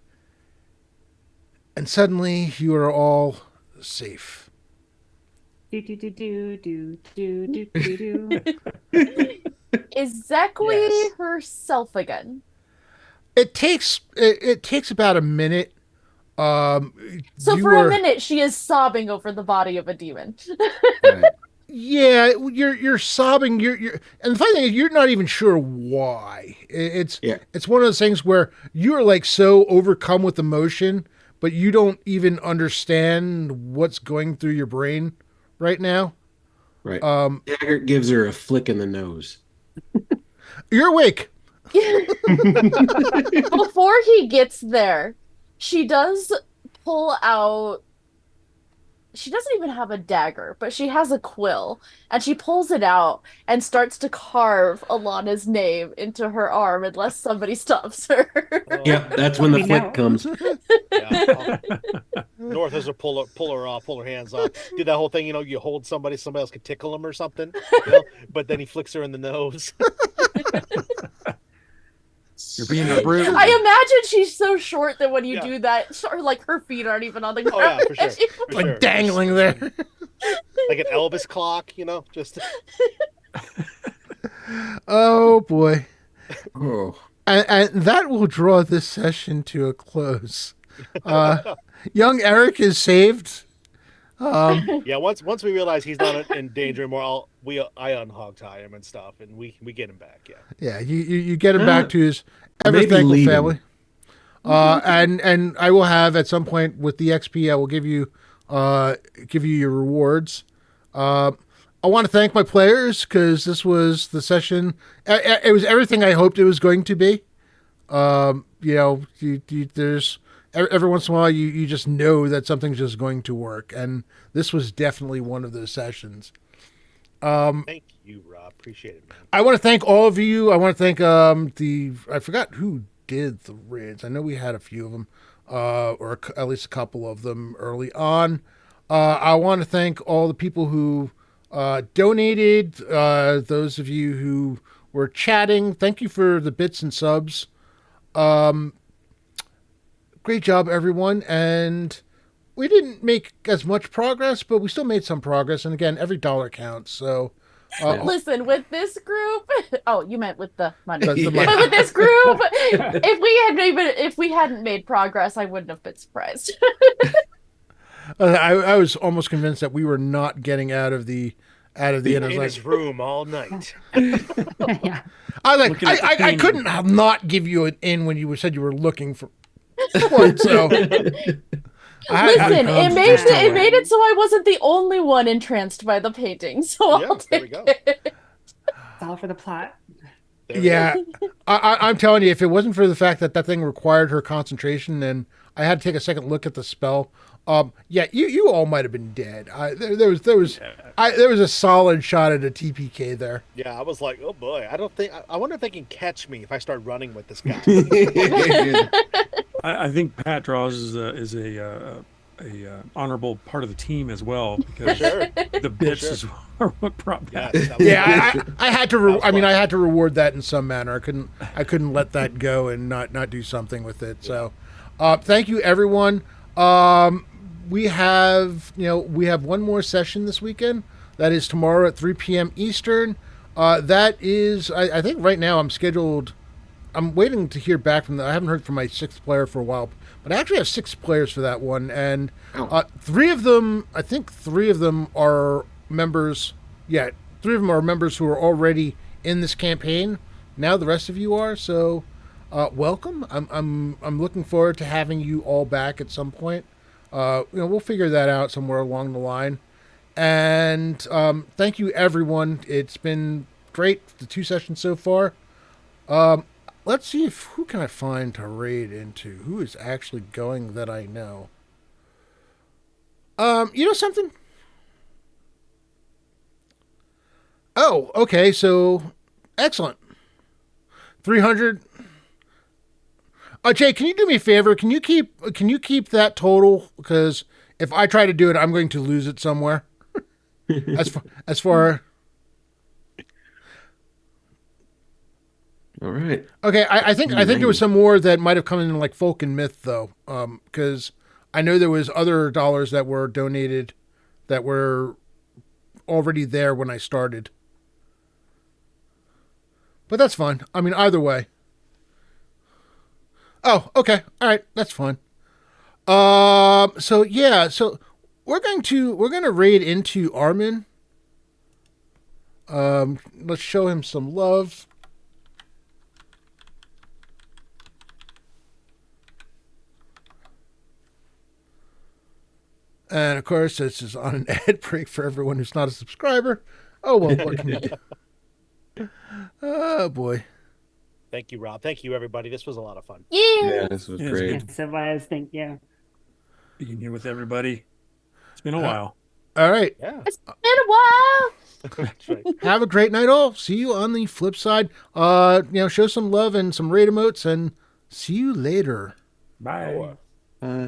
and suddenly you are all safe.
Do do do do do do do do do.
Is Zekwe
Yes.
herself again?
It takes about a minute.
So
You
for
are-
a minute, she is sobbing over the body of a demon.
Right.
Yeah, you're sobbing. You're and the funny thing is you're not even sure why. It's one of those things where you are like so overcome with emotion, but you don't even understand what's going through your brain right now.
Right. Taggart gives her a flick in the nose.
You're awake.
Before he gets there, she does pull out she doesn't even have a dagger, but she has a quill, and she pulls it out and starts to carve Alana's name into her arm unless somebody stops her.
Oh,
Yep, that's when the
We
flick
know.
comes.
yeah. North has to pull her hands off. Do that whole thing, you hold somebody else could tickle him or something, but then he flicks her in the nose.
You're being a brute.
I imagine she's so short that when you
Yeah.
do that, her feet aren't even on the ground.
Oh yeah, for sure. For
Like
sure.
dangling there.
Like an Elvis clock, just
Oh boy.
Oh,
And that will draw this session to a close. Young Eric is saved.
yeah. Once we realize he's not in danger anymore, I unhog tie him and stuff, and we get him back. Yeah.
Yeah, you get him back to his ever
maybe
thankful
lead him.
family. And I will have at some point with the XP, I will give you your rewards. I want to thank my players because this was the session. It was everything I hoped it was going to be. There's every once in a while you just know that something's just going to work, and this was definitely one of those sessions.
Thank you, Rob. Appreciate it, man.
I want to thank all of you. I want to thank I forgot who did the raids. I know we had a few of them, or at least a couple of them early on. I want to thank all the people who donated. Those of you who were chatting, thank you for the bits and subs. Great job, everyone. And we didn't make as much progress, but we still made some progress. And again, every dollar counts. So.
Listen, with this group, oh, you meant with the money.
The
Yeah.
money.
But with this group, if we hadn't made progress, I wouldn't have been surprised.
I was almost convinced that we were not getting out of the end. I was
In
like,
his room all night.
Yeah.
Looking at the
I
painting.
couldn't have not give you an in when you said you were looking for one. So
Listen, it made
Just
it made it so I wasn't the only one entranced by the painting. So
Yeah,
I'll
there we
take
go.
it.
It's all for the plot.
There we
yeah,
go.
I'm telling you, if it wasn't for the fact that thing required her concentration, and I had to take a second look at the spell. Yeah, you all might have been dead. There was a solid shot at a TPK there.
Yeah, I was like, oh boy, I wonder if they can catch me if I start running with this guy.
I think Pat Draws is a honorable part of the team as well because
Sure.
the bits
sure.
are what brought
Yes,
Pat.
that was-
Yeah, I had to.
was
I mean,
fun.
I had to reward that in some manner. I couldn't let that go and not do something with it. So, thank you, everyone. We have one more session this weekend. That is tomorrow at 3 p.m. Eastern. That is, I think right now I'm scheduled. I'm waiting to hear back from I haven't heard from my sixth player for a while, but I actually have 6 players for that one, and 3 of them, I think 3 of them are members. Yeah, 3 of them are members who are already in this campaign. Now the rest of you are. So, welcome. I'm looking forward to having you all back at some point. We'll figure that out somewhere along the line. And thank you, everyone. It's been great, the 2 sessions so far. Let's see who can I find to raid into. Who is actually going that I know? You know something? Oh, okay. So, excellent. 300. Jay, can you do me a favor? Can you keep that total? Because if I try to do it, I'm going to lose it somewhere. as far.
All right.
Okay, I think there was some more that might have come in like folk and myth though, because I know there was other dollars that were donated that were already there when I started. But that's fine. I mean, either way. Oh, okay. All right, that's fine. So we're gonna raid into Armin. Let's show him some love. And of course, this is on an ad break for everyone who's not a subscriber. Oh well, what can you do? Oh boy.
Thank you, Rob. Thank you, everybody. This was a lot of fun.
Yeah, this was
Yes,
great.
Yes, it was. Thank you.
Being here with everybody. It's been a while.
All right.
Yeah.
It's been a while.
That's right.
Have a great night, all. See you on the flip side. Show some love and some raid emotes, and see you later.
Bye.
Oh,
Uh,